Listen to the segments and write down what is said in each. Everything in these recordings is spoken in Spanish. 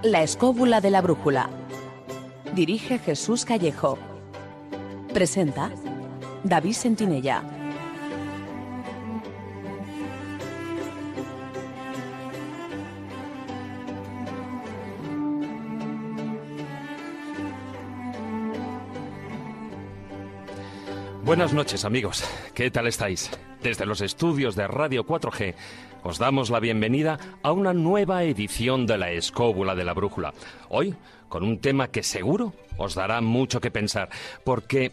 La escóbula de la brújula. Dirige Jesús Callejo. Presenta David Sentinella. Buenas noches, amigos. ¿Qué tal estáis? Desde los estudios de Radio 4G os damos la bienvenida a una nueva edición de La Escóbula de la Brújula. Hoy, con un tema que seguro os dará mucho que pensar, porque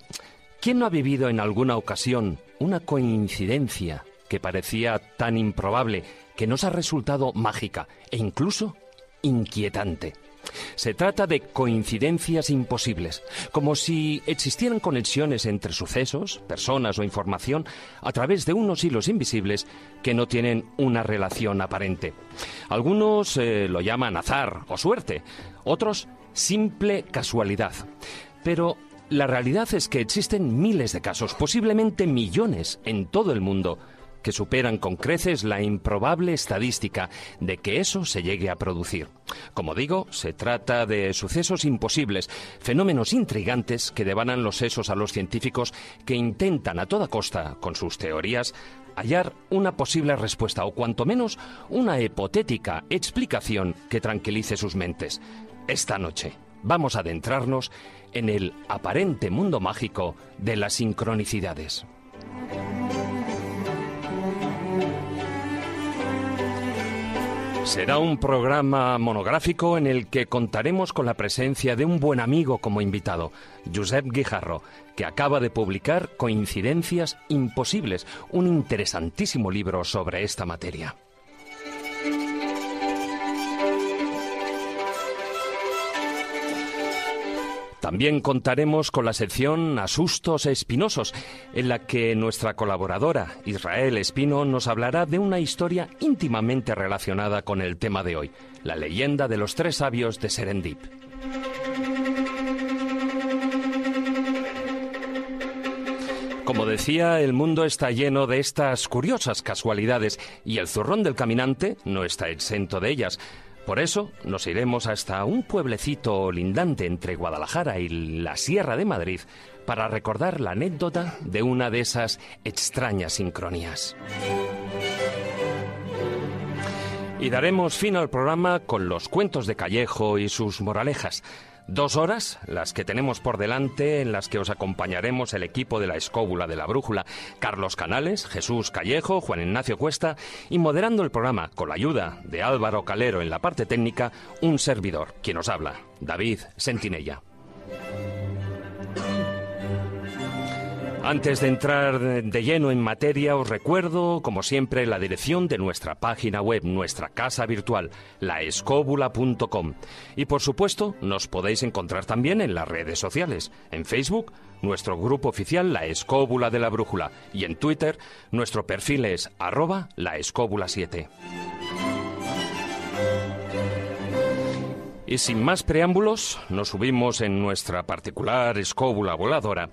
¿quién no ha vivido en alguna ocasión una coincidencia que parecía tan improbable que nos ha resultado mágica e incluso inquietante? Se trata de coincidencias imposibles, como si existieran conexiones entre sucesos, personas o información a través de unos hilos invisibles que no tienen una relación aparente. Algunos lo llaman azar o suerte, otros simple casualidad. Pero la realidad es que existen miles de casos, posiblemente millones en todo el mundo, que superan con creces la improbable estadística de que eso se llegue a producir. Como digo, se trata de sucesos imposibles, fenómenos intrigantes que devanan los sesos a los científicos que intentan a toda costa, con sus teorías, hallar una posible respuesta o cuanto menos una hipotética explicación que tranquilice sus mentes. Esta noche vamos a adentrarnos en el aparente mundo mágico de las sincronicidades. Será un programa monográfico en el que contaremos con la presencia de un buen amigo como invitado, Josep Guijarro, que acaba de publicar Coincidencias Imposibles, un interesantísimo libro sobre esta materia. También contaremos con la sección Asustos Espinosos, en la que nuestra colaboradora, Israel Espino, nos hablará de una historia íntimamente relacionada con el tema de hoy, la leyenda de los tres sabios de Serendip. Como decía, el mundo está lleno de estas curiosas casualidades y el zurrón del caminante no está exento de ellas. Por eso nos iremos hasta un pueblecito lindante entre Guadalajara y la Sierra de Madrid para recordar la anécdota de una de esas extrañas sincronías. Y daremos fin al programa con los cuentos de Callejo y sus moralejas. 2 horas, las que tenemos por delante, en las que os acompañaremos el equipo de La Escóbula de la Brújula, Carlos Canales, Jesús Callejo, Juan Ignacio Cuesta, y moderando el programa, con la ayuda de Álvaro Calero en la parte técnica, un servidor, quien os habla, David Sentinella. Antes de entrar de lleno en materia, os recuerdo, como siempre, la dirección de nuestra página web, nuestra casa virtual, laescobula.com. Y, por supuesto, nos podéis encontrar también en las redes sociales. En Facebook, nuestro grupo oficial La Escóbula de la Brújula. Y en Twitter, nuestro perfil es @laescobula7. Y sin más preámbulos, nos subimos en nuestra particular escóbula voladora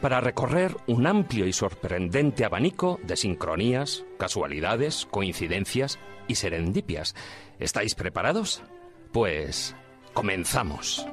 para recorrer un amplio y sorprendente abanico de sincronías, casualidades, coincidencias y serendipias. ¿Estáis preparados? Pues comenzamos.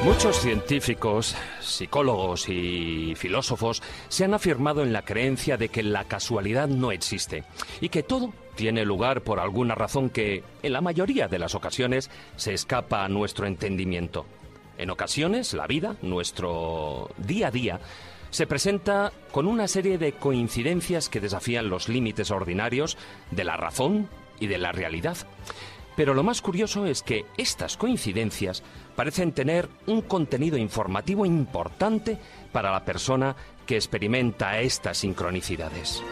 Muchos científicos, psicólogos y filósofos se han afirmado en la creencia de que la casualidad no existe y que todo tiene lugar por alguna razón que, en la mayoría de las ocasiones, se escapa a nuestro entendimiento. En ocasiones, la vida, nuestro día a día, se presenta con una serie de coincidencias que desafían los límites ordinarios de la razón y de la realidad. Pero lo más curioso es que estas coincidencias parecen tener un contenido informativo importante para la persona que experimenta estas sincronicidades.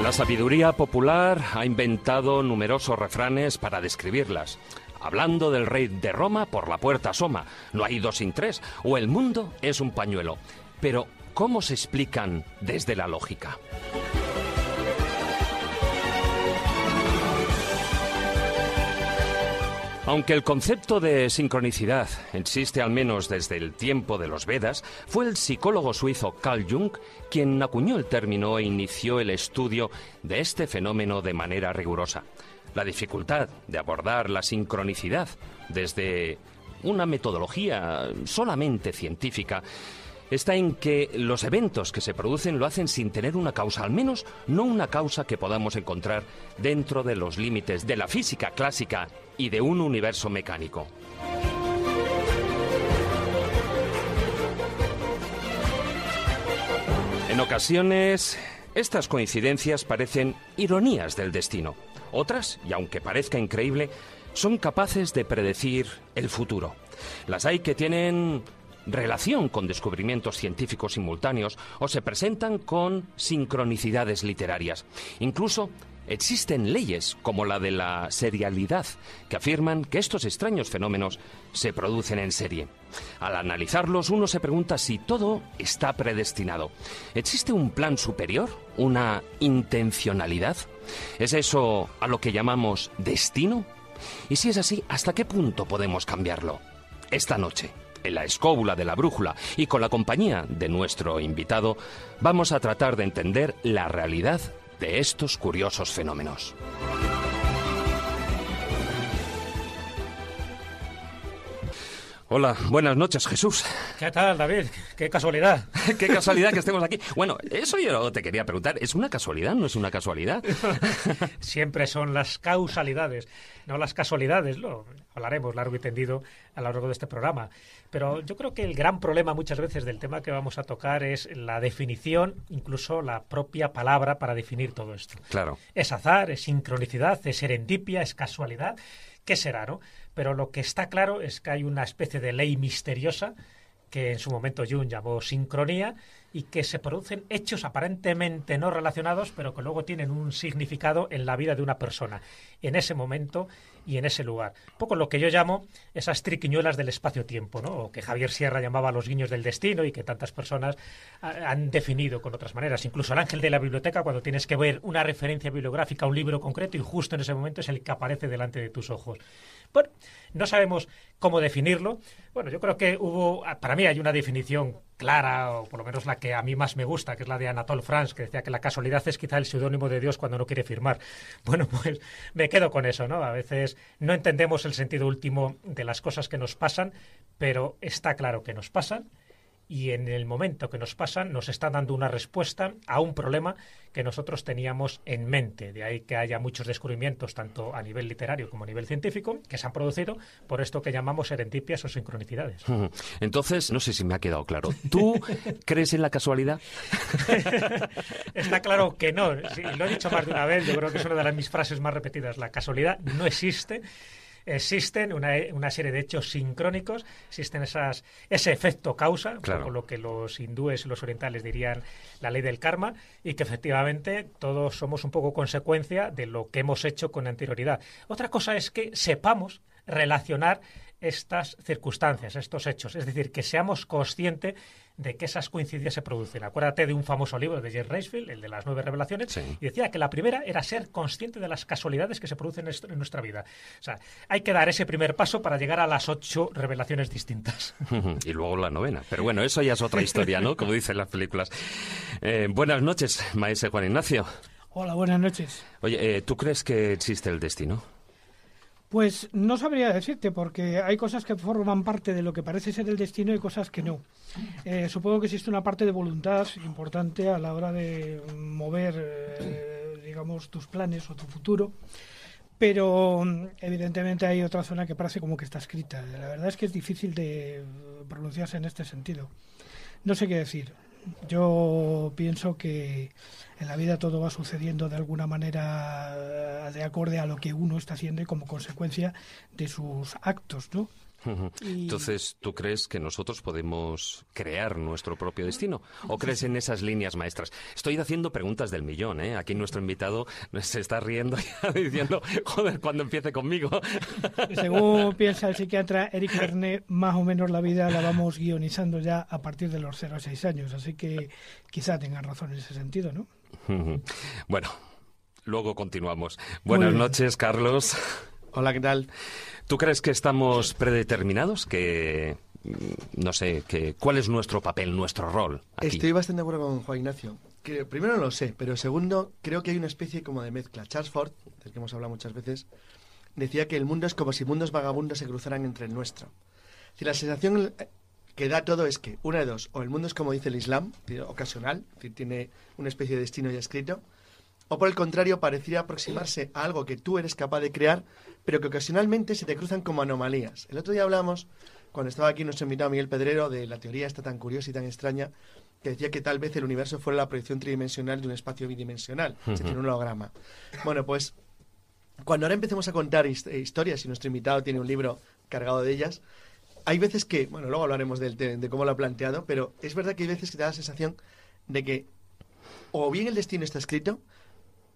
La sabiduría popular ha inventado numerosos refranes para describirlas. Hablando del rey de Roma, por la puerta asoma, no hay dos sin tres, o el mundo es un pañuelo. Pero, ¿cómo se explican desde la lógica? Aunque el concepto de sincronicidad existe al menos desde el tiempo de los Vedas, fue el psicólogo suizo Carl Jung quien acuñó el término e inició el estudio de este fenómeno de manera rigurosa. La dificultad de abordar la sincronicidad desde una metodología solamente científica está en que los eventos que se producen lo hacen sin tener una causa, al menos no una causa que podamos encontrar dentro de los límites de la física clásica y de un universo mecánico. En ocasiones, estas coincidencias parecen ironías del destino. Otras, y aunque parezca increíble, son capaces de predecir el futuro. Las hay que tienen relación con descubrimientos científicos simultáneos o se presentan con sincronicidades literarias. Incluso existen leyes como la de la serialidad que afirman que estos extraños fenómenos se producen en serie. Al analizarlos, uno se pregunta si todo está predestinado. ¿Existe un plan superior? ¿Una intencionalidad? ¿Es eso a lo que llamamos destino? Y si es así, ¿hasta qué punto podemos cambiarlo? Esta noche, en la escóbula de la brújula y con la compañía de nuestro invitado, vamos a tratar de entender la realidad de estos curiosos fenómenos. Hola, buenas noches, Jesús. ¿Qué tal, David? Qué casualidad. Qué casualidad que estemos aquí. Bueno, eso yo te quería preguntar. ¿Es una casualidad? ¿No es una casualidad? Siempre son las causalidades, no las casualidades. Lo hablaremos largo y tendido a lo largo de este programa. Pero yo creo que el gran problema muchas veces del tema que vamos a tocar es la definición, incluso la propia palabra para definir todo esto. Claro. Es azar, es sincronicidad, es serendipia, es casualidad. ¿Qué será, no? Pero lo que está claro es que hay una especie de ley misteriosa que en su momento Jung llamó sincronía y que se producen hechos aparentemente no relacionados, pero que luego tienen un significado en la vida de una persona, en ese momento y en ese lugar. Un poco lo que yo llamo esas triquiñuelas del espacio-tiempo, ¿no? O que Javier Sierra llamaba los guiños del destino y que tantas personas han definido con otras maneras. Incluso el ángel de la biblioteca, cuando tienes que ver una referencia bibliográfica a un libro concreto y justo en ese momento es el que aparece delante de tus ojos. Bueno, no sabemos cómo definirlo. Bueno, yo creo que para mí hay una definición clara, o por lo menos la que a mí más me gusta, que es la de Anatole France, que decía que la casualidad es quizá el seudónimo de Dios cuando no quiere firmar. Bueno, pues me quedo con eso, ¿no? A veces no entendemos el sentido último de las cosas que nos pasan, pero está claro que nos pasan. Y en el momento que nos pasan nos está dando una respuesta a un problema que nosotros teníamos en mente. De ahí que haya muchos descubrimientos, tanto a nivel literario como a nivel científico, que se han producido por esto que llamamos serendipias o sincronicidades. Entonces, no sé si me ha quedado claro. ¿Tú crees en la casualidad? Está claro que no. Sí, lo he dicho más de una vez, yo creo que es una de mis frases más repetidas. La casualidad no existe. Existen una serie de hechos sincrónicos, existen ese efecto causa, claro, por lo que los hindúes y los orientales dirían la ley del karma, y que efectivamente todos somos un poco consecuencia de lo que hemos hecho con anterioridad. Otra cosa es que sepamos relacionar estas circunstancias, estos hechos, es decir, que seamos conscientes de que esas coincidencias se producen. Acuérdate de un famoso libro de James Reisfield, el de las 9 revelaciones, sí, y decía que la primera era ser consciente de las casualidades que se producen en nuestra vida. O sea, hay que dar ese primer paso para llegar a las 8 revelaciones distintas. Y luego la 9. Pero bueno, eso ya es otra historia, ¿no? Como dicen las películas. Buenas noches, maese Juan Ignacio. Hola, buenas noches. Oye, ¿tú crees que existe el destino? Pues no sabría decirte, porque hay cosas que forman parte de lo que parece ser el destino y cosas que no. Supongo que existe una parte de voluntad importante a la hora de mover, digamos, tus planes o tu futuro, pero evidentemente hay otra zona que parece como que está escrita. La verdad es que es difícil de pronunciarse en este sentido. No sé qué decir. Yo pienso que en la vida todo va sucediendo de alguna manera de acorde a lo que uno está haciendo y como consecuencia de sus actos, ¿no? Entonces, ¿tú crees que nosotros podemos crear nuestro propio destino? ¿O crees en esas líneas maestras? Estoy haciendo preguntas del millón, ¿eh? Aquí nuestro invitado se está riendo ya diciendo, joder, cuando empiece conmigo. Según piensa el psiquiatra Eric Verne, más o menos la vida la vamos guionizando ya a partir de los 0 a 6 años. Así que quizá tengan razón en ese sentido, ¿no? Bueno, luego continuamos. Buenas noches, Carlos. Hola, ¿qué tal? ¿Tú crees que estamos predeterminados? Que, no sé, ¿cuál es nuestro papel, nuestro rol aquí? Estoy bastante de acuerdo con Juan Ignacio. Que primero no lo sé, pero segundo, creo que hay una especie como de mezcla. Charles Ford, del que hemos hablado muchas veces, decía que el mundo es como si mundos vagabundos se cruzaran entre el nuestro. Si la sensación que da todo es que, una de dos, o el mundo es como dice el Islam, ocasional, es decir, tiene una especie de destino ya escrito, o por el contrario, pareciera aproximarse a algo que tú eres capaz de crear, pero que ocasionalmente se te cruzan como anomalías. El otro día hablamos, cuando estaba aquí nuestro invitado Miguel Pedrero, de la teoría esta tan curiosa y tan extraña, que decía que tal vez el universo fuera la proyección tridimensional de un espacio bidimensional, es decir, un holograma. Bueno, pues, cuando ahora empecemos a contar historias, y nuestro invitado tiene un libro cargado de ellas, hay veces que, bueno, luego hablaremos de cómo lo ha planteado, pero es verdad que hay veces que te da la sensación de que o bien el destino está escrito,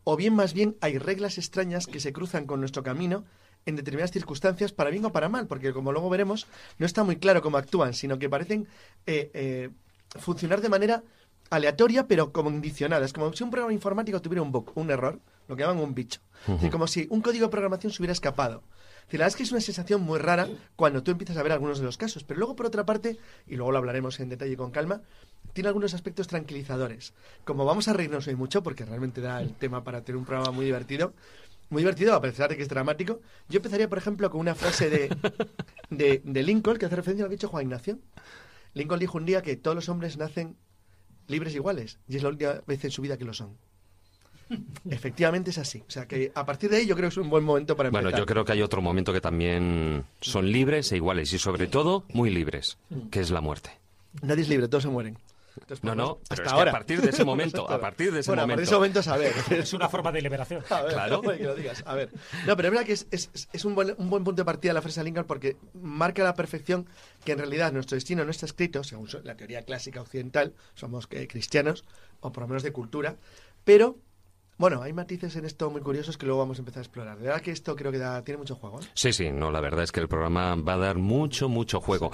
o bien más bien hay reglas extrañas que se cruzan con nuestro camino en determinadas circunstancias, para bien o para mal, porque como luego veremos, no está muy claro cómo actúan, sino que parecen funcionar de manera aleatoria, pero como condicionada. Es como si un programa informático tuviera un bug, un error, lo que llaman un bicho. Es decir, como si un código de programación se hubiera escapado. Es decir, la verdad es que es una sensación muy rara cuando tú empiezas a ver algunos de los casos, pero luego, por otra parte, y luego lo hablaremos en detalle con calma, tiene algunos aspectos tranquilizadores. Como vamos a reírnos hoy mucho, porque realmente da el tema para tener un programa muy divertido, a pesar de que es dramático, yo empezaría, por ejemplo, con una frase de Lincoln, que hace referencia a lo que ha dicho Juan Ignacio. Lincoln dijo un día que todos los hombres nacen libres e iguales, y es la última vez en su vida que lo son. Efectivamente es así. O sea que a partir de ahí yo creo que es un buen momento para empezar. Bueno, yo creo que hay otro momento que también son libres e iguales, y sobre todo muy libres, que es la muerte. Nadie es libre, todos se mueren. Entonces, no, pero hasta es ahora. que a partir de ese momento, A partir de ese momento, a ver. Es una forma de liberación. A ver, Claro. que lo digas. A ver. No, pero es verdad que es un buen punto de partida la frase de Lincoln, porque marca a la perfección que en realidad nuestro destino no está escrito, según la teoría clásica occidental, somos cristianos, o por lo menos de cultura, pero bueno, hay matices en esto muy curiosos que luego vamos a empezar a explorar. De verdad que esto creo que tiene mucho juego, ¿eh? Sí, no, la verdad es que el programa va a dar mucho juego.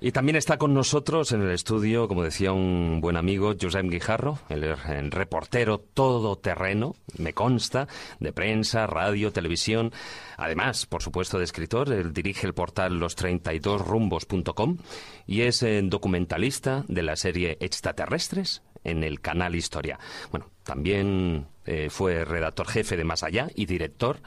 Y también está con nosotros en el estudio, como decía un buen amigo, Josep Guijarro, el reportero todoterreno, me consta, de prensa, radio, televisión. Además, por supuesto, de escritor. Él dirige el portal los32rumbos.com y es documentalista de la serie Extraterrestres en el canal Historia. Bueno, también fue redactor jefe de Más Allá y director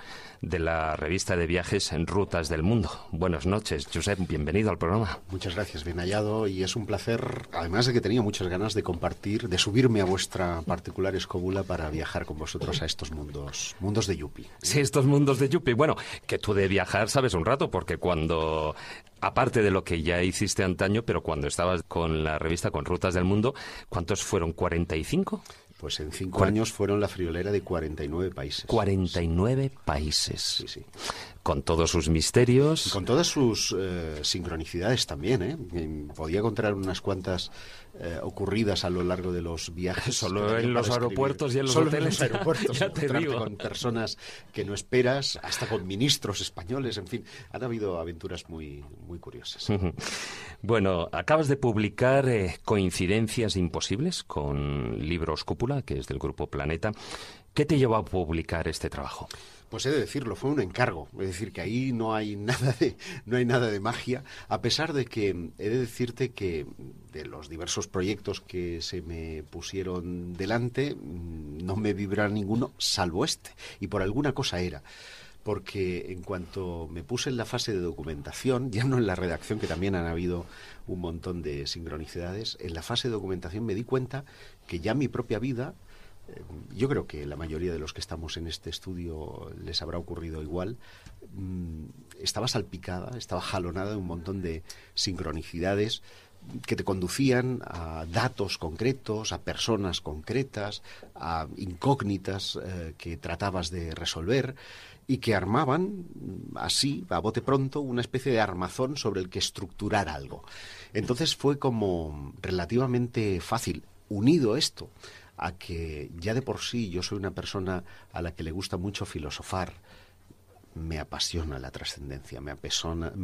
de la revista de viajes en Rutas del Mundo. Buenas noches, Josep, bienvenido al programa. Muchas gracias, bien hallado, y es un placer, además de que tenía muchas ganas de compartir, de subirme a vuestra particular escóbula para viajar con vosotros a estos mundos de Yupi. Sí, estos mundos de Yupi. Bueno, que tú de viajar sabes un rato, porque cuando, aparte de lo que ya hiciste antaño, pero cuando estabas con la revista, con Rutas del Mundo, ¿cuántos fueron? ¿45? Pues en 5 años fueron la friolera de 49 países. 49 países. Sí. Con todos sus misterios. Y con todas sus sincronicidades también, ¿eh? Podía contar unas cuantas ocurridas a lo largo de los viajes. Solo en los aeropuertos y en los Solo hoteles. En los aeropuertos. Ya te digo. Con personas que no esperas, hasta con ministros españoles, en fin. Han habido aventuras muy curiosas. Bueno, acabas de publicar Coincidencias Imposibles con Libros Cúpula, que es del Grupo Planeta. ¿Qué te llevó a publicar este trabajo? Pues he de decirlo, fue un encargo. Es decir, que ahí no hay nada de magia, a pesar de que he de decirte que de los diversos proyectos que se me pusieron delante, no me vibra ninguno salvo este. Y por alguna cosa era. Porque en cuanto me puse en la fase de documentación, ya no en la redacción, que también han habido un montón de sincronicidades, en la fase de documentación me di cuenta que ya mi propia vida, yo creo que la mayoría de los que estamos en este estudio les habrá ocurrido igual, estaba salpicada, estaba jalonada de un montón de sincronicidades que te conducían a datos concretos, a personas concretas, a incógnitas que tratabas de resolver y que armaban así, a bote pronto, una especie de armazón sobre el que estructurar algo. Entonces fue como relativamente fácil, unido esto a que ya de por sí yo soy una persona a la que le gusta mucho filosofar. Me apasiona la trascendencia, me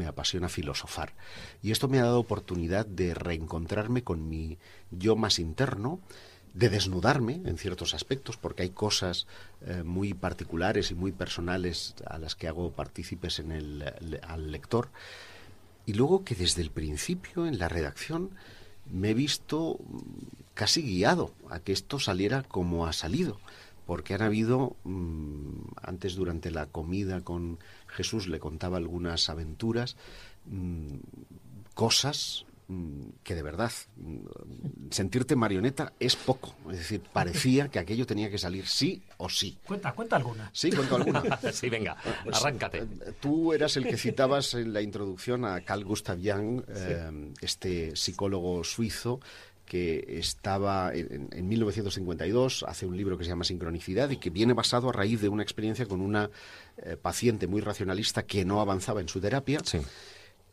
apasiona filosofar. Y esto me ha dado oportunidad de reencontrarme con mi yo más interno, de desnudarme en ciertos aspectos, porque hay cosas muy particulares y muy personales a las que hago partícipes al lector. Y luego que desde el principio, en la redacción, me he visto casi guiado a que esto saliera como ha salido. Porque han habido, antes durante la comida con Jesús le contaba algunas aventuras, cosas que de verdad, sentirte marioneta es poco. Es decir, parecía que aquello tenía que salir sí o sí. Cuenta alguna. Sí, cuento alguna. Sí, venga, arráncate. Tú eras el que citabas en la introducción a Carl Gustav Jung, este psicólogo suizo, que estaba en 1952, hace un libro que se llama Sincronicidad y que viene basado a raíz de una experiencia con una paciente muy racionalista que no avanzaba en su terapia. Sí.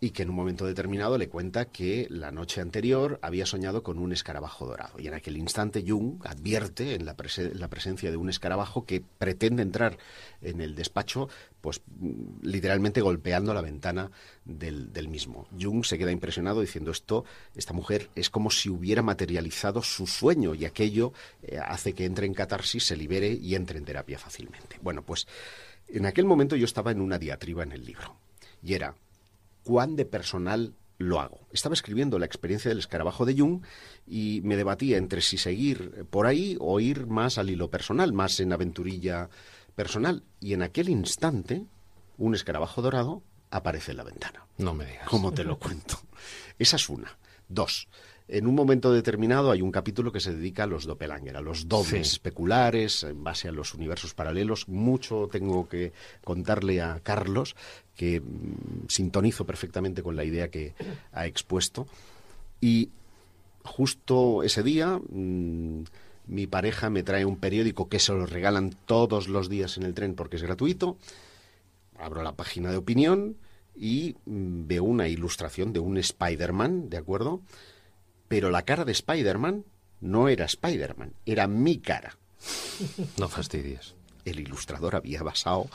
Y que en un momento determinado le cuenta que la noche anterior había soñado con un escarabajo dorado. Y en aquel instante Jung advierte en la presencia de un escarabajo que pretende entrar en el despacho, pues literalmente golpeando la ventana del mismo. Jung se queda impresionado diciendo esta mujer es como si hubiera materializado su sueño y aquello hace que entre en catarsis, se libere y entre en terapia fácilmente. Bueno, pues en aquel momento yo estaba en una diatriba en el libro y era: ¿cuán de personal lo hago? Estaba escribiendo la experiencia del escarabajo de Jung y me debatía entre si seguir por ahí o ir más al hilo personal, más en aventurilla personal. Y en aquel instante, un escarabajo dorado aparece en la ventana. No me digas. ¿Cómo te lo cuento? Esa es una. Dos. En un momento determinado hay un capítulo que se dedica a los doppelganger, a los dobles especulares, en base a los universos paralelos. Mucho tengo que contarle a Carlos, que sintonizo perfectamente con la idea que ha expuesto. Y justo ese día, mi pareja me trae un periódico que se lo regalan todos los días en el tren porque es gratuito. Abro la página de opinión y veo una ilustración de un Spider-Man, ¿de acuerdo? Pero la cara de Spider-Man no era Spider-Man, era mi cara. No fastidies. El ilustrador había basado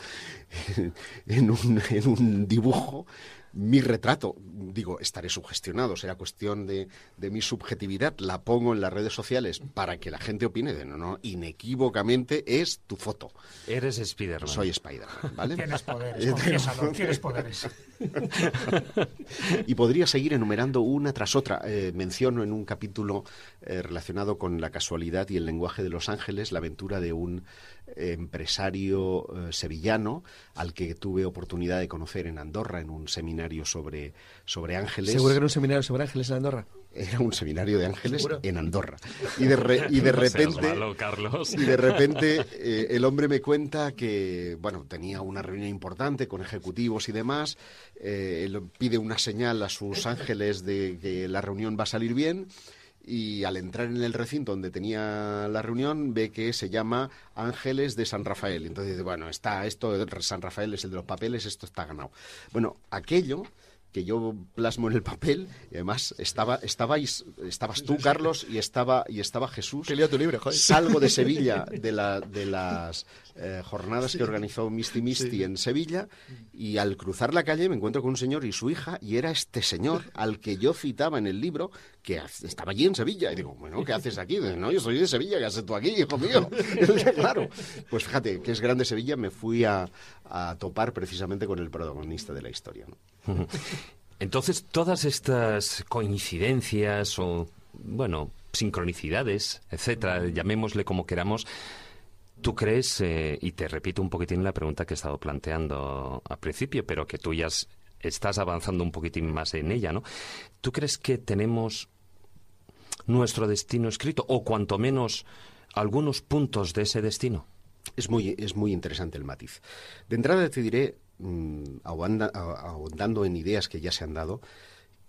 en un dibujo mi retrato. Digo, estaré sugestionado, será cuestión de mi subjetividad. La pongo en las redes sociales para que la gente opine de no, inequívocamente es tu foto. Eres Spider-Man. Soy Spider-Man, ¿vale? Tienes poderes, confiésalo, tienes poderes. Y podría seguir enumerando una tras otra. Menciono en un capítulo relacionado con la casualidad y el lenguaje de los ángeles la aventura de un empresario sevillano al que tuve oportunidad de conocer en Andorra en un seminario sobre ángeles. ¿Seguro que era un seminario sobre ángeles en Andorra? Era un seminario de ángeles ¿Seguro? En Andorra. Y de repente, malo, Carlos. y de repente el hombre me cuenta que tenía una reunión importante con ejecutivos y demás. Él pide una señal a sus ángeles de que la reunión va a salir bien. Y al entrar en el recinto donde tenía la reunión, ve que se llama Ángeles de San Rafael. Entonces dice, está esto, San Rafael es el de los papeles, esto está ganado. Bueno, aquello que yo plasmo en el papel, y además estabas tú, Carlos, y estaba Jesús. Qué lío tu libro, joder. Salgo de Sevilla, de las jornadas que organizó Misty en Sevilla, y al cruzar la calle me encuentro con un señor y su hija, y era este señor al que yo citaba en el libro, que estaba allí en Sevilla. Y digo, ¿qué haces aquí? No, yo soy de Sevilla, ¿qué haces tú aquí, hijo mío? Claro. Pues fíjate, que es grande Sevilla, me fui a topar precisamente con el protagonista de la historia, ¿no? Entonces, todas estas coincidencias o, sincronicidades, etcétera, llamémosle como queramos, ¿tú crees, y te repito un poquitín la pregunta que he estado planteando al principio, pero que tú ya estás avanzando un poquitín más en ella, ¿no? ¿Tú crees que tenemos nuestro destino escrito, o cuanto menos algunos puntos de ese destino? Es muy interesante el matiz. De entrada te diré, ahondando en ideas que ya se han dado,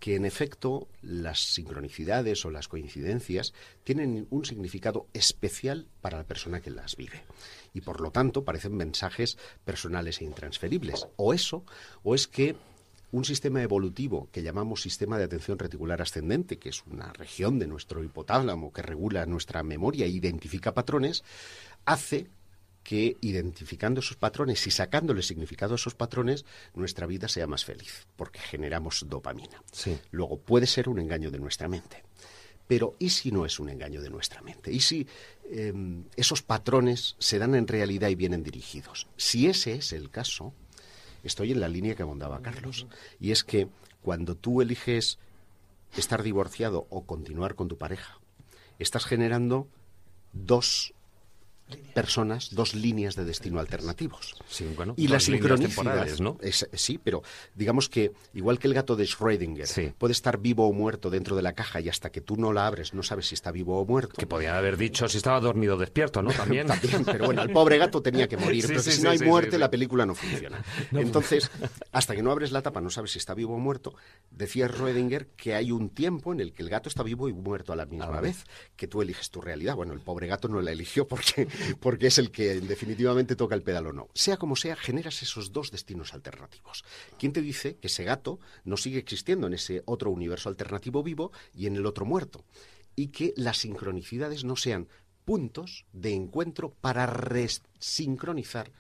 que en efecto las sincronicidades o las coincidencias tienen un significado especial para la persona que las vive. Y por lo tanto parecen mensajes personales e intransferibles. O eso, o es que un sistema evolutivo que llamamos sistema de atención reticular ascendente, que es una región de nuestro hipotálamo que regula nuestra memoria e identifica patrones, hace que identificando esos patrones y sacándole significado a esos patrones, nuestra vida sea más feliz, porque generamos dopamina. Sí. Luego, puede ser un engaño de nuestra mente. Pero, ¿y si no es un engaño de nuestra mente? ¿Y si esos patrones se dan en realidad y vienen dirigidos? Si ese es el caso, estoy en la línea que abondaba Carlos. Y es que cuando tú eliges estar divorciado o continuar con tu pareja, estás generando dos personas, dos líneas de destino alternativos. Sí, bueno, y la dos líneas sincronicidad, temporales, ¿no? Sí, pero digamos que igual que el gato de Schrödinger Sí. puede estar vivo o muerto dentro de la caja y hasta que tú no la abres no sabes si está vivo o muerto. Que podían haber dicho si estaba dormido o despierto, ¿no? También. También, pero bueno, el pobre gato tenía que morir, Sí, pero sí, si sí, no hay sí, muerte sí. la película no funciona. Entonces, hasta que no abres la tapa no sabes si está vivo o muerto. Decía Schrödinger que hay un tiempo en el que el gato está vivo y muerto a la misma vez, que tú eliges tu realidad. Bueno, el pobre gato no la eligió porque es el que definitivamente toca el pedal o no. Sea como sea, generas esos dos destinos alternativos. ¿Quién te dice que ese gato no sigue existiendo en ese otro universo alternativo vivo y en el otro muerto? Y que las sincronicidades no sean puntos de encuentro para resincronizar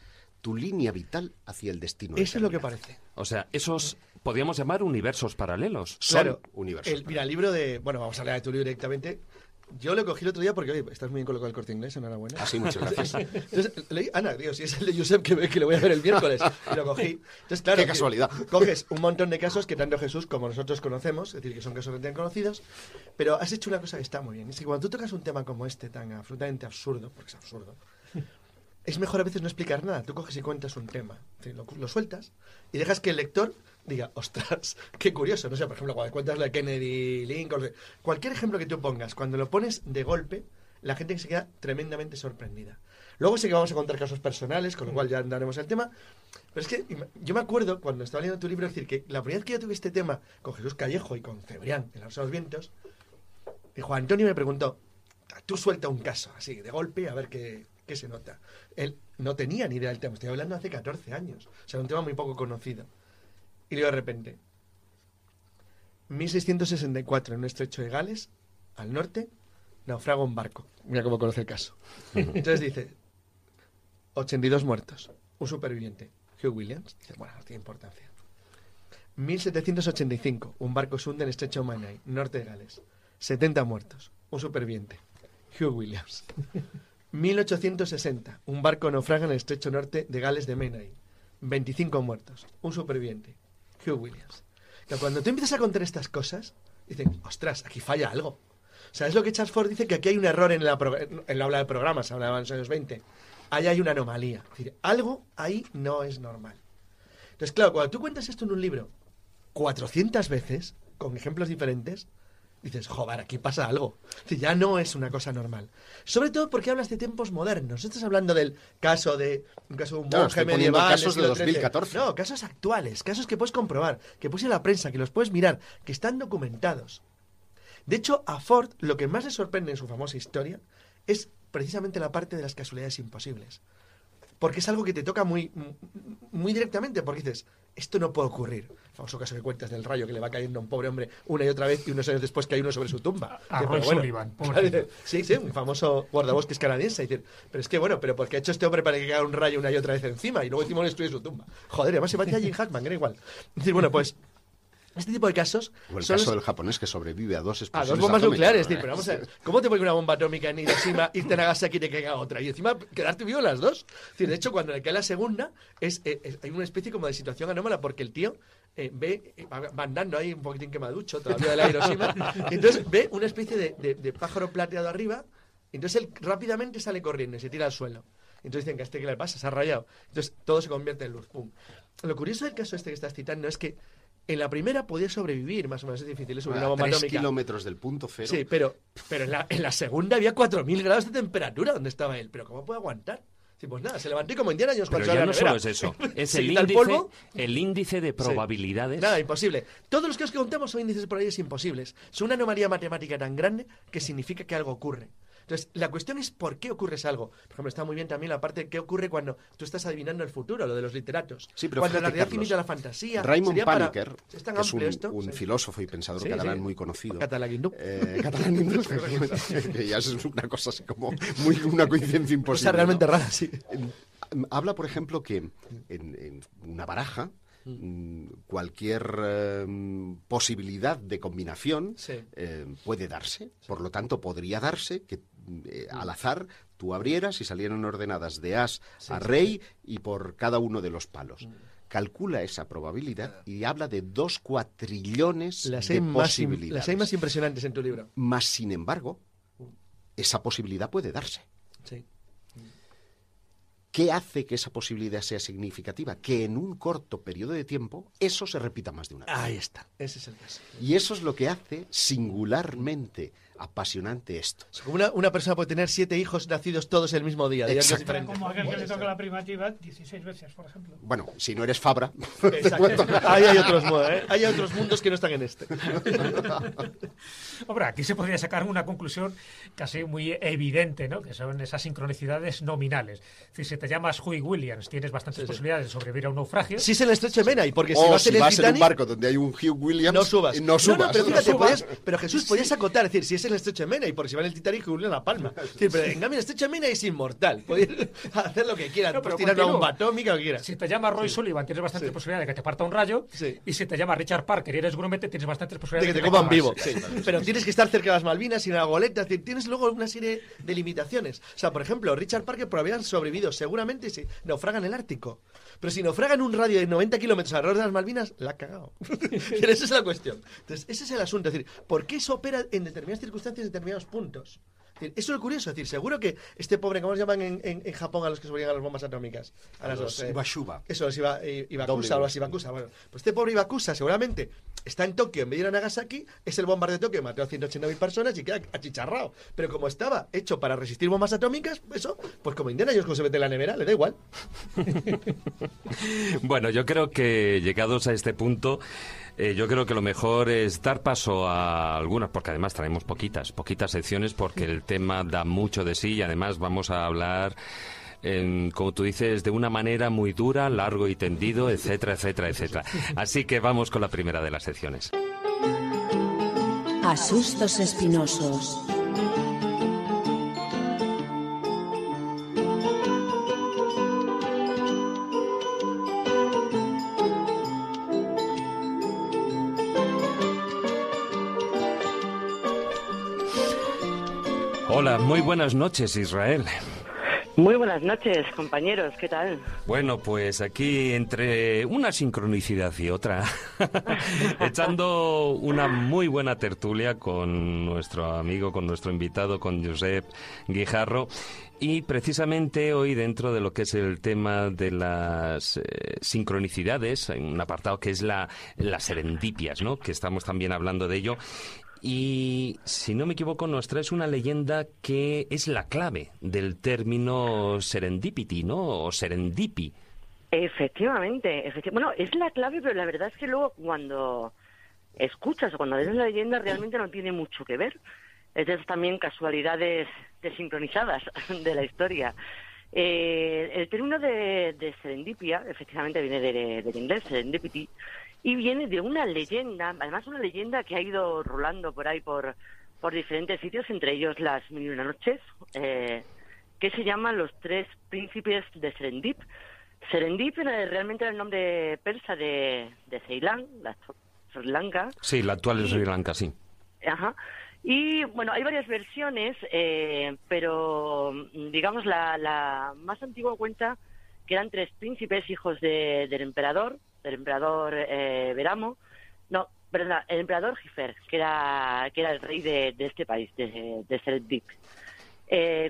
tu línea vital hacia el destino. Eso es lo que determinado. parece. O sea, esos podríamos llamar universos paralelos. Son Claro, universos. Mira, el libro de... Bueno, vamos a hablar de tu libro directamente. Yo lo cogí el otro día porque, oye, estás muy bien colocado el Corte Inglés, enhorabuena. Ah, sí, muchas gracias. Entonces, leí, Ana, Dios, si es el de Josep que le voy a ver el miércoles. Y lo cogí. Entonces, claro, Qué casualidad. Coges un montón de casos que tanto Jesús como nosotros conocemos, es decir, que son casos bien conocidos, pero has hecho una cosa que está muy bien. Es que cuando tú tocas un tema como este, tan absolutamente absurdo, porque es absurdo, es mejor a veces no explicar nada. Tú coges y cuentas un tema, es decir, lo sueltas y dejas que el lector diga, ostras, qué curioso. No sé, por ejemplo, cuando cuentas la de Kennedy, Lincoln, cualquier ejemplo que tú pongas, cuando lo pones de golpe, la gente se queda tremendamente sorprendida. Luego sí que vamos a contar casos personales, con lo cual ya andaremos el tema. Pero es que yo me acuerdo, cuando estaba leyendo tu libro, decir que la primera vez que yo tuve este tema con Jesús Callejo y con Cebrián, en La Rosa de los Vientos, y Juan Antonio me preguntó, tú suelta un caso, así, de golpe, a ver qué se nota. Él no tenía ni idea del tema, estoy hablando hace 14 años, o sea, un tema muy poco conocido. Y luego de repente, 1664, en un estrecho de Gales, al norte, naufraga un barco. Mira cómo conoce el caso. Entonces dice, 82 muertos, un superviviente, Hugh Williams. Dice, bueno, no tiene importancia. 1785, un barco se hunde en el estrecho de Menai, norte de Gales. 70 muertos, un superviviente, Hugh Williams. 1860, un barco naufraga en el estrecho norte de Gales de Menai. 25 muertos, un superviviente, Hugh Williams. Que cuando tú empiezas a contar estas cosas, dicen, ostras, aquí falla algo. O sea, es lo que Charles Ford dice, que aquí hay un error en la habla de programas, hablaba en los años 20. Ahí hay una anomalía. Es decir, algo ahí no es normal. Entonces, claro, cuando tú cuentas esto en un libro 400 veces, con ejemplos diferentes, dices, joder, aquí pasa algo. Es decir, ya no es una cosa normal. Sobre todo porque hablas de tiempos modernos. No estás hablando del caso de un monje medieval. Casos de siglo 2014. XIII. No, casos actuales, casos que puedes comprobar, que puedes ir a la prensa, que los puedes mirar, que están documentados. De hecho, a Ford lo que más le sorprende en su famosa historia es precisamente la parte de las casualidades imposibles. Porque es algo que te toca muy, muy directamente, porque dices, esto no puede ocurrir. El famoso caso que cuentas del rayo que le va cayendo a un pobre hombre una y otra vez y unos años después cae uno sobre su tumba. A Sí, Roy pero Sullivan, pobrecito. sí, un famoso guardabosques canadiense. Decir, pero es que bueno, pero ¿por qué ha hecho este hombre para que caiga un rayo una y otra vez encima? Y luego encima le destruye su tumba. Joder, además se parecía a Jim Hackman, era igual. Es decir, bueno, pues este tipo de casos... O el son caso los- del japonés que sobrevive a dos a explosiones dos bombas atómicas. nucleares, tío, pero vamos a ver, ¿cómo te pone una bomba atómica en Hiroshima, irte a Nagasaki y te caiga otra? Y encima quedarte vivo las dos. Es decir, de hecho, cuando le cae la segunda, hay una especie como de situación anómala, porque el tío va andando ahí un poquitín quemaducho todavía de la Hiroshima, y entonces ve una especie de pájaro plateado arriba, y entonces él rápidamente sale corriendo y se tira al suelo. Entonces dicen que a este que le pasa, se ha rayado. Entonces todo se convierte en luz. ¡Pum! Lo curioso del caso este que estás citando es que en la primera podía sobrevivir, más o menos es difícil, sobre una A bomba 3 atómica. kilómetros del punto cero. Sí, pero en la segunda había 4.000 grados de temperatura donde estaba él. ¿Pero cómo puede aguantar? Sí, pues nada, se levantó y como Indiana Jones Pero cuando ya la no nevera. solo es eso, es Se quita el polvo. el índice de probabilidades. Nada, imposible. Todos los que os contamos son índices de probabilidades imposibles. Son una anomalía matemática tan grande que significa que algo ocurre. Entonces, la cuestión es por qué ocurre algo. Por ejemplo, está muy bien también la parte de qué ocurre cuando tú estás adivinando el futuro, lo de los literatos. Sí, pero cuando fíjate, la realidad Carlos, imita la fantasía. Raymond Sería para- Paniker, es tan que es amplio esto. un Sí. filósofo y pensador Sí, catalán sí. muy conocido. Catalán-hindú. Catalán-hindú, que ya es una cosa así como una coincidencia imposible. Cosa realmente ¿no? rara, sí. Habla, por ejemplo, que en una baraja cualquier posibilidad de combinación Sí. puede darse. Por lo tanto, podría darse que al azar tú abrieras y salieran ordenadas de as a rey y por cada uno de los palos. Calcula esa probabilidad y habla de 2 cuatrillones Las de hay más posibilidades. impresionantes en tu libro. Más, sin embargo, esa posibilidad puede darse. Sí. ¿Qué hace que esa posibilidad sea significativa? Que en un corto periodo de tiempo eso se repita más de una vez. Ahí está. Ese es el caso. Y eso es lo que hace singularmente apasionante esto. Es como una persona puede tener 7 hijos nacidos todos el mismo día. De días Exacto. diferentes. Como aquel que le toca la primativa 16 veces, por ejemplo. Bueno, si no eres Fabra... Exacto. Ahí hay otros modos, ¿eh? Hay otros mundos que no están en este. Hombre, aquí se podría sacar una conclusión casi muy evidente, ¿no? Que son esas sincronicidades nominales. Es decir, si te llamas Huey Williams, tienes bastantes posibilidades de sobrevivir a un naufragio. Si es el estrecho de Menai, porque si O vas en el en un Titanic, barco donde hay un Hugh Williams... no subas. No subas. No, pero fíjate, No subas. pero Jesús, podías acotar, es decir, si es el estrecho de Menai, porque si va en el Titanic, Julio La Palma. Es decir, pero en cambio el estrecho de Menai es inmortal. Podías hacer lo que quieras, No, pues pero tirarlo a un continúo. batón, lo que quieras. Si te llamas Roy Sullivan, tienes bastante posibilidad de que te parta un rayo. Sí. Y si te llamas Richard Parker y eres grumete, tienes bastantes De posibilidades que te te coman comas. vivo. Sí. Pero tienes que estar cerca de las Malvinas y en la goleta. Es decir, tienes luego una serie de limitaciones. O sea, por ejemplo, Richard Parker por haber sobrevivido seguramente si naufraga en el Ártico. Pero si naufraga en un radio de 90 kilómetros alrededor de las Malvinas, la ha cagado. Pero esa es la cuestión. Entonces, ese es el asunto. Es decir, ¿por qué eso opera en determinadas circunstancias, en determinados puntos? Es decir, eso es lo curioso. Es decir, seguro que este pobre, ¿cómo se llaman en Japón a los que sobreviven a las bombas atómicas? A las Los dos. Ibashuba. Eso, los Ibakusa o los Ibakusa. Bueno, pues este pobre Ibakusa seguramente está en Tokio en vez de ir a Nagasaki, es el bombardeo de Tokio, mató a 180.000 personas y queda achicharrado. Pero como estaba hecho para resistir bombas atómicas, eso, pues como Indiana Jones cuando se mete en la nevera, le da igual. Bueno, yo creo que llegados a este punto, yo creo que lo mejor es dar paso a algunas, porque además traemos poquitas secciones, porque el tema da mucho de sí y además vamos a hablar, como tú dices, de una manera muy dura, largo y tendido, etcétera, etcétera, etcétera. Así que vamos con la primera de las secciones. Asustos espinosos. Hola, muy buenas noches, Israel. Muy buenas noches, compañeros, ¿qué tal? Bueno, pues aquí entre una sincronicidad y otra, echando una muy buena tertulia con nuestro amigo, con nuestro invitado, con Josep Guijarro. Y precisamente hoy, dentro de lo que es el tema de las sincronicidades, hay un apartado que es las serendipias, ¿no? Que estamos también hablando de ello. Y, si no me equivoco, nos traes una leyenda que es la clave del término serendipity, ¿no? O serendipi. Efectivamente. Bueno, es la clave, pero la verdad es que luego cuando escuchas o cuando lees la leyenda realmente no tiene mucho que ver. Es de esas también casualidades desincronizadas de la historia. El término de serendipia, efectivamente, viene del inglés, serendipity, y viene de una leyenda, además una leyenda que ha ido rolando por ahí por diferentes sitios, entre ellos las Mil y una Noches, que se llaman los 3 príncipes de Serendip. Serendip realmente era el nombre persa de Ceilán, Sri Lanka. Sí, la actual es Sri Lanka, sí. Ajá. Y bueno, hay varias versiones, pero digamos la más antigua cuenta que eran 3 príncipes hijos del emperador Beramo, no, perdón, el emperador Gifer, que era el rey de este país, de Serendip.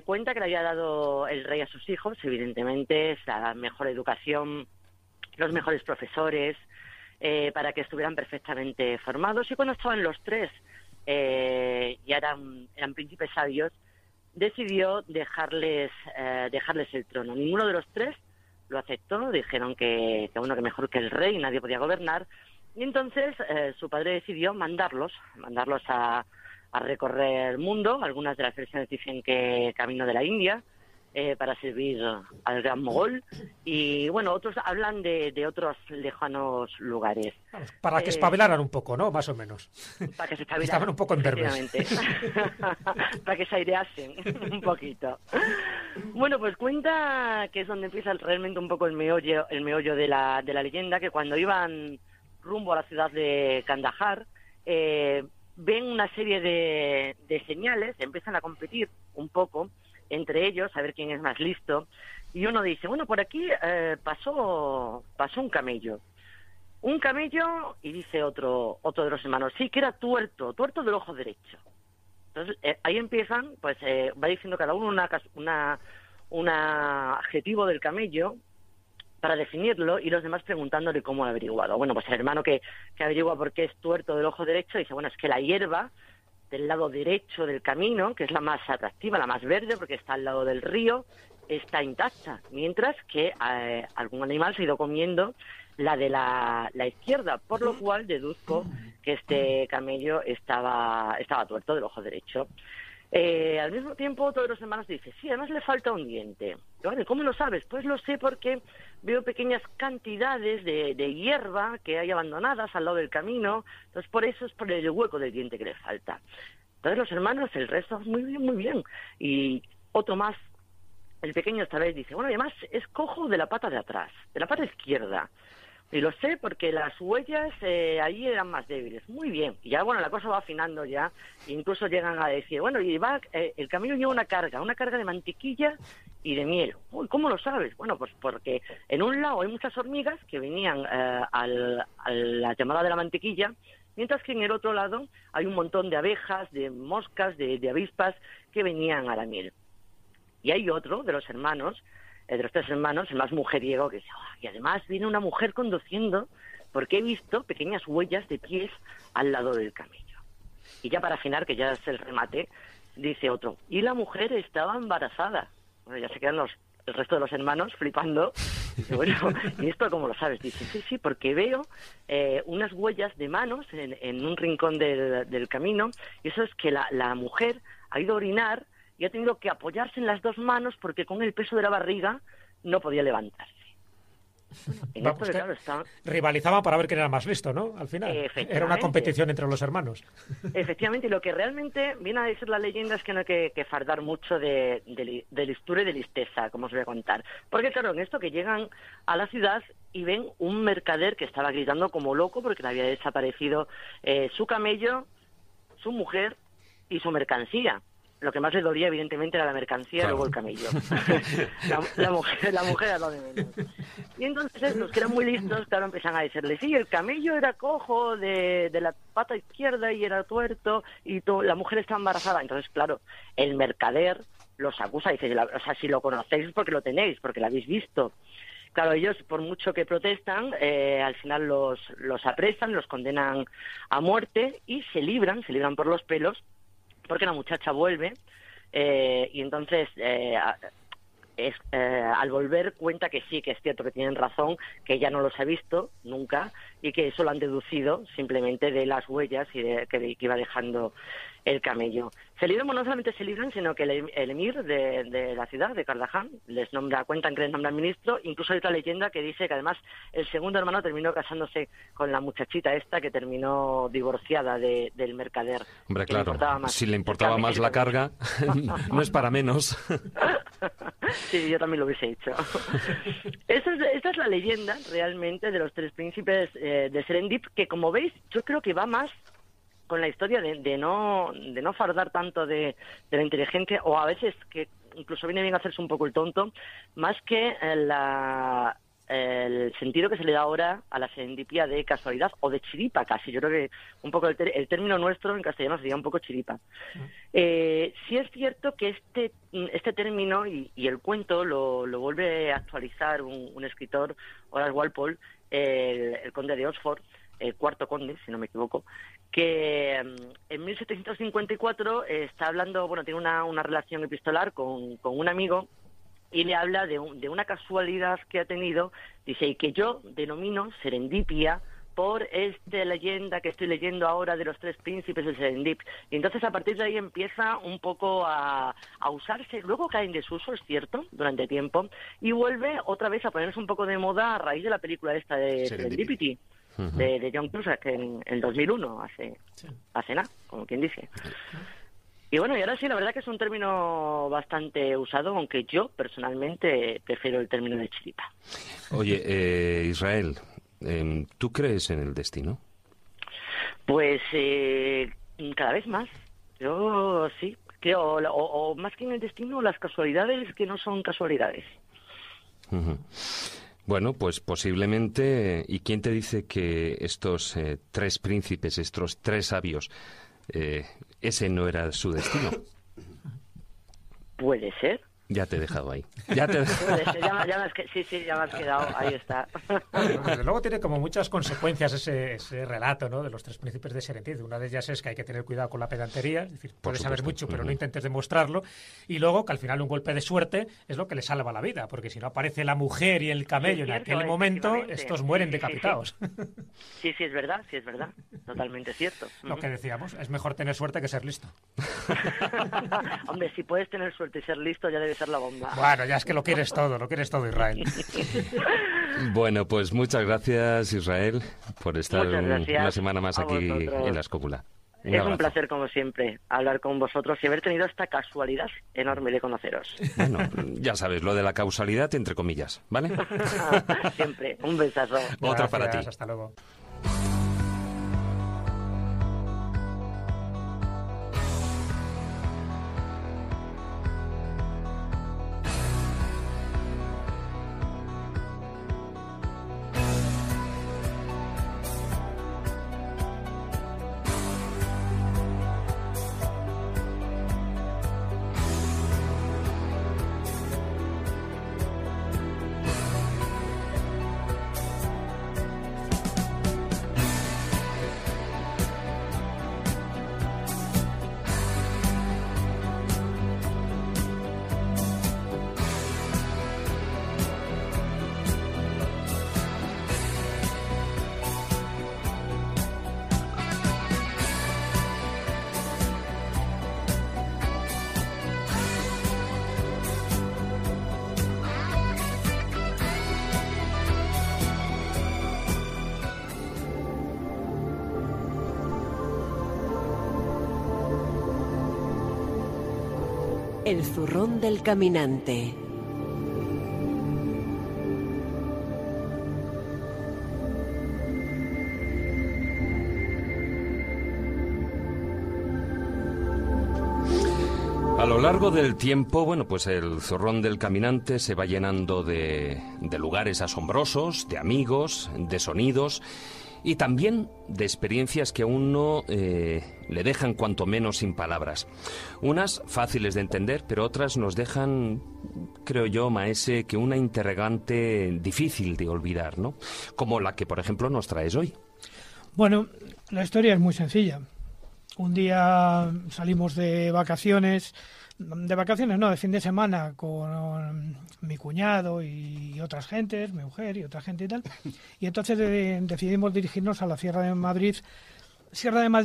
Cuenta que le había dado el rey a sus hijos, evidentemente, la mejor educación, los mejores profesores, para que estuvieran perfectamente formados. Y cuando estaban los 3 ya eran príncipes sabios, decidió dejarles el trono. Ninguno de los tres lo aceptó, dijeron que mejor que el rey nadie podía gobernar, y entonces su padre decidió mandarlos a recorrer el mundo. Algunas de las versiones dicen que camino de la India, para servir al gran mogol, y bueno, otros hablan de otros lejanos lugares. Vamos, para que espabilaran un poco, ¿no? Más o menos. Para que se espabilaran. Estaban un poco enfermos. Para que se aireasen un poquito. Bueno, pues cuenta que es donde empieza realmente un poco el meollo de la leyenda, que cuando iban rumbo a la ciudad de Kandahar, ven una serie de señales, empiezan a competir un poco entre ellos, a ver quién es más listo, y uno dice, bueno, por aquí pasó un camello, y dice otro de los hermanos, sí, que era tuerto del ojo derecho. Entonces, ahí empiezan, pues va diciendo cada uno un adjetivo del camello para definirlo, y los demás preguntándole cómo ha averiguado. Bueno, pues el hermano que averigua por qué es tuerto del ojo derecho, dice, bueno, es que la hierba del lado derecho del camino, que es la más atractiva, la más verde, porque está al lado del río, está intacta, mientras que algún animal se ha ido comiendo la de la izquierda, por lo cual deduzco que este camello estaba tuerto del ojo derecho. Al mismo tiempo, otro de los hermanos dice, sí, además le falta un diente. Vale, ¿cómo lo sabes? Pues lo sé porque veo pequeñas cantidades de hierba que hay abandonadas al lado del camino, entonces por eso es por el hueco del diente que le falta. Entonces los hermanos, el resto, muy bien, muy bien. Y otro más, el pequeño esta vez dice, bueno, además es cojo de la pata de atrás, de la pata izquierda. Y lo sé porque las huellas ahí eran más débiles. Muy bien. Y ya, bueno, la cosa va afinando ya. Incluso llegan a decir, bueno, y el camino lleva una carga de mantequilla y de miel. Uy, ¿cómo lo sabes? Bueno, pues porque en un lado hay muchas hormigas que venían a la llamada de la mantequilla, mientras que en el otro lado hay un montón de abejas, de moscas, de avispas que venían a la miel. Y hay otro de los tres hermanos, el más mujeriego, que dice, y además viene una mujer conduciendo, porque he visto pequeñas huellas de pies al lado del camello. Y ya para afinar, que ya es el remate, dice otro, y la mujer estaba embarazada. Bueno, ya se quedan el resto de los hermanos flipando. Dice, bueno, ¿y esto cómo lo sabes? Dice, sí, porque veo unas huellas de manos en un rincón del camino, y eso es que la mujer ha ido a orinar y ha tenido que apoyarse en las dos manos porque con el peso de la barriga no podía levantarse. Vamos, claro, rivalizaban para ver quién era más listo, ¿no? Al final. Era una competición entre los hermanos. Efectivamente, y lo que realmente viene a decir la leyenda es que no hay que fardar mucho de listura y de listeza, como os voy a contar. Porque claro, en esto que llegan a la ciudad y ven un mercader que estaba gritando como loco porque le había desaparecido su camello, su mujer y su mercancía. Lo que más le dolía, evidentemente, era la mercancía, claro. Y luego el camello. la mujer era lo de menos. Y entonces estos, que eran muy listos, claro, empiezan a decirle, sí, el camello era cojo de la pata izquierda y era tuerto, y la mujer está embarazada. Entonces, claro, el mercader los acusa y dice, o sea, si lo conocéis es porque lo tenéis, porque lo habéis visto. Claro, ellos, por mucho que protestan, al final los apresan, los condenan a muerte y se libran por los pelos, porque la muchacha vuelve y entonces al volver cuenta que sí, que es cierto, que tienen razón, que ella no los ha visto nunca y que eso lo han deducido simplemente de las huellas y que iba dejando el camello. Se libran, no solamente se libran, sino que el emir de la ciudad, de Kandahar, cuentan que les nombra ministro. Incluso hay otra leyenda que dice que además el segundo hermano terminó casándose con la muchachita esta que terminó divorciada del mercader. Hombre, claro, si le importaba más la carga, no es para menos. Sí, yo también lo hubiese hecho. Esta es la leyenda realmente de los tres príncipes de Serendip, que como veis, yo creo que va más con la historia de no fardar tanto de la inteligencia, o a veces que incluso viene bien hacerse un poco el tonto, más que el sentido que se le da ahora a la serendipia de casualidad o de chiripa casi. Yo creo que un poco el término nuestro en castellano sería un poco chiripa. Sí es cierto que este término y el cuento lo vuelve a actualizar un escritor, Horace Walpole, el conde de Oxford, el cuarto conde, si no me equivoco, que en 1754 está hablando, bueno, tiene una relación epistolar con un amigo y le habla de una casualidad que ha tenido, dice, y que yo denomino serendipia por esta leyenda que estoy leyendo ahora de los 3 príncipes de Serendip. Y entonces a partir de ahí empieza un poco a usarse, luego cae en desuso, es cierto, durante tiempo, y vuelve otra vez a ponerse un poco de moda a raíz de la película esta de Serendipity, de John Cusack en el 2001, hace nada, como quien dice. Y bueno, y ahora sí, la verdad que es un término bastante usado, aunque yo personalmente prefiero el término de chiripa. Oye, Israel, ¿tú crees en el destino? Pues cada vez más. Yo sí, creo, o más que en el destino, las casualidades que no son casualidades. Bueno, pues posiblemente. ¿Y quién te dice que estos 3 príncipes, estos 3 sabios, ese no era su destino? Puede ser. Ya te he dejado ahí. Ya me has quedado, ahí está. Bueno, desde luego tiene como muchas consecuencias ese relato, ¿no?, de los 3 príncipes de Serendip. Una de ellas es que hay que tener cuidado con la pedantería, es decir, puedes saber mucho, pero no intentes demostrarlo. Y luego que al final un golpe de suerte es lo que le salva la vida, porque si no aparece la mujer y el camello en aquel momento, estos mueren decapitados. Sí, es verdad, totalmente cierto. Lo que decíamos, es mejor tener suerte que ser listo. Hombre, si puedes tener suerte y ser listo, ya debe ser la bomba. Bueno, ya es que lo quieres todo, Israel. Bueno, pues muchas gracias, Israel, por estar una semana más aquí en La Escóbula. Es un placer, como siempre, hablar con vosotros y haber tenido esta casualidad enorme de conoceros. Bueno, ya sabes, lo de la causalidad, entre comillas, ¿vale? Siempre, un besazo. Otra para ti. Hasta luego. El zurrón del caminante. A lo largo del tiempo, bueno, pues el zurrón del caminante se va llenando de lugares asombrosos, de amigos, de sonidos y también de experiencias que a uno le dejan cuanto menos sin palabras. Unas fáciles de entender, pero otras nos dejan, creo yo, maese, que una interrogante difícil de olvidar, ¿no? Como la que, por ejemplo, nos traes hoy. Bueno, la historia es muy sencilla. Un día salimos de vacaciones no, de fin de semana con mi cuñado y otras gentes, mi mujer y otra gente y tal. Y entonces decidimos dirigirnos a la Sierra de Madrid,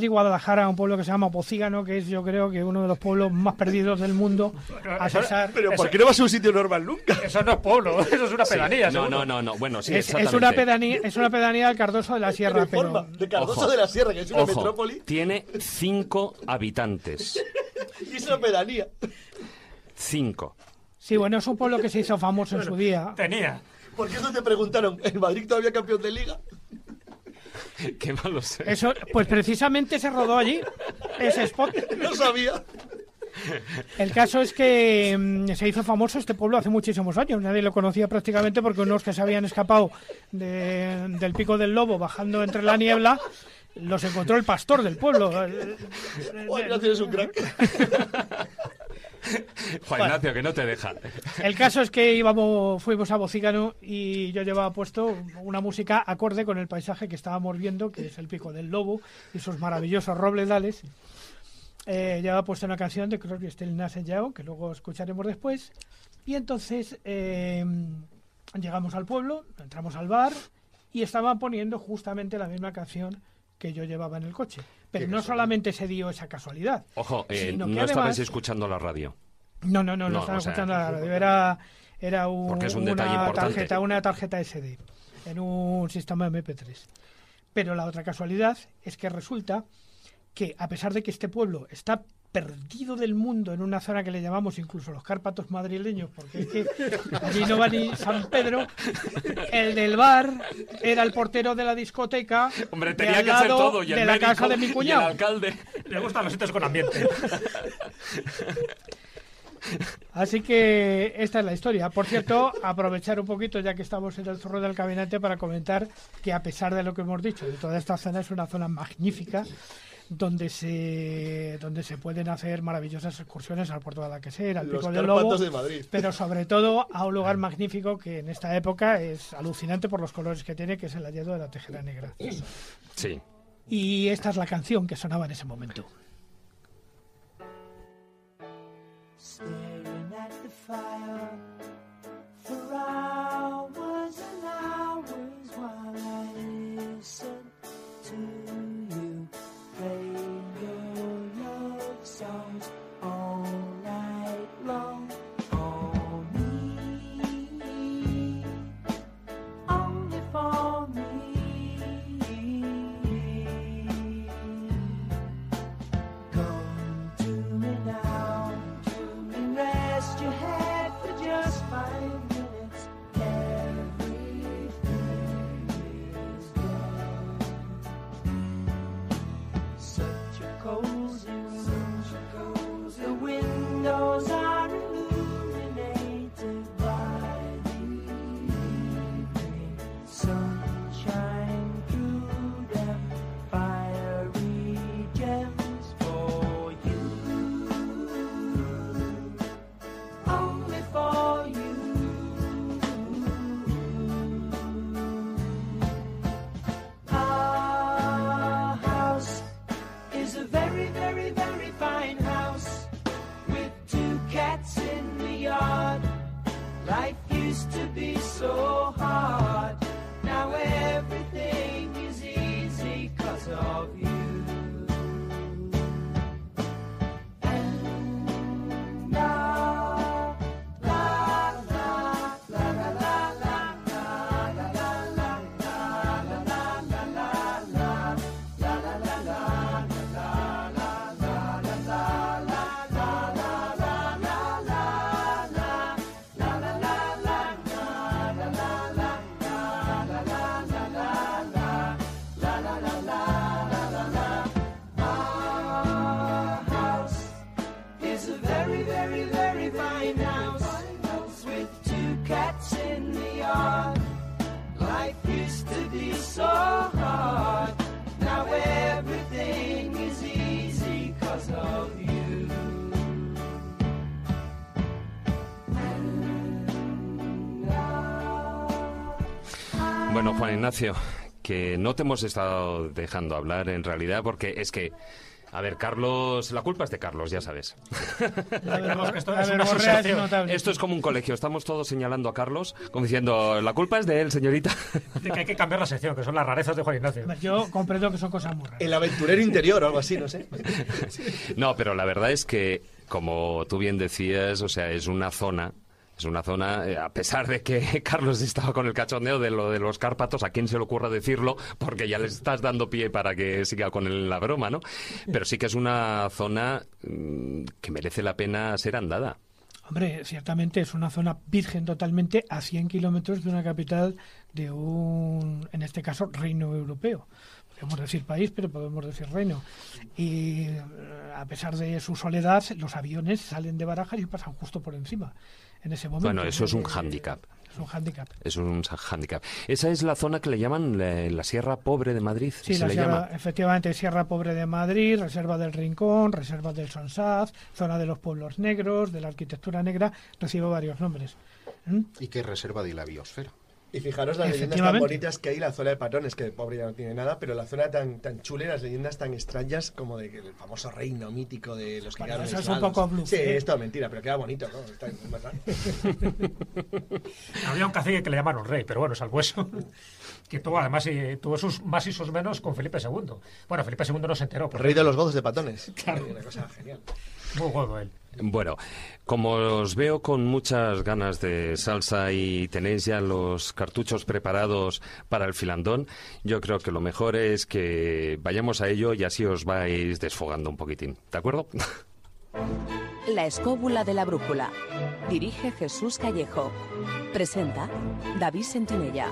Guadalajara, un pueblo que se llama Pocígano, que es, yo creo, que uno de los pueblos más perdidos del mundo. A cesar. Pero ¿por qué no vas a un sitio normal nunca? Eso no es pueblo, eso es una pedanía. Sí. No. Bueno, sí, es una pedanía del Cardoso de la Sierra. Pero de Cardoso de la Sierra, que es una metrópoli. Tiene 5 habitantes. Y es una pedanía. 5. Sí, bueno, es un pueblo que se hizo famoso en su día. Tenía. ¿Por qué eso te preguntaron? ¿El Madrid todavía campeón de Liga? Qué malo sé. Eso, pues precisamente se rodó allí, ese spot. No sabía. El caso es que se hizo famoso este pueblo hace muchísimos años. Nadie lo conocía prácticamente porque unos que se habían escapado del Pico del Lobo bajando entre la niebla los encontró el pastor del pueblo. Bueno, tienes un crack. Juan Ignacio, que no te deja. El caso es que fuimos a Bocígano y yo llevaba puesto una música acorde con el paisaje que estábamos viendo, que es el Pico del Lobo y sus maravillosos robledales. Llevaba puesto una canción de Crosby, Stills, Nash & Young, que luego escucharemos después. Y entonces llegamos al pueblo, entramos al bar y estaban poniendo justamente la misma canción que yo llevaba en el coche. Pero no solamente se dio esa casualidad. Ojo, sino no que estabais escuchando la radio. No estaba escuchando la radio. Era una tarjeta SD en un sistema MP3. Pero la otra casualidad es que resulta que, a pesar de que este pueblo está perdido del mundo en una zona que le llamamos incluso los Cárpatos madrileños, porque es que allí no va ni San Pedro, el del bar era el portero de la discoteca. Hombre, tenía que ser todo, y el de médico, la casa de mi cuñado. Y el alcalde. Le gustan los sitios con ambiente. Así que esta es la historia. Por cierto, aprovechar un poquito, ya que estamos en el Zorro del Caminante, para comentar que, a pesar de lo que hemos dicho, de toda esta zona es una zona magnífica, donde se pueden hacer maravillosas excursiones al puerto de Alcacer, al Pico del Lobo, de Madrid. pero sobre todo a un lugar magnífico que en esta época es alucinante por los colores que tiene, que es el Hayedo de la Tejera Negra. Sí. Y esta es la canción que sonaba en ese momento. Staring at the fire for hours and hours while I listen to you play your love songs all night long. Only for me. Come to me now, rest your head for just 5 minutes. Everything is gone. Such a cozy room. The windows are illuminated by the evening sunshine through them. Fiery gems for you. Only for you. Our house is a very, very, very fine house with 2 cats in the yard. Life used to be so hard. Now everything is easy 'cause of you. And now our house is a very, very, very fine house with 2 cats in the yard. Life used to be so hard. Now everything is easy 'cause of you. Bueno, Juan Ignacio, que no te hemos estado dejando hablar en realidad, porque es que, a ver, Carlos, la culpa es de Carlos, ya sabes. Carlos, que esto La es una verborrea es asociación. notable. Esto es como un colegio, estamos todos señalando a Carlos, como diciendo, la culpa es de él, señorita. De que hay que cambiar la sección, que son las rarezas de Juan Ignacio. Yo comprendo que son cosas muy raras. El aventurero interior o algo así, no sé. No, pero la verdad es que, como tú bien decías, o sea, es una zona, a pesar de que Carlos estaba con el cachondeo de lo de los Cárpatos, a quién se le ocurra decirlo, porque ya le estás dando pie para que siga con la broma, ¿no? Pero sí que es una zona que merece la pena ser andada. Hombre, ciertamente es una zona virgen totalmente a 100 kilómetros de una capital de un, en este caso, reino europeo. Podemos decir país, pero podemos decir reino. Y a pesar de su soledad, los aviones salen de Barajas y pasan justo por encima en ese momento. Bueno, eso es un hándicap. Es un hándicap. Es un hándicap. Esa es la zona que le llaman la Sierra Pobre de Madrid. Sí, se le llama. Efectivamente, Sierra Pobre de Madrid, Reserva del Rincón, Reserva del Sonsaz, zona de los pueblos negros, de la arquitectura negra, recibe varios nombres. ¿Y qué reserva de la biosfera? Y fijaros las leyendas tan bonitas que hay, la zona de patrones, que el pobre ya no tiene nada, pero la zona tan chula y las leyendas tan extrañas como de el famoso reino mítico de los que quedaron eso es un poco bluff. Sí, es todo mentira, pero queda bonito, ¿no? Está verdad. Había un cacique que le llamaron rey, pero bueno, es al hueso. Que tuvo, además, tuvo sus más y sus menos con Felipe II. Bueno, Felipe II no se enteró. Rey de los godos de patones. Claro. Una cosa genial. Muy godo él. Bueno, como os veo con muchas ganas de salsa y tenéis ya los cartuchos preparados para el filandón, yo creo que lo mejor es que vayamos a ello y así os vais desfogando un poquitín. ¿De acuerdo? La escóbula de la brújula. Dirige Jesús Callejo. Presenta David Sentinella.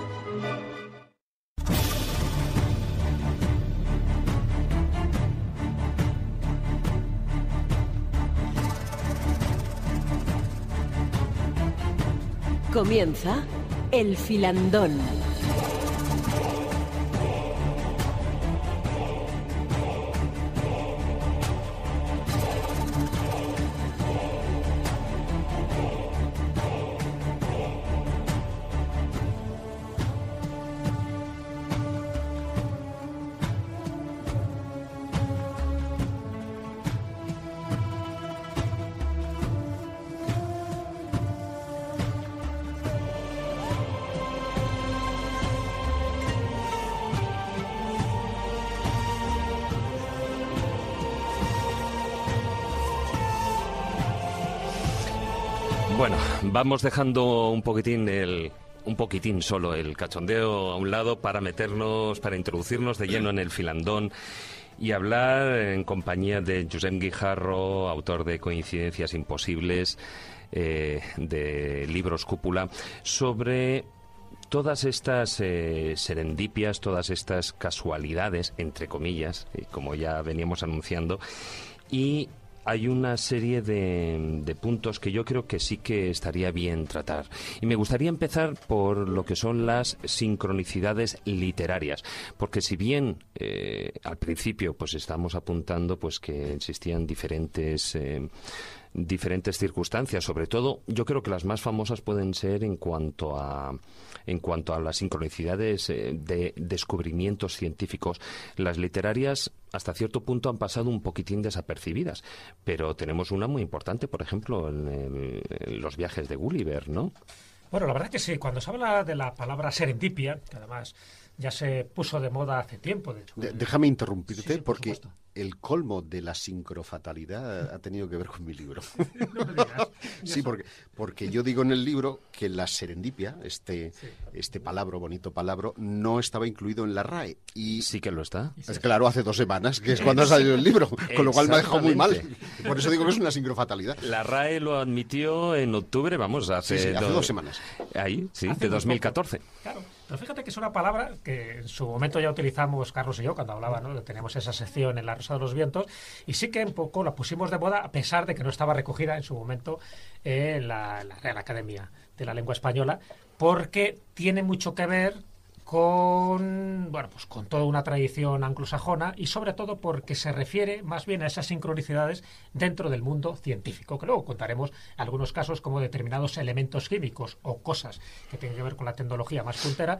Comienza el filandón. Bueno, vamos dejando un poquitín solo el cachondeo a un lado para introducirnos de lleno en el filandón y hablar en compañía de Josep Guijarro, autor de Coincidencias Imposibles, de Libros Cúpula, sobre todas estas serendipias, todas estas casualidades, entre comillas, como ya veníamos anunciando, y hay una serie de puntos que yo creo que sí que estaría bien tratar. Y me gustaría empezar por lo que son las sincronicidades literarias. Porque si bien al principio pues estamos apuntando pues que existían diferentes circunstancias, sobre todo yo creo que las más famosas pueden ser en cuanto a las sincronicidades de descubrimientos científicos. Las literarias hasta cierto punto han pasado un poquitín desapercibidas, pero tenemos una muy importante, por ejemplo, en los viajes de Gulliver, ¿no? Bueno, la verdad que sí, cuando se habla de la palabra serendipia, que además ya se puso de moda hace tiempo, de hecho. Déjame interrumpirte, Sí, porque el colmo de la sincrofatalidad ha tenido que ver con mi libro. No me digas. Sí, porque yo digo en el libro que la serendipia, este bonito palabra, no estaba incluido en la RAE. Y sí que lo está. Es claro, hace 2 semanas, que es cuando ha salido el libro, con lo cual me ha dejado muy mal. Por eso digo que es una sincrofatalidad. La RAE lo admitió en octubre, hace 2 semanas. Ahí, sí, de 2014. Claro, pero fíjate que es una palabra que en su momento ya utilizamos Carlos y yo cuando hablaba, ¿no? Teníamos esa sección en La Rosa de los Vientos, y sí que un poco la pusimos de moda, a pesar de que no estaba recogida en su momento en la Real Academia de la Lengua Española, porque tiene mucho que ver con toda una tradición anglosajona, y sobre todo porque se refiere más bien a esas sincronicidades dentro del mundo científico, que luego contaremos algunos casos como determinados elementos químicos o cosas que tienen que ver con la tecnología más puntera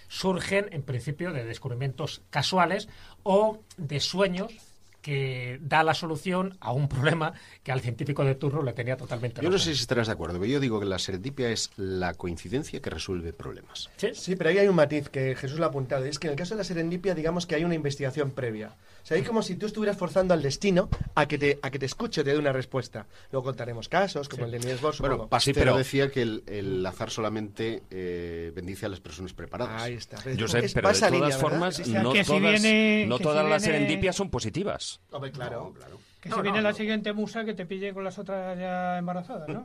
surgen en principio de descubrimientos casuales o de sueños que da la solución a un problema que al científico de turno le tenía totalmente Yo no loco. sé si estarás de acuerdo, pero yo digo que la serendipia es la coincidencia que resuelve problemas. Sí, pero ahí hay un matiz que Jesús lo ha apuntado. Es que en el caso de la serendipia, digamos que hay una investigación previa. O sea, hay como si tú estuvieras forzando al destino a que te escuche, te dé una respuesta. Luego contaremos casos, como el de Niels Bohr. Bueno, Pasteur decía que el azar solamente bendice a las personas preparadas. Ahí está. Josep, pero de todas formas, no todas las serendipias son positivas. Hombre, claro. Que si viene la siguiente musa que te pille con las otras ya embarazadas, ¿no?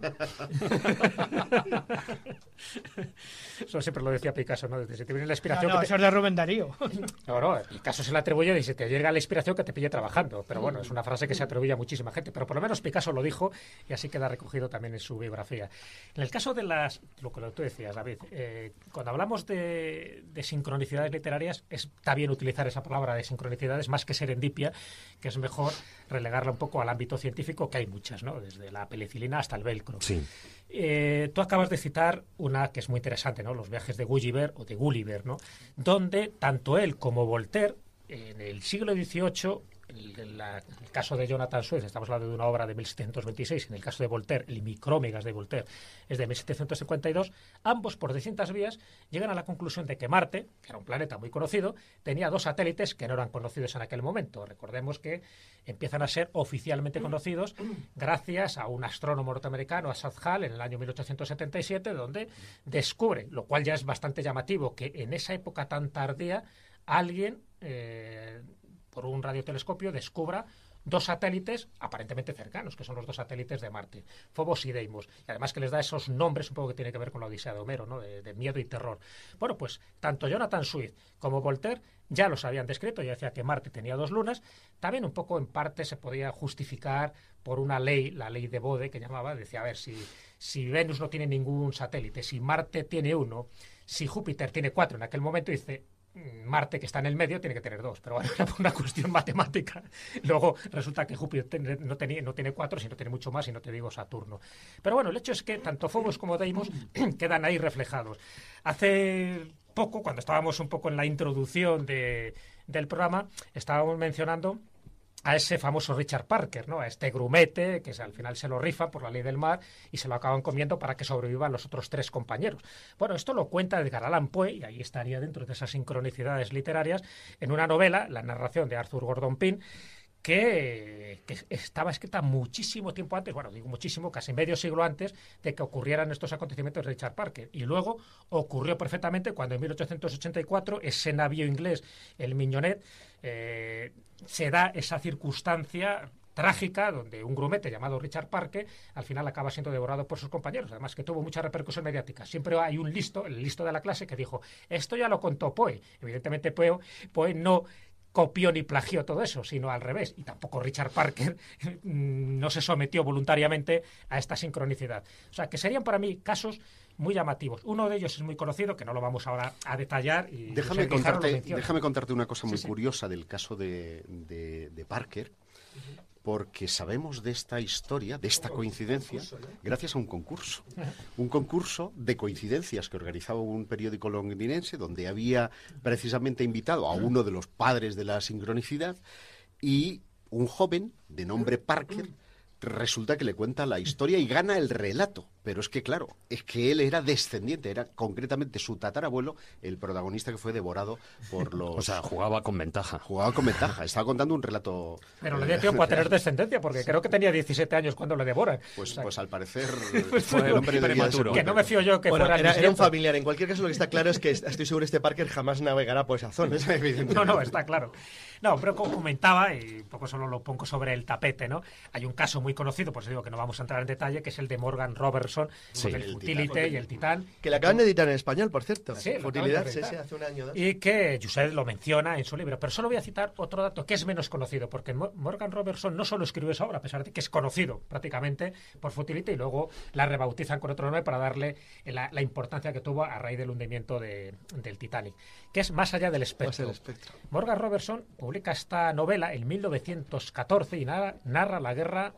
Eso siempre lo decía Picasso, ¿no? Desde si te viene la inspiración... No, eso es de Rubén Darío. No, Picasso se le atribuye y si te llega la inspiración que te pille trabajando. Pero bueno, es una frase que se atribuye a muchísima gente. Pero por lo menos Picasso lo dijo y así queda recogido también en su biografía. En el caso de lo que tú decías, David, cuando hablamos de sincronicidades literarias, está bien utilizar esa palabra de sincronicidades más que serendipia, que es mejor relegarla un poco al ámbito científico, que hay muchas, ¿no? Desde la penicilina hasta el velcro. Sí. Tú acabas de citar una que es muy interesante, ¿no? Los viajes de Gulliver o de Gulliver, ¿no? Donde tanto él como Voltaire, en el siglo XVIII, en el caso de Jonathan Swift, estamos hablando de una obra de 1726, en el caso de Voltaire, el Micrómegas de Voltaire es de 1752, ambos por distintas vías llegan a la conclusión de que Marte, que era un planeta muy conocido, tenía 2 satélites que no eran conocidos en aquel momento. Recordemos que empiezan a ser oficialmente conocidos gracias a un astrónomo norteamericano, Asaph Hall, en el año 1877, donde descubre, lo cual ya es bastante llamativo, que en esa época tan tardía alguien... por un radiotelescopio descubra 2 satélites aparentemente cercanos, que son los 2 satélites de Marte, Phobos y Deimos, y además que les da esos nombres un poco que tiene que ver con la Odisea de Homero, ¿no? De miedo y terror. Bueno, pues tanto Jonathan Swift como Voltaire ya los habían descrito, ya decía que Marte tenía 2 lunas, también un poco en parte se podía justificar por una ley, la ley de Bode, que llamaba, decía, a ver, si Venus no tiene ningún satélite, si Marte tiene 1, si Júpiter tiene 4 en aquel momento, dice... Marte, que está en el medio, tiene que tener 2, pero bueno, era por una cuestión matemática. Luego resulta que Júpiter no tiene 4, sino tiene mucho más, y no te digo Saturno. Pero bueno, el hecho es que tanto Phobos como Deimos quedan ahí reflejados. Hace poco, cuando estábamos un poco en la introducción del programa, estábamos mencionando a ese famoso Richard Parker, ¿no? A este grumete que al final se lo rifa por la ley del mar y se lo acaban comiendo para que sobrevivan los otros 3 compañeros. Bueno, esto lo cuenta Edgar Allan Poe, y ahí estaría dentro de esas sincronicidades literarias, en una novela, la narración de Arthur Gordon Pym, que estaba escrita muchísimo tiempo antes, bueno, digo muchísimo, casi medio siglo antes de que ocurrieran estos acontecimientos de Richard Parker. Y luego ocurrió perfectamente cuando en 1884 ese navío inglés, el Mignonette, se da esa circunstancia trágica donde un grumete llamado Richard Parker al final acaba siendo devorado por sus compañeros, además que tuvo mucha repercusión mediática. Siempre hay un listo, el listo de la clase, que dijo, esto ya lo contó Poe. Evidentemente Poe no copió ni plagió todo eso, sino al revés, y tampoco Richard Parker no se sometió voluntariamente a esta sincronicidad. O sea, que serían para mí casos muy llamativos. Uno de ellos es muy conocido, que no lo vamos ahora a detallar. Y déjame contarte una cosa muy curiosa del caso de Parker, porque sabemos de esta historia, de esta coincidencia, gracias a un concurso de coincidencias que organizaba un periódico londinense, donde había precisamente invitado a uno de los padres de la sincronicidad, y un joven de nombre Parker resulta que le cuenta la historia y gana el relato. Pero es que, claro, es que él era descendiente, era concretamente su tatarabuelo el protagonista que fue devorado por los... O sea, jugaba con ventaja. Jugaba con ventaja, estaba contando un relato... Pero le dio tiempo a tener descendencia, porque creo que tenía 17 años cuando le devoran. Pues, o sea, pues al parecer fue el hombre prematuro. Que no me fío yo que fuera... Era un familiar. En cualquier caso, lo que está claro es que estoy seguro que este Parker jamás navegará por esa zona. No, está claro. No, pero como comentaba, y un poco solo lo pongo sobre el tapete, ¿no? Hay un caso muy conocido, por eso digo que no vamos a entrar en detalle, que es el de Morgan Robertson, el Futility y el Titán. Que le acaban de editar en español, por cierto. Sí, Futilidad, sí, hace un año. Y que José lo menciona en su libro. Pero solo voy a citar otro dato que es menos conocido, porque Morgan Robertson no solo escribió esa obra, a pesar de que es conocido prácticamente por Futility, y luego la rebautizan con otro nombre para darle la importancia que tuvo a raíz del hundimiento del Titanic, que es Más allá del espectro. Morgan Robertson publica esta novela en 1914 y narra la guerra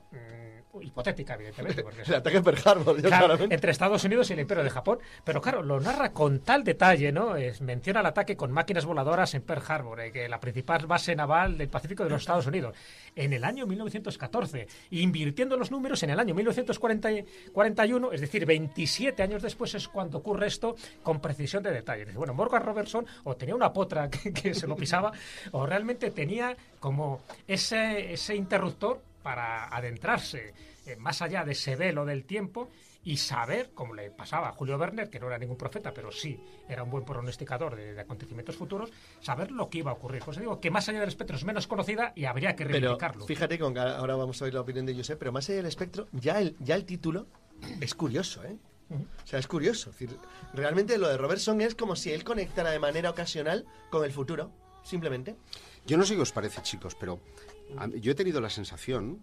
hipotética, evidentemente. Porque el ataque Pearl Harbor, claro, entre Estados Unidos y el Imperio de Japón. Pero claro, lo narra con tal detalle, ¿no? Menciona el ataque con máquinas voladoras en Pearl Harbor, que la principal base naval del Pacífico de los Estados Unidos, en el año 1914, invirtiendo los números en el año 1941, es decir, 27 años después es cuando ocurre esto con precisión de detalle. Bueno, Morgan Robertson o tenía una potra que se lo pisaba, o realmente tenía como ese interruptor para adentrarse más allá de ese velo del tiempo y saber, como le pasaba a Julio Verne, que no era ningún profeta, pero sí era un buen pronosticador de acontecimientos futuros, saber lo que iba a ocurrir. Pues digo que Más allá del espectro es menos conocida y habría que reivindicarlo. Pero fíjate, ahora vamos a oír la opinión de Josep, pero Más allá del espectro, ya el título es curioso, ¿eh? O sea, es curioso. Es decir, realmente lo de Robertson es como si él conectara de manera ocasional con el futuro, simplemente. Yo no sé qué os parece, chicos, pero yo he tenido la sensación,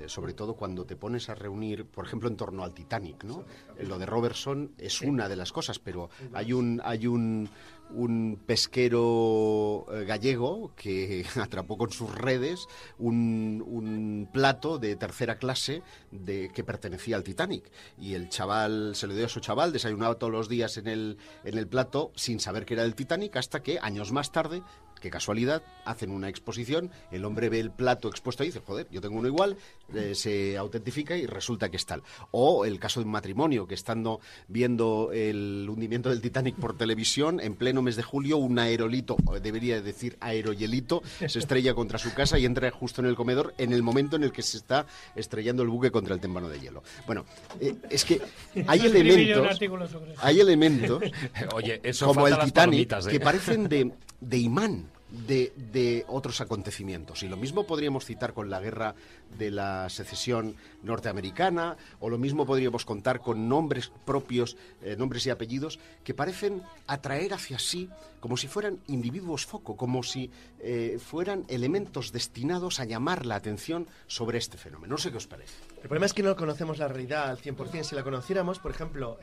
sobre todo cuando te pones a reunir, por ejemplo, en torno al Titanic, ¿no? Lo de Robertson es una de las cosas, pero hay un pesquero gallego que atrapó con sus redes un plato de tercera clase que pertenecía al Titanic, y el chaval se lo dio a su chaval, desayunaba todos los días en el plato sin saber que era el Titanic, hasta que años más tarde, qué casualidad, hacen una exposición, el hombre ve el plato expuesto y dice, joder, yo tengo uno igual, se autentifica y resulta que es tal. O el caso de un matrimonio que, estando viendo el hundimiento del Titanic por televisión, en pleno mes de julio, un aerolito, debería decir aerohielito, se estrella contra su casa y entra justo en el comedor en el momento en el que se está estrellando el buque contra el témpano de hielo. Bueno, es que hay elementos Oye, eso como el falta las Titanic palomitas, que parecen de imán de otros acontecimientos, y lo mismo podríamos citar con la guerra de la secesión norteamericana, o lo mismo podríamos contar con nombres propios, nombres y apellidos que parecen atraer hacia sí como si fueran individuos foco, como si fueran elementos destinados a llamar la atención sobre este fenómeno. No sé qué os parece. El problema es que no conocemos la realidad al 100%. Si la conociéramos, por ejemplo,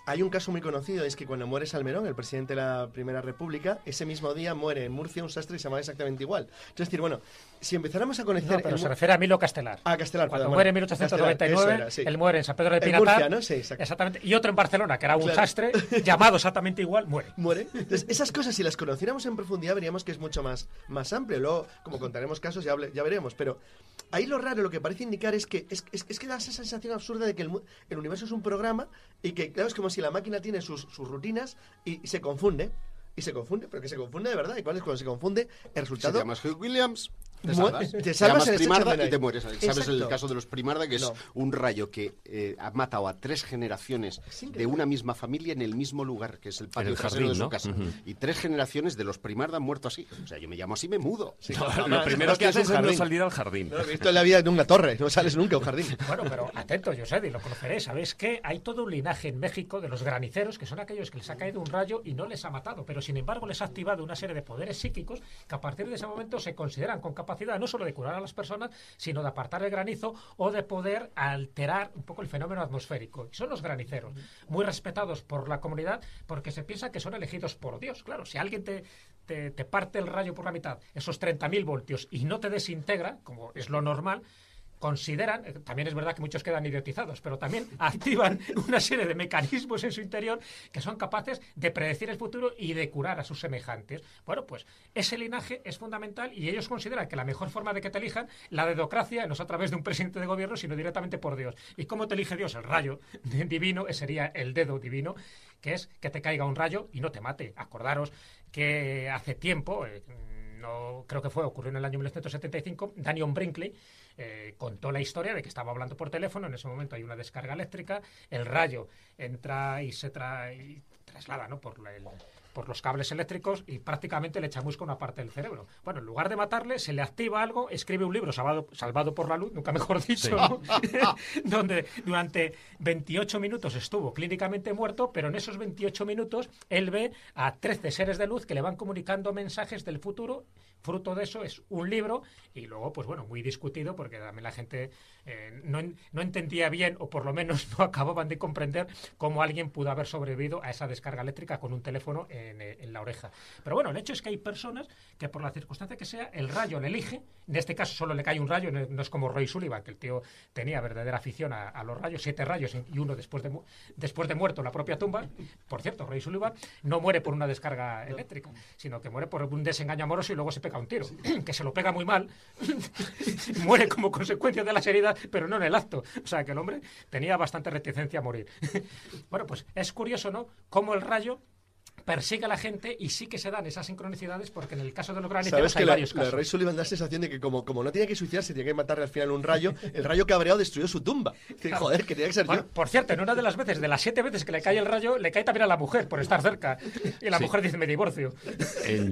hay un caso muy conocido, es que cuando muere Salmerón, el presidente de la Primera República, ese mismo día muere en Murcia un sastre y se llamaba exactamente igual. Es decir, bueno, si empezáramos a conocer... No, pero se refiere a Milo Castelar. Ah, Castelar, cuando perdón, muere en bueno, 1899, Castelar, sí. él muere en San Pedro de En Pinatar. Murcia, ¿no? Sí, exacto. Exactamente. Y otro en Barcelona, que era un Claro. sastre, llamado exactamente igual, muere. Entonces, esas cosas, si las conociéramos en profundidad, veríamos que es mucho más amplio. Luego, como contaremos casos, ya veremos. Pero ahí lo raro, lo que parece indicar es que da esa sensación absurda de que el universo es un programa y que, claro, es como si la máquina tiene sus rutinas y se confunde. Pero que se confunde de verdad. ¿Y cuál es cuando se confunde? El resultado... Si te llamas Hugh Williams, te Te llamas salvas en este Primarda Charmenay. y te mueres. ¿Sabes Exacto. el caso de los Primarda? Que es No. un rayo que ha matado a 3 generaciones de una misma familia en el mismo lugar, que es el patio En el trasero jardín, de su ¿no? casa. Ujú. Y 3 generaciones de los Primarda han muerto así. O sea, yo me llamo así, me mudo. Lo primero que es un haces es no jardín. salir al jardín. No, esto es la vida de una torre, no sales nunca a un jardín. Bueno, pero atento, José, y lo conoceréis. ¿Sabéis que hay todo un linaje en México de los graniceros, que son aquellos que les ha caído un rayo y no les ha matado, pero sin embargo les ha activado una serie de poderes psíquicos que a partir de ese momento se consideran con capacidad no solo de curar a las personas, sino de apartar el granizo o de poder alterar un poco el fenómeno atmosférico. Y son los graniceros, muy respetados por la comunidad porque se piensa que son elegidos por Dios. Claro, si alguien te parte el rayo por la mitad, esos 30.000 voltios, y no te desintegra, como es lo normal, consideran, también es verdad que muchos quedan idiotizados, pero también activan una serie de mecanismos en su interior que son capaces de predecir el futuro y de curar a sus semejantes. Bueno, pues ese linaje es fundamental y ellos consideran que la mejor forma de que te elijan, la dedocracia, no es a través de un presidente de gobierno, sino directamente por Dios. ¿Y cómo te elige Dios? El rayo divino, sería el dedo divino, que es que te caiga un rayo y no te mate. Acordaros que hace tiempo... no creo que ocurrió en el año 1975, Daniel Brinkley contó la historia de que estaba hablando por teléfono, en ese momento hay una descarga eléctrica, el rayo entra y se traslada, ¿no?, por los cables eléctricos y prácticamente le chamusca una parte del cerebro. Bueno, en lugar de matarle, se le activa algo, escribe un libro salvado por la luz, nunca mejor dicho, Sí. ¿no? Donde durante 28 minutos estuvo clínicamente muerto, pero en esos 28 minutos él ve a 13 seres de luz que le van comunicando mensajes del futuro. Fruto de eso es un libro y luego, pues bueno, muy discutido porque también la gente no entendía bien, o por lo menos no acababan de comprender cómo alguien pudo haber sobrevivido a esa descarga eléctrica con un teléfono en la oreja. Pero bueno, el hecho es que hay personas que por la circunstancia que sea, el rayo le elige. En este caso solo le cae un rayo, no es como Roy Sullivan, que el tío tenía verdadera afición a los rayos, 7 rayos y uno después de muerto en la propia tumba. Por cierto, Roy Sullivan no muere por una descarga eléctrica, sino que muere por un desengaño amoroso y luego se pega un tiro, que se lo pega muy mal, muere como consecuencia de las heridas, pero no en el acto. O sea, que el hombre tenía bastante reticencia a morir. Bueno, pues es curioso, ¿no?, cómo el rayo persigue a la gente y sí que se dan esas sincronicidades porque en el caso de los graniceros Sabes hay que varios la casos. Rey Sullivan da la sensación de que como no tenía que suicidarse, tenía que matarle al final un rayo, el rayo cabreado destruyó su tumba. Que, joder, que tenía que ser Bueno, yo. por cierto, en una de las veces, de las 7 veces que le cae el rayo, le cae también a la mujer por estar cerca. Y la mujer dice, me divorcio.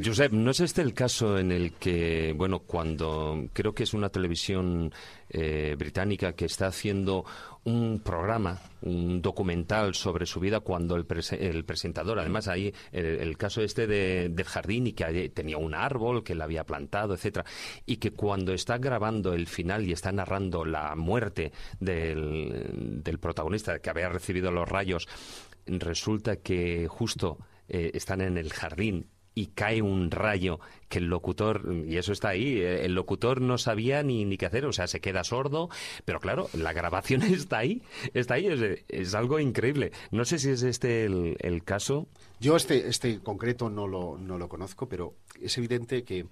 Josep, ¿no es este el caso en el que, bueno, cuando creo que es una televisión británica que está haciendo un programa, un documental sobre su vida cuando el presentador, además ahí el caso del jardín y que tenía un árbol que él había plantado, etcétera, y que cuando está grabando el final y está narrando la muerte del protagonista que había recibido los rayos, resulta que justo están en el jardín y cae un rayo que el locutor, y eso está ahí, el locutor no sabía ni qué hacer, o sea, se queda sordo, pero claro, la grabación está ahí, es algo increíble. No sé si es este el caso. Yo este concreto no lo conozco, pero es evidente que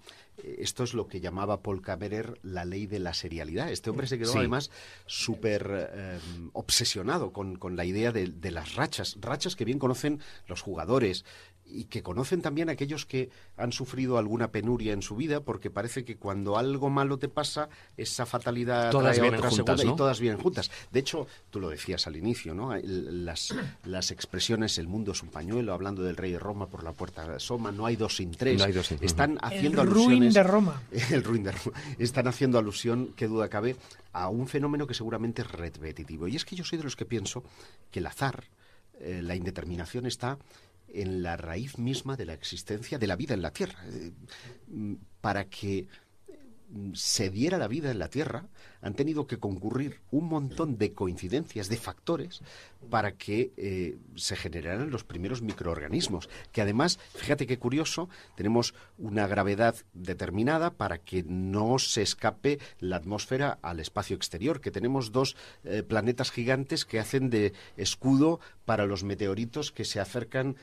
esto es lo que llamaba Paul Kammerer la ley de la serialidad. Este hombre se quedó además súper obsesionado con la idea de las rachas que bien conocen los jugadores y que conocen también aquellos que han sufrido alguna penuria en su vida, porque parece que cuando algo malo te pasa, esa fatalidad todas trae vienen otra juntas, segunda, ¿no? y todas vienen juntas. De hecho, tú lo decías al inicio, ¿no? Las expresiones, el mundo es un pañuelo, hablando del rey de Roma, por la puerta asoma, no hay dos sin tres. No hay dos sin tres. Están haciendo El alusiones... ruin de Roma. El ruin de Roma. Están haciendo alusión, qué duda cabe, a un fenómeno que seguramente es repetitivo. Y es que yo soy de los que pienso que el azar, la indeterminación está en la raíz misma de la existencia de la vida en la Tierra. Para que se diera la vida en la Tierra, han tenido que concurrir un montón de coincidencias, de factores, para que se generaran los primeros microorganismos, que además, fíjate qué curioso, tenemos una gravedad determinada para que no se escape la atmósfera al espacio exterior, que tenemos dos planetas gigantes que hacen de escudo para los meteoritos que se acercan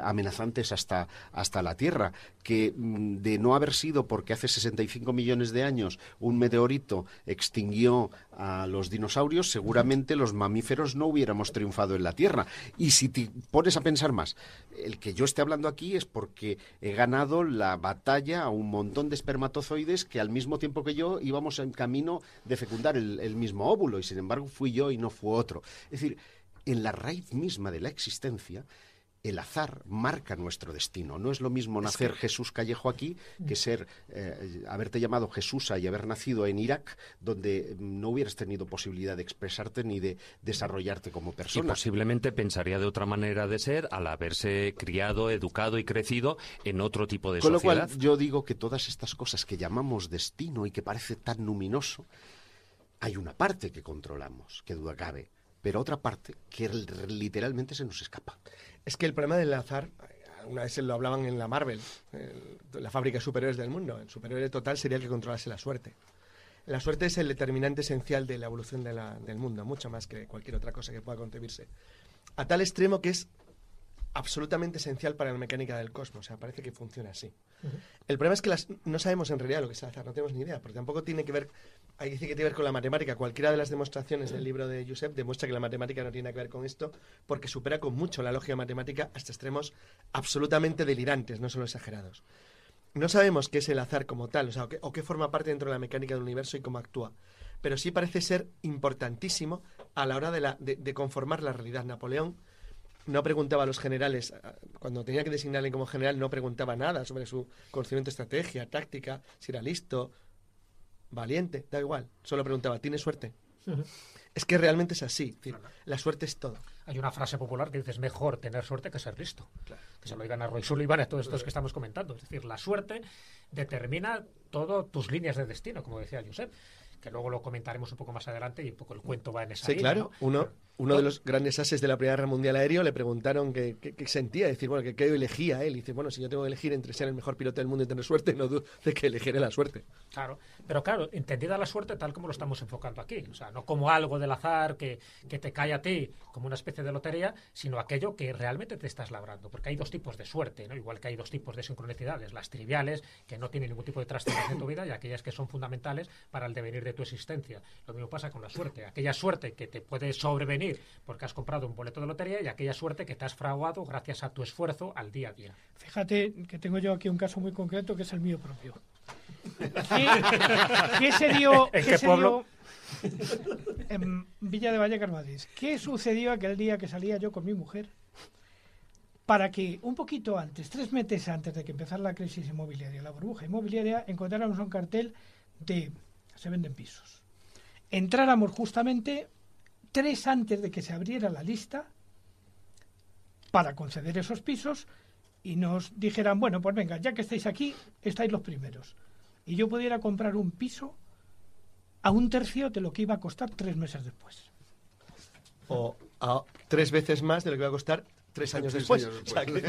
amenazantes hasta la Tierra, que de no haber sido porque hace 65 millones de años un meteorito extinguió a los dinosaurios, seguramente los mamíferos no hubiéramos triunfado en la Tierra. Y si te pones a pensar más, el que yo esté hablando aquí es porque he ganado la batalla a un montón de espermatozoides que al mismo tiempo que yo íbamos en camino de fecundar el mismo óvulo, y sin embargo fui yo y no fue otro. Es decir, en la raíz misma de la existencia, el azar marca nuestro destino. No es lo mismo nacer Jesús Callejo aquí que ser haberte llamado Jesusa y haber nacido en Irak, donde no hubieras tenido posibilidad de expresarte ni de desarrollarte como Y persona. posiblemente pensaría de otra manera de ser al haberse criado, educado y crecido en otro tipo de Con lo sociedad. cual yo digo que todas estas cosas que llamamos destino y que parece tan luminoso, hay una parte que controlamos, que duda cabe, pero otra parte que literalmente se nos escapa. Es que el problema del azar, una vez lo hablaban en la Marvel, la fábrica de superhéroes del mundo, el superhéroe total sería el que controlase la suerte. La suerte es el determinante esencial de la evolución del mundo, mucho más que cualquier otra cosa que pueda concebirse. A tal extremo que es absolutamente esencial para la mecánica del cosmos, o sea, parece que funciona así. El problema es que no sabemos en realidad lo que es el azar, no tenemos ni idea, porque tampoco tiene que ver, hay que decir que tiene que ver con la matemática. Cualquiera de las demostraciones del libro de Josep demuestra que la matemática no tiene nada que ver con esto, porque supera con mucho la lógica matemática hasta extremos absolutamente delirantes, no solo exagerados. No sabemos qué es el azar como tal, o qué forma parte dentro de la mecánica del universo y cómo actúa, pero sí parece ser importantísimo a la hora de conformar la realidad. Napoleón no preguntaba a los generales, cuando tenía que designarle como general, no preguntaba nada sobre su conocimiento de estrategia, táctica, si era listo, valiente, da igual. Solo preguntaba, ¿tienes suerte? Es que realmente es así. Es decir, la suerte es todo. Hay una frase popular que dice, es mejor tener suerte que ser listo. Claro. Que se lo digan a Roy Sullivan y a todos estos que estamos comentando. Es decir, la suerte determina todas tus líneas de destino, como decía Josep, que luego lo comentaremos un poco más adelante y un poco el cuento va en esa línea, claro. ¿no? Uno de los grandes ases de la Primera Guerra Mundial aéreo le preguntaron qué sentía, decir, bueno, qué elegía él. Y dice, bueno, si yo tengo que elegir entre ser el mejor piloto del mundo y tener suerte, no dudo de que elegiré la suerte. Claro, pero claro, entendida la suerte tal como lo estamos enfocando aquí, o sea, no como algo del azar que te cae a ti como una especie de lotería, sino aquello que realmente te estás labrando, porque hay dos tipos de suerte, ¿no? Igual que hay dos tipos de sincronicidades, las triviales, que no tienen ningún tipo de trascendencia en tu vida, y aquellas que son fundamentales para el devenir de tu existencia. Lo mismo pasa con la suerte, aquella suerte que te puede sobrevenir dormir porque has comprado un boleto de lotería y aquella suerte que te has fraguado gracias a tu esfuerzo al día a día. Fíjate que tengo yo aquí un caso muy concreto que es el mío propio. ¿Qué se dio? ¿En qué pueblo? En Villa de Vallecas, Madrid. ¿Qué sucedió aquel día que salía yo con mi mujer para que un poquito antes, 3 meses antes de que empezara la crisis inmobiliaria, la burbuja inmobiliaria, encontráramos un cartel de se venden pisos? Entráramos justamente 3 antes de que se abriera la lista para conceder esos pisos y nos dijeran, bueno, pues venga, ya que estáis aquí, estáis los primeros. Y yo pudiera comprar un piso a 1/3 de lo que iba a costar 3 meses después. O a 3 veces más de lo que va a costar 3 años después. O sea que...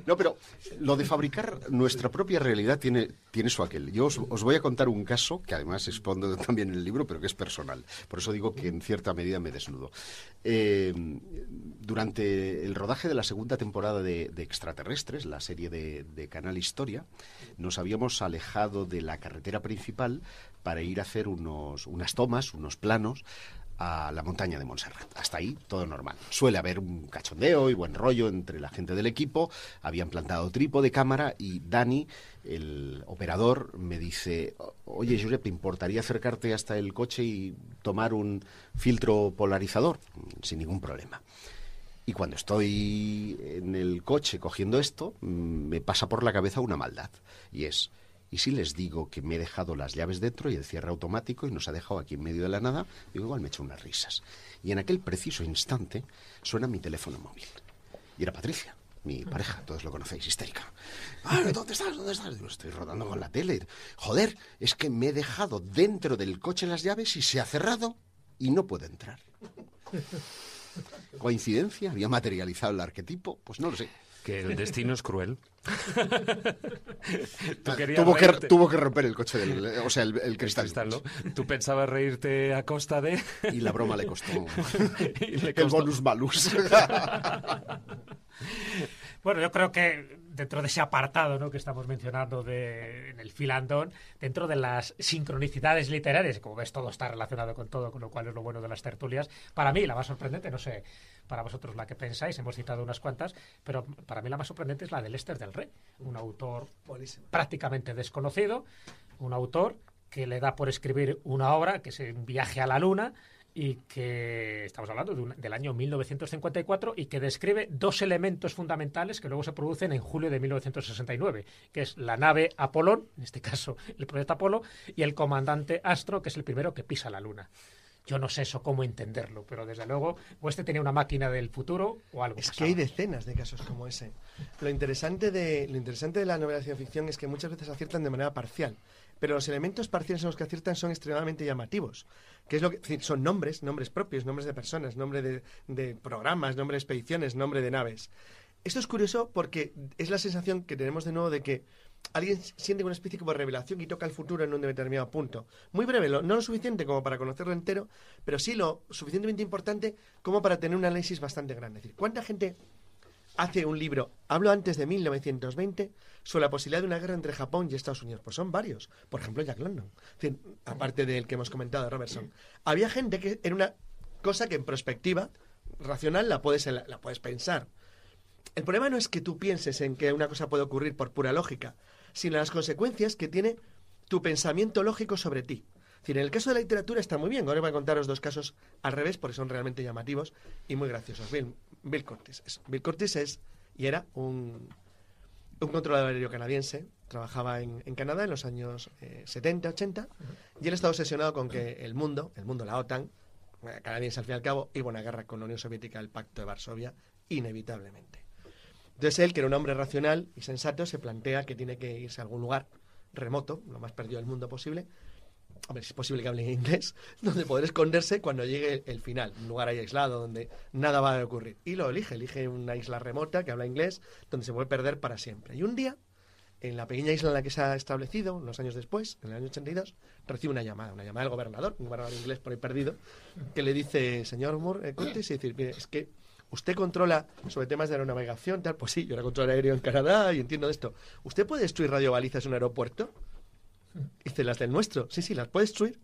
No, pero lo de fabricar nuestra propia realidad tiene su aquel. Yo os voy a contar un caso, que además expongo también en el libro, pero que es personal. Por eso digo que en cierta medida me desnudo. Durante el rodaje de la segunda temporada de Extraterrestres, la serie de Canal Historia, nos habíamos alejado de la carretera principal para ir a hacer unas tomas, unos planos, a la montaña de Montserrat. Hasta ahí todo normal. Suele haber un cachondeo y buen rollo entre la gente del equipo. Habían plantado trípode, cámara y Dani, el operador, me dice: oye, Josep, ¿te importaría acercarte hasta el coche y tomar un filtro polarizador? Sin ningún problema. Y cuando estoy en el coche cogiendo esto, me pasa por la cabeza una maldad. Y es: ¿y si les digo que me he dejado las llaves dentro y el cierre automático y nos ha dejado aquí en medio de la nada? Digo, igual me echo unas risas. Y en aquel preciso instante suena mi teléfono móvil. Y era Patricia, mi pareja, todos lo conocéis, histérica. ¿Dónde estás? ¿Dónde estás? Digo, estoy rodando con la tele. Joder, es que me he dejado dentro del coche las llaves y se ha cerrado y no puedo entrar. ¿Coincidencia? ¿Había materializado el arquetipo? Pues no lo sé. Que el destino es cruel. Tuvo que romper el coche, el cristal. ¿No? Tú pensabas reírte a costa de... Y la broma le costó. Le costó. El bonus malus. Bueno, yo creo que dentro de ese apartado, ¿no?, que estamos mencionando en el filandón, dentro de las sincronicidades literarias, como ves, todo está relacionado con todo, con lo cual es lo bueno de las tertulias. Para mí, la más sorprendente, no sé, para vosotros la que pensáis, hemos citado unas cuantas, pero para mí la más sorprendente es la de Lester del Rey, un autor prácticamente desconocido, un autor que le da por escribir una obra que es Un viaje a la luna, y que estamos hablando del año 1954 y que describe 2 elementos fundamentales que luego se producen en julio de 1969, que es la nave Apolón, en este caso el proyecto Apolo, y el comandante Astro, que es el primero que pisa la luna. Yo no sé eso cómo entenderlo, pero desde luego o tenía una máquina del futuro o algo. Es pasado. Que hay decenas de casos como ese. Lo interesante de la novela de ciencia ficción es que muchas veces aciertan de manera parcial, pero los elementos parciales en los que aciertan son extremadamente llamativos. Que es lo que son nombres propios, nombres de personas, nombre de programas, nombre de expediciones, nombre de naves. Esto es curioso porque es la sensación que tenemos de nuevo de que alguien siente una especie como de revelación y toca el futuro en un determinado punto. Muy breve, no lo suficiente como para conocerlo entero, pero sí lo suficientemente importante como para tener un análisis bastante grande. Es decir, ¿cuánta gente hace un libro, hablo antes de 1920, sobre la posibilidad de una guerra entre Japón y Estados Unidos? Pues son varios. Por ejemplo, Jack London, es decir, aparte del que hemos comentado de Robertson. Había gente que era una cosa que en perspectiva racional la puedes pensar. El problema no es que tú pienses en que una cosa puede ocurrir por pura lógica, sino las consecuencias que tiene tu pensamiento lógico sobre ti. Es decir, en el caso de la literatura está muy bien. Ahora voy a contaros 2 casos al revés porque son realmente llamativos y muy graciosos. Bill Kurtis. Bill Kurtis era un controlador aéreo canadiense. Trabajaba en Canadá en los años 70, 80 y él estaba obsesionado con que el mundo, la OTAN, canadiense al fin y al cabo, iba a una guerra con la Unión Soviética, el Pacto de Varsovia, inevitablemente. Entonces él, que era un hombre racional y sensato, se plantea que tiene que irse a algún lugar remoto, lo más perdido del mundo posible, hombre, si es posible que hable en inglés, donde poder esconderse cuando llegue el final, un lugar ahí aislado donde nada va a ocurrir. Y lo elige una isla remota que habla inglés, donde se puede perder para siempre. Y un día, en la pequeña isla en la que se ha establecido, unos años después, en el año 82, recibe una llamada del gobernador, un gobernador inglés por ahí perdido, que le dice: señor Kurtis, y decir, mire, es que ¿usted controla sobre temas de aeronavegación? Tal? Pues sí, yo era controlador aéreo en Canadá y entiendo de esto. ¿Usted puede destruir radiobalizas en un aeropuerto? Dice, las del nuestro. Sí, las puede destruir.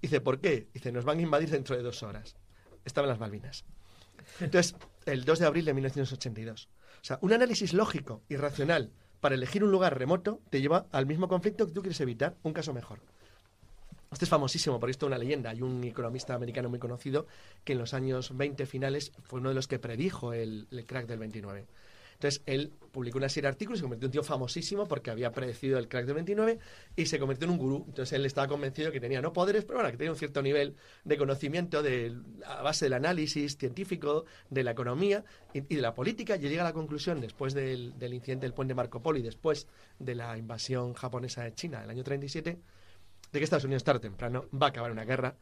Dice, ¿por qué? Dice, nos van a invadir dentro de 2 horas. estaba en las Malvinas. Entonces, el 2 de abril de 1982. O sea, un análisis lógico y racional para elegir un lugar remoto te lleva al mismo conflicto que tú quieres evitar, un caso mejor. Este es famosísimo, porque esto es una leyenda. Hay un economista americano muy conocido que en los años 20 finales fue uno de los que predijo el crack del 29. Entonces, él publicó una serie de artículos y se convirtió en un tío famosísimo porque había predecido el crack del 29 y se convirtió en un gurú. Entonces, él estaba convencido que tenía no poderes, pero bueno, que tenía un cierto nivel de conocimiento a base del análisis científico, de la economía y de la política. Y llega a la conclusión, después del incidente del puente Marco Polo y después de la invasión japonesa de China del año 37, de que Estados Unidos tarde o temprano va a acabar una guerra.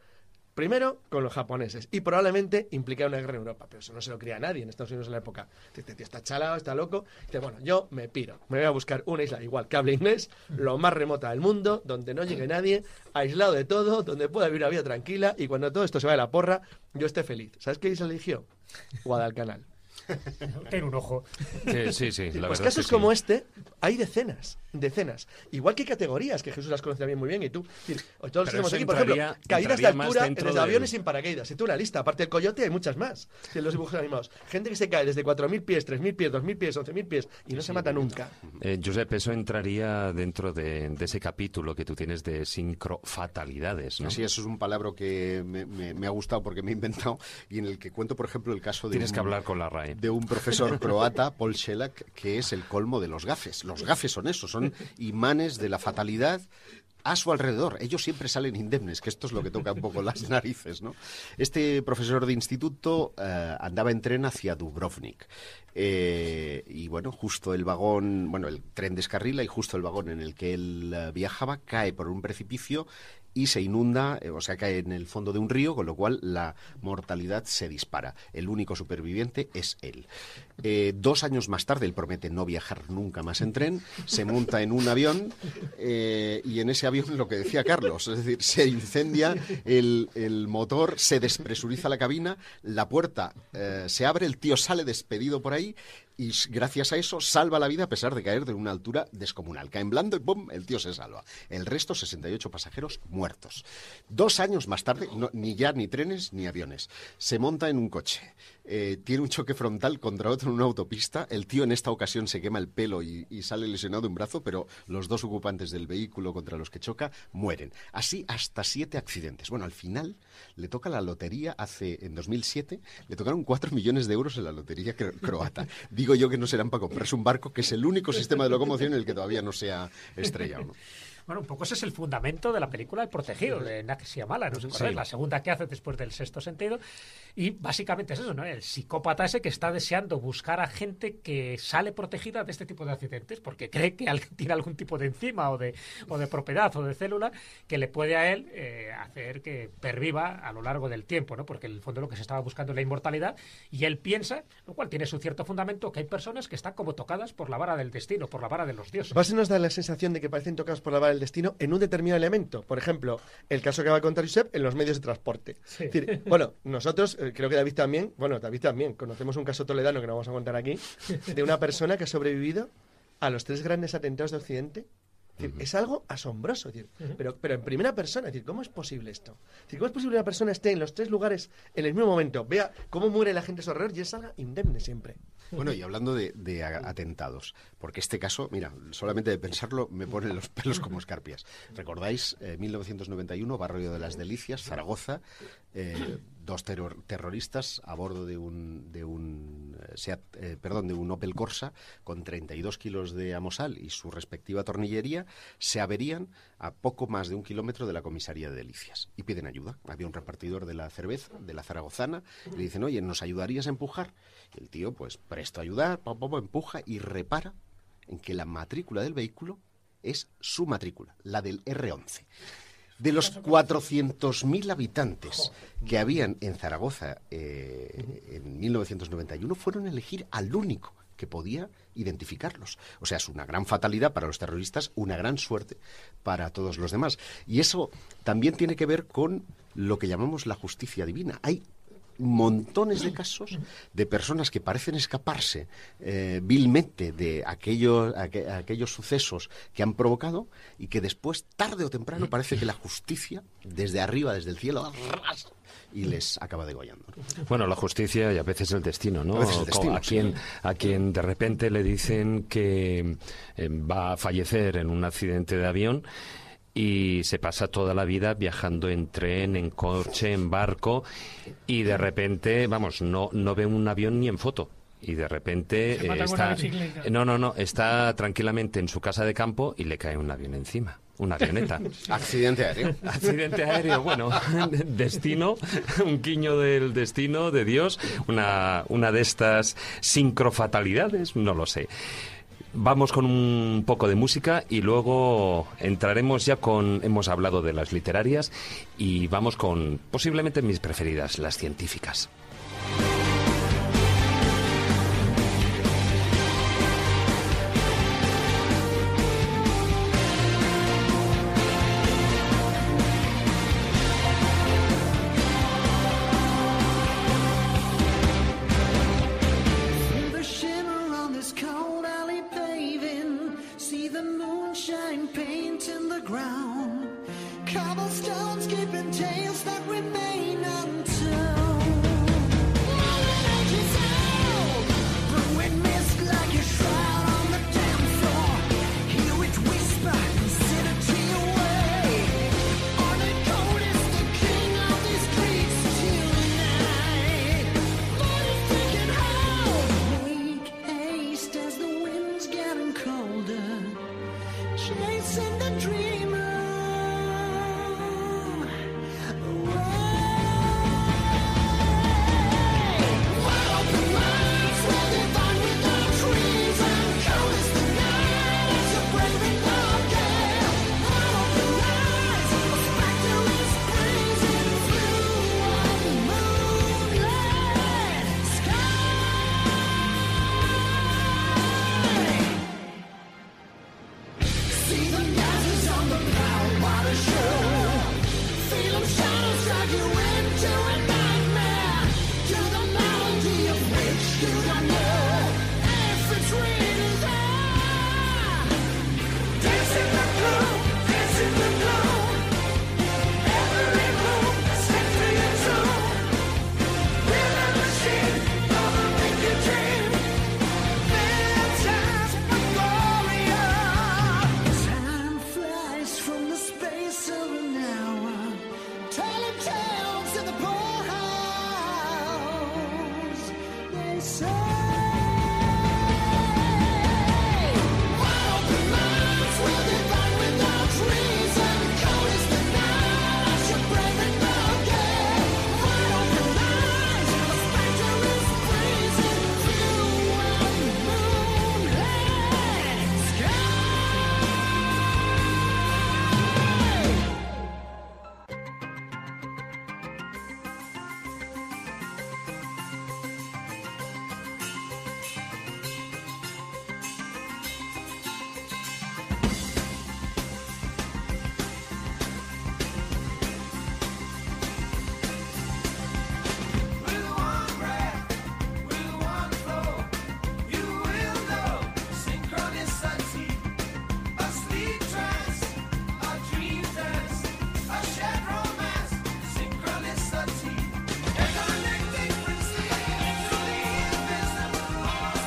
Primero con los japoneses y probablemente implicar una guerra en Europa, pero eso no se lo creía nadie en Estados Unidos en la época. Este tío está chalado, está loco. Dice, bueno, yo me piro, me voy a buscar una isla igual que hable inglés, lo más remota del mundo, donde no llegue nadie, aislado de todo, donde pueda vivir una vida tranquila y cuando todo esto se vaya a la porra, yo esté feliz. ¿Sabes qué isla eligió? Guadalcanal. Tiene un ojo. Sí, la Pues verdad casos es que como sí. este hay decenas. Igual que hay categorías que Jesús las conoce también muy bien y tú. O todos los que Pero estamos eso aquí, por ejemplo, caídas de entraría más altura dentro desde del- aviones sin paracaídas. Si tú una lista, aparte del coyote hay muchas más. En los dibujos animados. Gente que se cae desde 4.000 pies, 3.000 pies, 2.000 pies, 11.000 pies y no se mata nunca. Josep, eso entraría dentro de ese capítulo que tú tienes de sincrofatalidades, ¿no? Sí, eso es un palabra que me ha gustado porque me he inventado y en el que cuento, por ejemplo, el caso de Tienes que hablar con la RAE. de un profesor croata, Paul Shellac, que es el colmo de los gafes. Los gafes son eso, son imanes de la fatalidad a su alrededor. Ellos siempre salen indemnes, que esto es lo que toca un poco las narices, ¿no? Este profesor de instituto andaba en tren hacia Dubrovnik. Y bueno, justo el vagón, bueno, el tren descarrila y justo el vagón en el que él viajaba cae por un precipicio y se inunda, o sea, cae en el fondo de un río, con lo cual la mortalidad se dispara. El único superviviente es él. 2 años más tarde, él promete no viajar nunca más en tren, se monta en un avión y en ese avión, lo que decía Carlos, es decir, se incendia el motor, se despresuriza la cabina, la puerta se abre, el tío sale despedido por ahí y gracias a eso salva la vida a pesar de caer de una altura descomunal. Cae en blando y ¡pum!, el tío se salva. El resto, 68 pasajeros muertos. 2 años más tarde, ni trenes ni aviones. Se monta en un coche. Tiene un choque frontal contra otro en una autopista. El tío en esta ocasión se quema el pelo y sale lesionado de un brazo, pero los 2 ocupantes del vehículo contra los que choca mueren. Así hasta 7 accidentes. Bueno, al final le toca la lotería, en 2007, le tocaron 4 millones de euros en la lotería croata. Digo yo que no serán para comprarse un barco, que es el único sistema de locomoción en el que todavía no se ha estrellado, ¿no? Bueno, un poco ese es el fundamento de la película El Protegido, de Nack Shyamalan, ¿no? Sí. La segunda que hace después del Sexto Sentido. Y básicamente es eso, ¿no? El psicópata ese que está deseando buscar a gente que sale protegida de este tipo de accidentes porque cree que alguien tiene algún tipo de enzima o de propiedad o de célula que le puede a él hacer que perviva a lo largo del tiempo, ¿no? Porque en el fondo lo que se estaba buscando es la inmortalidad y él piensa, lo cual tiene su cierto fundamento, que hay personas que están como tocadas por la vara del destino, por la vara de los dioses. Base nos da la sensación de que parecen tocados por la vara del destino en un determinado elemento. Por ejemplo, el caso que va a contar Josep en los medios de transporte. Sí. Es decir, bueno, nosotros, creo que David también, conocemos un caso toledano que no vamos a contar aquí, de una persona que ha sobrevivido a los 3 grandes atentados de Occidente. Es decir, es algo asombroso, es decir, pero en primera persona. Es decir, ¿cómo es posible esto? Es decir, ¿cómo es posible que una persona esté en los 3 lugares en el mismo momento, vea cómo muere la gente a su alrededor y salga indemne siempre? Bueno, y hablando de atentados, porque este caso, mira, solamente de pensarlo me ponen los pelos como escarpias. ¿Recordáis? 1991, Barrio de las Delicias, Zaragoza, 2 terroristas a bordo de un Opel Corsa con 32 kilos de amosal y su respectiva tornillería se averían a poco más de 1 kilómetro de la comisaría de Delicias y piden ayuda. Había un repartidor de la cerveza, de la zaragozana, y le dicen, oye, ¿nos ayudarías a empujar? Y el tío, pues, presto a ayudar, empuja y repara en que la matrícula del vehículo es su matrícula, la del R11. De los 400.000 habitantes que habían en Zaragoza en 1991, fueron a elegir al único que podía identificarlos. O sea, es una gran fatalidad para los terroristas, una gran suerte para todos los demás. Y eso también tiene que ver con lo que llamamos la justicia divina. Hay montones de casos de personas que parecen escaparse vilmente de aquellos sucesos que han provocado y que después, tarde o temprano, parece que la justicia, desde arriba, desde el cielo, y les acaba degollando, ¿no? Bueno, la justicia y a veces el destino, ¿no? A veces el destino, a quien de repente le dicen que va a fallecer en un accidente de avión y se pasa toda la vida viajando en tren, en coche, en barco, y de repente, vamos, no ve un avión ni en foto. Y de repente está tranquilamente en su casa de campo y le cae un avión encima, una avioneta. Accidente aéreo. Accidente aéreo, bueno, destino, un guiño del destino, de Dios, una de estas sincrofatalidades, no lo sé. Vamos con un poco de música y luego entraremos ya hemos hablado de las literarias y vamos con posiblemente mis preferidas, las científicas.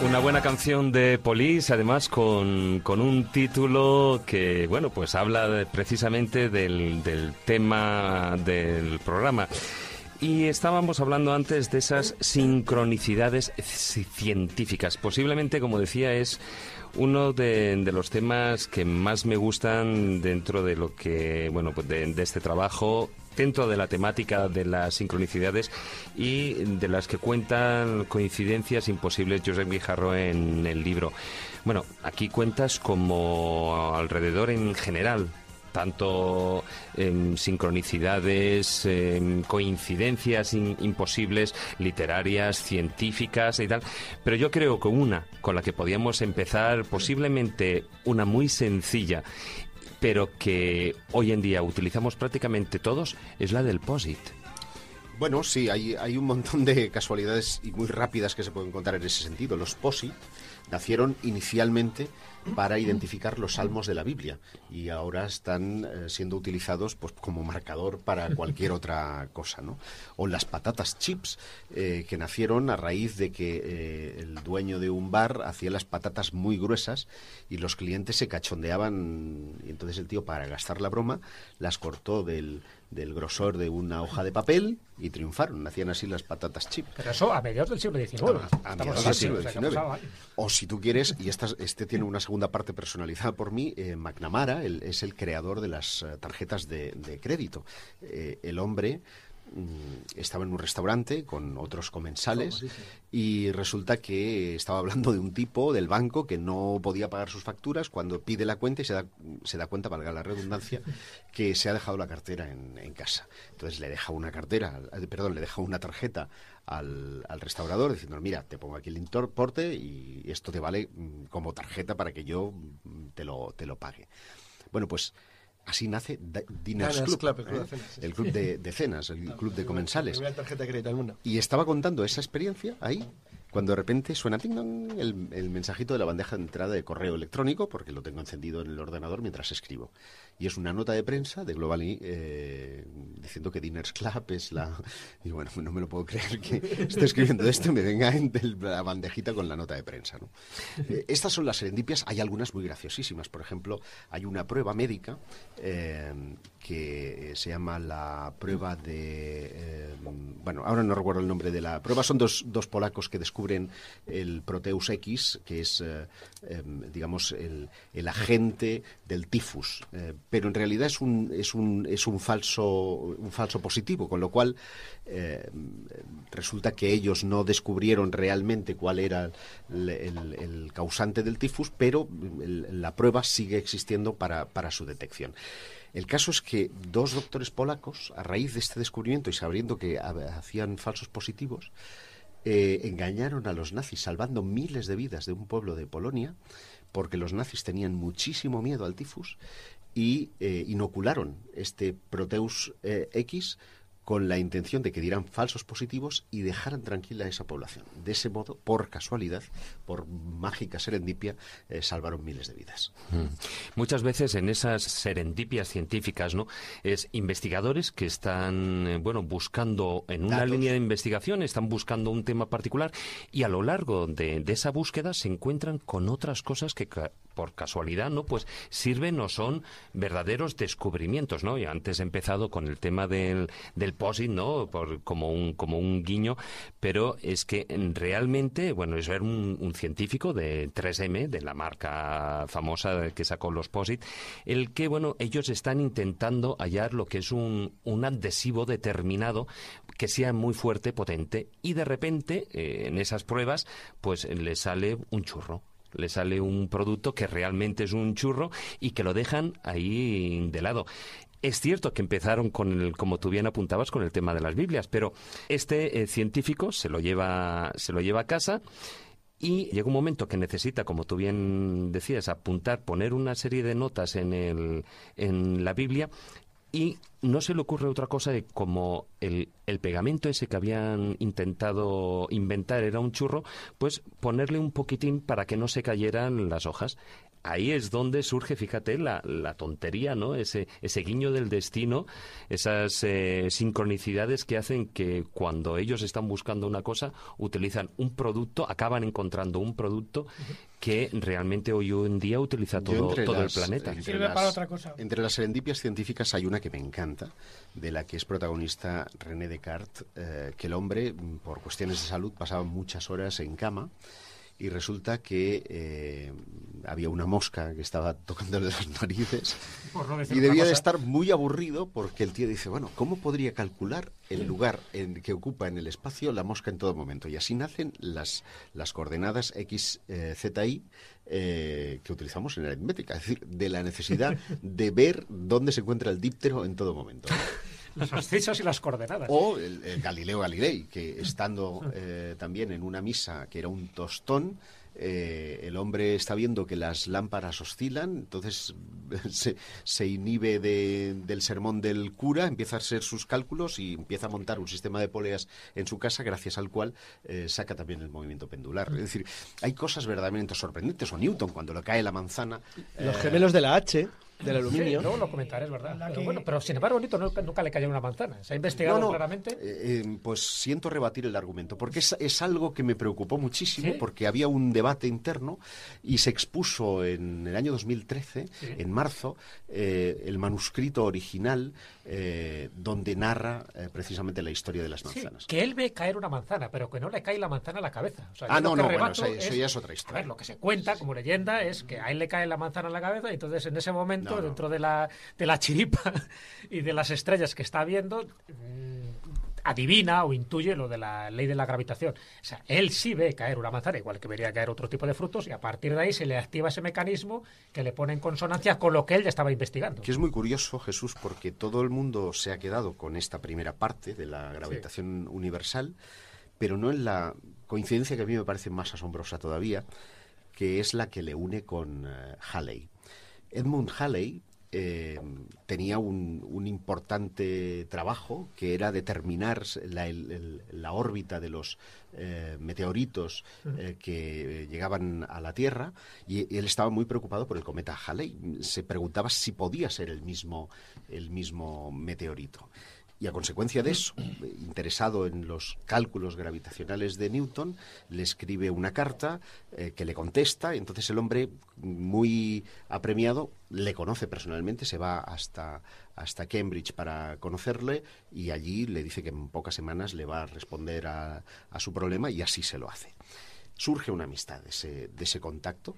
Una buena canción de Police, además con un título que, bueno, pues habla precisamente del tema del programa. Y estábamos hablando antes de esas sincronicidades científicas. Posiblemente, como decía, es uno de los temas que más me gustan dentro de lo que, bueno, pues de este trabajo, dentro de la temática de las sincronicidades y de las que cuentan coincidencias imposibles Josep Guijarro en el libro. Bueno, aquí cuentas como alrededor en general, tanto sincronicidades, coincidencias imposibles, literarias, científicas y tal, pero yo creo que una con la que podíamos empezar, posiblemente una muy sencilla, pero que hoy en día utilizamos prácticamente todos, es la del POSIT. Bueno, sí, hay un montón de casualidades y muy rápidas que se pueden contar en ese sentido. Los POSIT nacieron inicialmente para identificar los salmos de la Biblia y ahora están siendo utilizados pues como marcador para cualquier otra cosa, ¿no? O las patatas chips, que nacieron a raíz de que el dueño de un bar hacía las patatas muy gruesas y los clientes se cachondeaban, y entonces el tío, para gastar la broma, las cortó del grosor de una hoja de papel y triunfaron. Nacían así las patatas chips. Pero eso a mediados del siglo XIX. A mediados del siglo XIX. O si tú quieres, y este tiene una segunda parte personalizada por mí, McNamara es el creador de las tarjetas de crédito. El hombre estaba en un restaurante con otros comensales y resulta que estaba hablando de un tipo del banco que no podía pagar sus facturas cuando pide la cuenta y se da cuenta, valga la redundancia, que se ha dejado la cartera en casa. Entonces le deja una tarjeta al restaurador diciendo: mira, te pongo aquí el importe y esto te vale como tarjeta para que yo te lo pague. Bueno, pues así nace Diners Club, el club de cenas, el club de comensales. La primera tarjeta de crédito del mundo. Y estaba contando esa experiencia ahí, cuando de repente suena el mensajito de la bandeja de entrada de correo electrónico, porque lo tengo encendido en el ordenador mientras escribo. Y es una nota de prensa de Global diciendo que Diners Club es la... Y bueno, no me lo puedo creer que esté escribiendo esto y me venga en la bandejita con la nota de prensa, ¿no? Estas son las serendipias. Hay algunas muy graciosísimas. Por ejemplo, hay una prueba médica que se llama la prueba de... bueno, ahora no recuerdo el nombre de la prueba. Son dos polacos que descubren el Proteus X, que es, digamos, el agente del tifus. Pero en realidad es un falso positivo, con lo cual resulta que ellos no descubrieron realmente cuál era el causante del tifus, pero la prueba sigue existiendo para su detección. El caso es que dos doctores polacos, a raíz de este descubrimiento y sabiendo que hacían falsos positivos, engañaron a los nazis, salvando miles de vidas de un pueblo de Polonia, porque los nazis tenían muchísimo miedo al tifus y inocularon este Proteus X con la intención de que dieran falsos positivos y dejaran tranquila a esa población. De ese modo, por casualidad, por mágica serendipia, salvaron miles de vidas. Muchas veces en esas serendipias científicas, ¿no?, es investigadores que están buscando en una línea de investigación, están buscando un tema particular y a lo largo de esa búsqueda se encuentran con otras cosas que por casualidad, ¿no?, pues sirven o son verdaderos descubrimientos, ¿no? Y antes he empezado con el tema del POSIT, ¿no?, como un guiño, pero es que realmente, eso era un científico de 3M, de la marca famosa que sacó los POSIT, el que, ellos están intentando hallar lo que es un adhesivo determinado que sea muy fuerte, potente, y de repente, en esas pruebas, pues le sale un churro. Le sale un producto que realmente es un churro y que lo dejan ahí de lado. Es cierto que empezaron como tú bien apuntabas, con el tema de las Biblias, pero este científico se lo lleva a casa y llega un momento que necesita, como tú bien decías, poner una serie de notas en la Biblia. Y no se le ocurre otra cosa de como el pegamento ese que habían intentado inventar era un churro, pues ponerle un poquitín para que no se cayeran las hojas. Ahí es donde surge, fíjate, la tontería, ¿no? Ese guiño del destino, esas sincronicidades que hacen que cuando ellos están buscando una cosa, utilizan un producto, acaban encontrando un producto que realmente hoy en día utiliza todo el planeta. Sirve para otra cosa. Entre las serendipias científicas hay una que me encanta, de la que es protagonista René Descartes, que el hombre, por cuestiones de salud, pasaba muchas horas en cama. Y resulta que había una mosca que estaba tocándole las narices y debía de estar muy aburrido porque el tío dice, ¿cómo podría calcular el lugar que ocupa en el espacio la mosca en todo momento? Y así nacen las coordenadas X, Z, Y que utilizamos en la aritmética, es decir, de la necesidad de ver dónde se encuentra el díptero en todo momento, ¿no? Los abscisos y las coordenadas. O el Galileo Galilei, que estando también en una misa que era un tostón, el hombre está viendo que las lámparas oscilan, entonces se inhibe del sermón del cura, empieza a hacer sus cálculos y empieza a montar un sistema de poleas en su casa, gracias al cual saca también el movimiento pendular. Es decir, hay cosas verdaderamente sorprendentes. O Newton, cuando le cae la manzana... Los gemelos de la H, del aluminio. Sí, luego lo comentaré, es verdad. Pero sin embargo, Newton nunca le cayó una manzana. ¿Se ha investigado claramente? Pues siento rebatir el argumento, porque es algo que me preocupó muchísimo, porque había un debate interno y se expuso en el año 2013, en marzo, el manuscrito original donde narra precisamente la historia de las manzanas. Que él ve caer una manzana, pero que no le cae la manzana a la cabeza. O sea, eso ya es otra historia. A ver, lo que se cuenta como leyenda es que a él le cae la manzana a la cabeza y entonces en ese momento, dentro de la chiripa y de las estrellas que está viendo, adivina o intuye lo de la ley de la gravitación. O sea, él sí ve caer una manzana, igual que vería caer otro tipo de frutos, y a partir de ahí se le activa ese mecanismo que le pone en consonancia con lo que él ya estaba investigando. Que es muy curioso, Jesús, porque todo el mundo se ha quedado con esta primera parte de la gravitación universal, pero no en la coincidencia que a mí me parece más asombrosa todavía, que es la que le une con Halley. Edmund Halley tenía un importante trabajo, que era determinar la órbita de los meteoritos que llegaban a la Tierra, y él estaba muy preocupado por el cometa Halley. Se preguntaba si podía ser el mismo meteorito. Y a consecuencia de eso, interesado en los cálculos gravitacionales de Newton, le escribe una carta que le contesta. Entonces el hombre, muy apremiado, le conoce personalmente, se va hasta Cambridge para conocerle, y allí le dice que en pocas semanas le va a responder a su problema, y así se lo hace. Surge una amistad de ese contacto,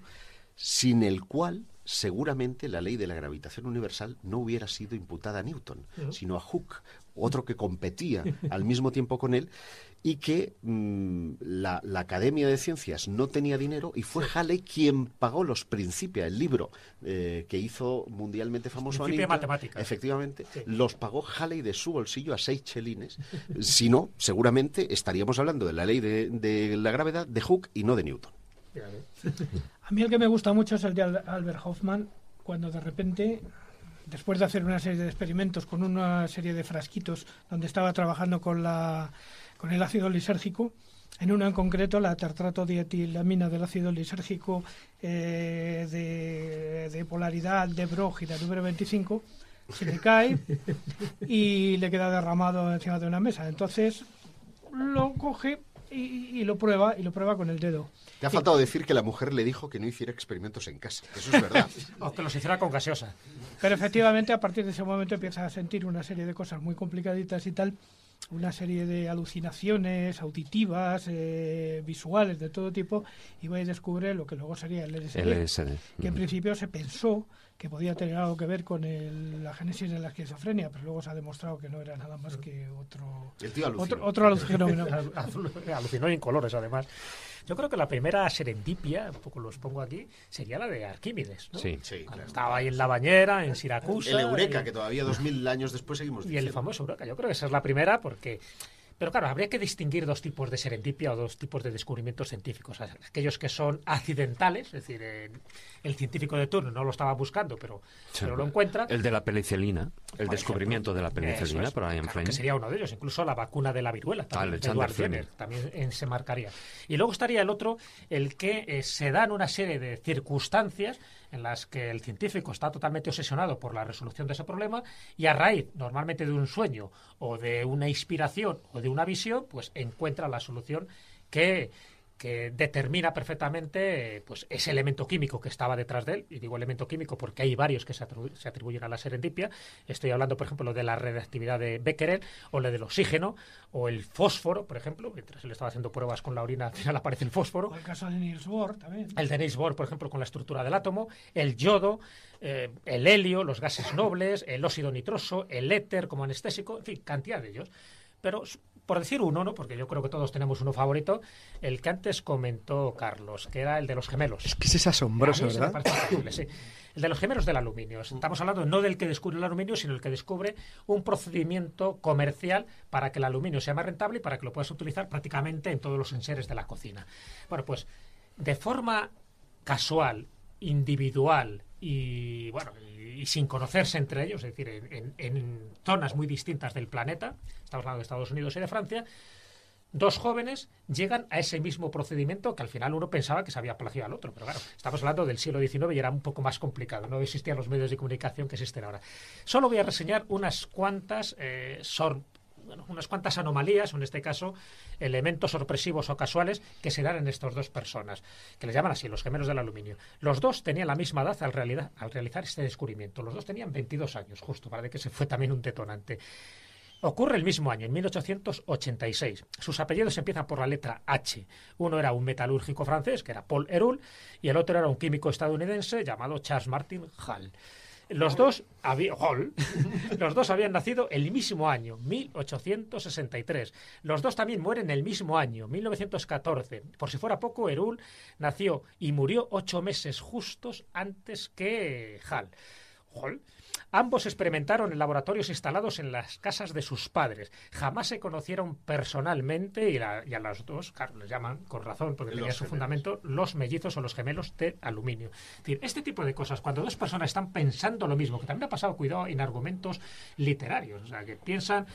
sin el cual seguramente la ley de la gravitación universal no hubiera sido imputada a Newton, sino a Hooke, otro que competía al mismo tiempo con él, y que la Academia de Ciencias no tenía dinero, y fue Halley quien pagó los Principia, el libro que hizo mundialmente famoso a Newton. Matemáticas. Efectivamente, los pagó Halley de su bolsillo a 6 chelines. Si no, seguramente estaríamos hablando de la ley de la gravedad de Hooke y no de Newton. A mí el que me gusta mucho es el de Albert Hoffman, cuando de repente, después de hacer una serie de experimentos con una serie de frasquitos donde estaba trabajando con el ácido lisérgico, en uno en concreto, la tartrato dietilamina del ácido lisérgico de polaridad de Brógida número 25, se le cae y le queda derramado encima de una mesa. Entonces lo coge y lo prueba con el dedo. Te ha faltado decir que la mujer le dijo que no hiciera experimentos en casa. Eso es verdad. O que los hiciera con gaseosa. Pero efectivamente, a partir de ese momento empieza a sentir una serie de cosas muy complicaditas y tal, una serie de alucinaciones auditivas, visuales, de todo tipo, y va y descubre lo que luego sería el LSD. Que en principio se pensó que podía tener algo que ver con la génesis de la esquizofrenia, pero luego se ha demostrado que no era nada más que otro alucinógeno. Alucinó en colores, además. Yo creo que la primera serendipia, un poco los pongo aquí, sería la de Arquímedes, ¿no? Sí, claro. Estaba ahí en la bañera, en Siracusa. El Eureka, que todavía 2000 años después seguimos diciendo. Y el famoso Eureka. Yo creo que esa es la primera, porque... Pero claro, habría que distinguir dos tipos de serendipia o dos tipos de descubrimientos científicos. Aquellos que son accidentales, es decir, el científico de turno no lo estaba buscando, pero lo encuentra. El de la penicilina, el descubrimiento de la penicilina, por ahí en que sería uno de ellos. Incluso la vacuna de la viruela, también, de Edward Jenner, también se marcaría. Y luego estaría el otro, el que se dan una serie de circunstancias en las que el científico está totalmente obsesionado por la resolución de ese problema, y a raíz, normalmente de un sueño o de una inspiración o de una visión, pues encuentra la solución que determina perfectamente pues ese elemento químico que estaba detrás de él. Y digo elemento químico porque hay varios que se atribuyen a la serendipia. Estoy hablando, por ejemplo, de la radiactividad de Becquerel, o la del oxígeno, o el fósforo, por ejemplo. Mientras él estaba haendo pruebas con la orina, al final aparece el fósforo. O el caso de Niels Bohr también. El de Niels Bohr, por ejemplo, con la estructura del átomo, el yodo, el helio, los gases nobles, el óxido nitroso, el éter como anestésico, en fin, cantidad de ellos. Pero, por decir uno, ¿no? Porque yo creo que todos tenemos uno favorito, el que antes comentó Carlos, que era el de los gemelos. Es que ese es asombroso, ¿verdad? Me parece increíble, sí. El de los gemelos del aluminio. Estamos hablando no del que descubre el aluminio, sino el que descubre un procedimiento comercial para que el aluminio sea más rentable y para que lo puedas utilizar prácticamente en todos los enseres de la cocina. Bueno, pues de forma casual, individual y y sin conocerse entre ellos, es decir, en zonas muy distintas del planeta, estamos hablando de Estados Unidos y de Francia, dos jóvenes llegan a ese mismo procedimiento que al final uno pensaba que se había plagiado al otro. Pero claro, estamos hablando del siglo XIX y era un poco más complicado. No existían los medios de comunicación que existen ahora. Solo voy a reseñar unas cuantas anomalías, o en este caso, elementos sorpresivos o casuales que se dan en estas dos personas, que les llaman así, los gemelos del aluminio. Los dos tenían la misma edad al realizar este descubrimiento. Los dos tenían 22 años, justo, para que se fue también un detonante. Ocurre el mismo año, en 1886. Sus apellidos empiezan por la letra H. Uno era un metalúrgico francés, que era Paul Héroult, y el otro era un químico estadounidense llamado Charles Martin Hall. Los dos habían nacido el mismo año, 1863. Los dos también mueren el mismo año, 1914. Por si fuera poco, Héroult nació y murió 8 meses justos antes que Hall. Ambos experimentaron en laboratorios instalados en las casas de sus padres. Jamás se conocieron personalmente y a los dos, claro, les llaman, con razón, porque tenía su fundamento, los mellizos o los gemelos de aluminio. Es decir, este tipo de cosas, cuando dos personas están pensando lo mismo, que también ha pasado, cuidado, en argumentos literarios, o sea, que piensan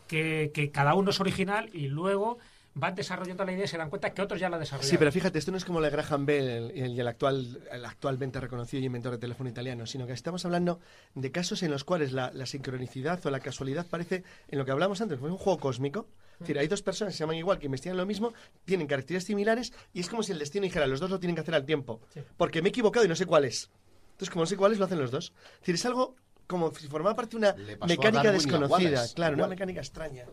que cada uno es original y luego van desarrollando la idea y se dan cuenta que otros ya la desarrollaron. Sí, pero fíjate, esto no es como la Graham Bell y el actualmente reconocido y inventor de teléfono italiano, sino que estamos hablando de casos en los cuales la sincronicidad o la casualidad parece, en lo que hablamos antes, fue un juego cósmico. Es decir, hay dos personas que se llaman igual, que investigan lo mismo, tienen características similares, y es como si el destino dijera, los dos lo tienen que hacer al tiempo. Sí. Porque me he equivocado y no sé cuál es. Entonces, como no sé cuál es, lo hacen los dos. Es decir, es algo como si formaba parte de una mecánica desconocida, claro, una mecánica extraña.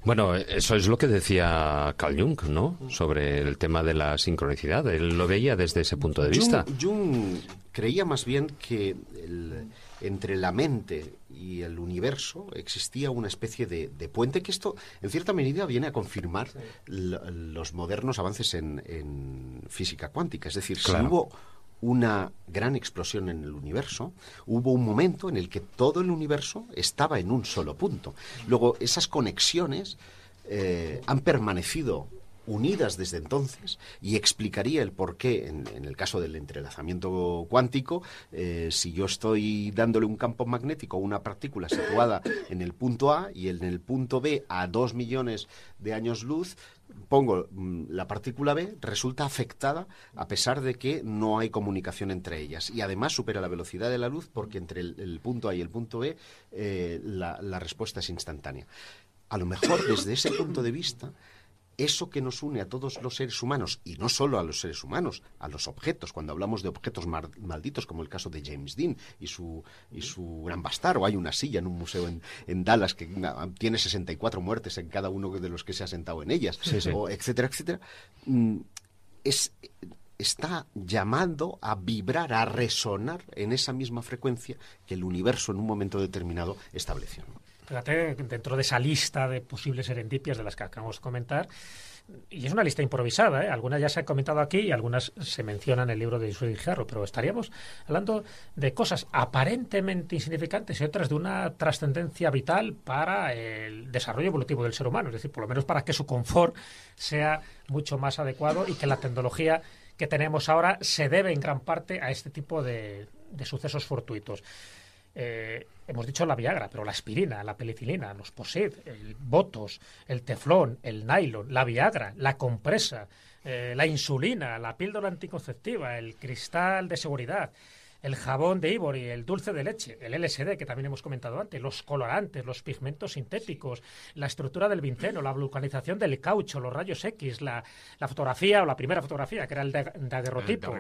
Bueno, eso es lo que decía Carl Jung, ¿no? Sobre el tema de la sincronicidad. Él lo veía desde ese punto de vista. Jung creía más bien que entre la mente y el universo existía una especie de puente, que esto, en cierta medida, viene a confirmar los modernos avances en física cuántica. Es decir, claro, si hubo una gran explosión en el universo, hubo un momento en el que todo el universo estaba en un solo punto. Luego, esas conexiones han permanecido unidas desde entonces, y explicaría el por qué, en el caso del entrelazamiento cuántico, si yo estoy dándole un campo magnético a una partícula situada en el punto A y en el punto B a 2 millones de años luz, pongo la partícula B, resulta afectada a pesar de que no hay comunicación entre ellas, y además supera la velocidad de la luz, porque entre el punto A y el punto B la respuesta es instantánea. A lo mejor, desde ese punto de vista, eso que nos une a todos los seres humanos, y no solo a los seres humanos, a los objetos, cuando hablamos de objetos malditos, como el caso de James Dean y su gran bastar, o hay una silla en un museo en Dallas que tiene 64 muertes en cada uno de los que se ha sentado en ellas, o etcétera, etcétera, está llamando a vibrar, a resonar en esa misma frecuencia que el universo en un momento determinado estableció. Fíjate, dentro de esa lista de posibles serendipias de las que acabamos de comentar, y es una lista improvisada, algunas ya se han comentado aquí y algunas se mencionan en el libro de Josué Guijarro, pero estaríamos hablando de cosas aparentemente insignificantes y otras de una trascendencia vital para el desarrollo evolutivo del ser humano, es decir, por lo menos para que su confort sea mucho más adecuado, y que la tecnología que tenemos ahora se debe en gran parte a este tipo de sucesos fortuitos. Hemos dicho la Viagra, pero la aspirina, la penicilina, los Posit, el Botox, el teflón, el nylon, la Viagra, la compresa, la insulina, la píldora anticonceptiva, el cristal de seguridad, el jabón de Ivory, el dulce de leche, el LSD, que también hemos comentado antes, los colorantes, los pigmentos sintéticos, la estructura del benceno, la vulcanización del caucho, los rayos X, la fotografía, o la primera fotografía, que era el daguerrotipo,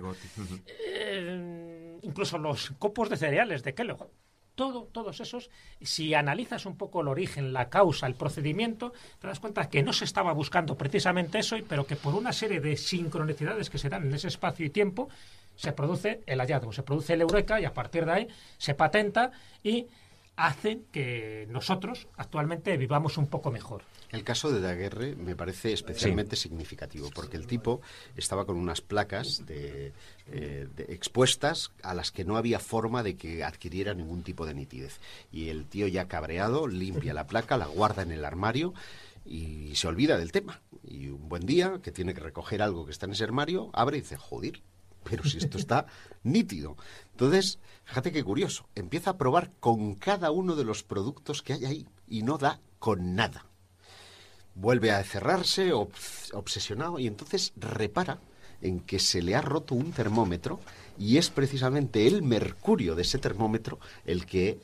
incluso los copos de cereales de Kellogg. Todos esos, si analizas un poco el origen, la causa, el procedimiento, te das cuenta que no se estaba buscando precisamente eso, pero que por una serie de sincronicidades que se dan en ese espacio y tiempo, se produce el hallazgo, se produce el eureka, y a partir de ahí se patenta y hacen que nosotros actualmente vivamos un poco mejor. El caso de Daguerre me parece especialmente significativo, porque el tipo estaba con unas placas expuestas a las que no había forma de que adquiriera ningún tipo de nitidez. Y el tío, ya cabreado, limpia la placa, la guarda en el armario y se olvida del tema. Y un buen día, que tiene que recoger algo que está en ese armario, abre y dice, joder, pero si esto está nítido. Entonces, fíjate qué curioso, empieza a probar con cada uno de los productos que hay ahí y no da con nada. Vuelve a cerrarse, obsesionado, y entonces repara en que se le ha roto un termómetro y es precisamente el mercurio de ese termómetro el que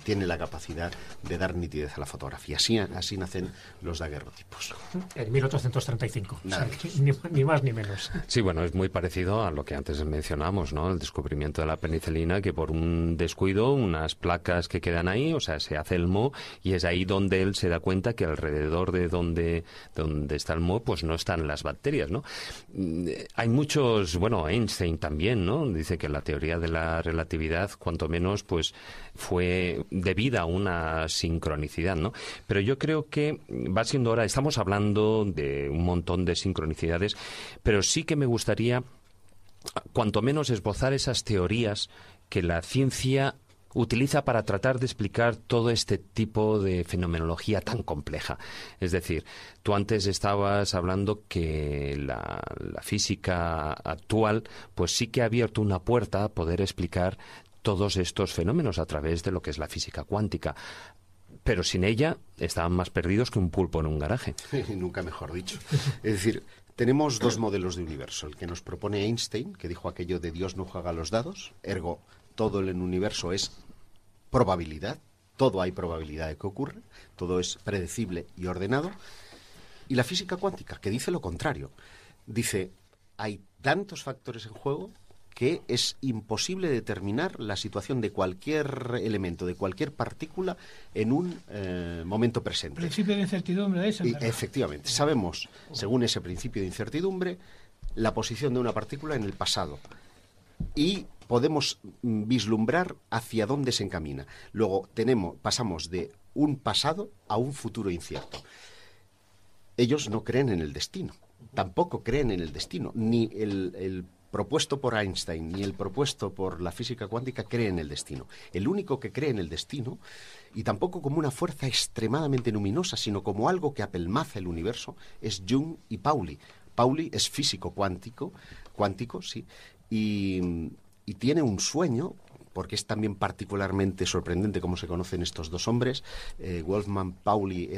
tiene la capacidad de dar nitidez a la fotografía. Así nacen los daguerrotipos. En 1835. Nada. O sea, ni más ni menos. Sí, bueno, es muy parecido a lo que antes mencionamos, ¿no? El descubrimiento de la penicilina, que por un descuido, unas placas que quedan ahí, o sea, se hace el moho, y es ahí donde él se da cuenta que alrededor de donde está el moho, pues no están las bacterias, ¿no? Hay muchos, bueno, Einstein también, ¿no? Dice que la teoría de la relatividad, cuanto menos, pues fue debida a una sincronicidad, ¿no? Pero yo creo que va siendo hora, estamos hablando de un montón de sincronicidades, pero sí que me gustaría, cuanto menos, esbozar esas teorías que la ciencia utiliza para tratar de explicar todo este tipo de fenomenología tan compleja. Es decir, tú antes estabas hablando que la física actual pues sí que ha abierto una puerta a poder explicar todos estos fenómenos a través de lo que es la física cuántica. Pero sin ella estaban más perdidos que un pulpo en un garaje. Nunca mejor dicho. Es decir, tenemos dos modelos de universo. El que nos propone Einstein, que dijo aquello de Dios no juega a los dados, ergo, todo el universo es probabilidad, todo hay probabilidad de que ocurra, todo es predecible y ordenado. Y la física cuántica, que dice lo contrario. Dice, hay tantos factores en juego que es imposible determinar la situación de cualquier elemento, de cualquier partícula en un momento presente. Principio de incertidumbre de eso. Efectivamente, sabemos, según ese principio de incertidumbre, la posición de una partícula en el pasado y podemos vislumbrar hacia dónde se encamina. Luego pasamos de un pasado a un futuro incierto. Ellos no creen en el destino, tampoco creen en el destino, ni el propuesto por Einstein ni el propuesto por la física cuántica cree en el destino. El único que cree en el destino, y tampoco como una fuerza extremadamente luminosa, sino como algo que apelmaza el universo, es Jung y Pauli. Pauli es físico cuántico, sí, y tiene un sueño, porque es también particularmente sorprendente cómo se conocen estos dos hombres. Wolfgang Pauli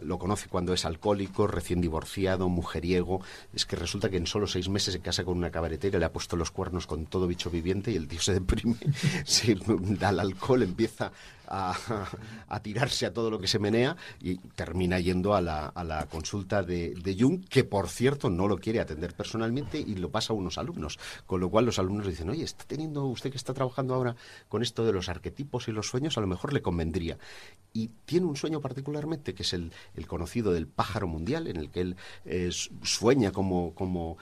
lo conoce cuando es alcohólico, recién divorciado, mujeriego. Es que resulta que en solo 6 meses se casa con una cabaretera, le ha puesto los cuernos con todo bicho viviente y el tío se deprime, se da el alcohol, empieza a tirarse a todo lo que se menea y termina yendo a la consulta de Jung, que por cierto no lo quiere atender personalmente y lo pasa a unos alumnos, con lo cual los alumnos dicen, oye, está teniendo usted que está trabajando ahora con esto de los arquetipos y los sueños, a lo mejor le convendría. Y tiene un sueño particularmente que es el conocido del pájaro mundial, en el que él sueña cómo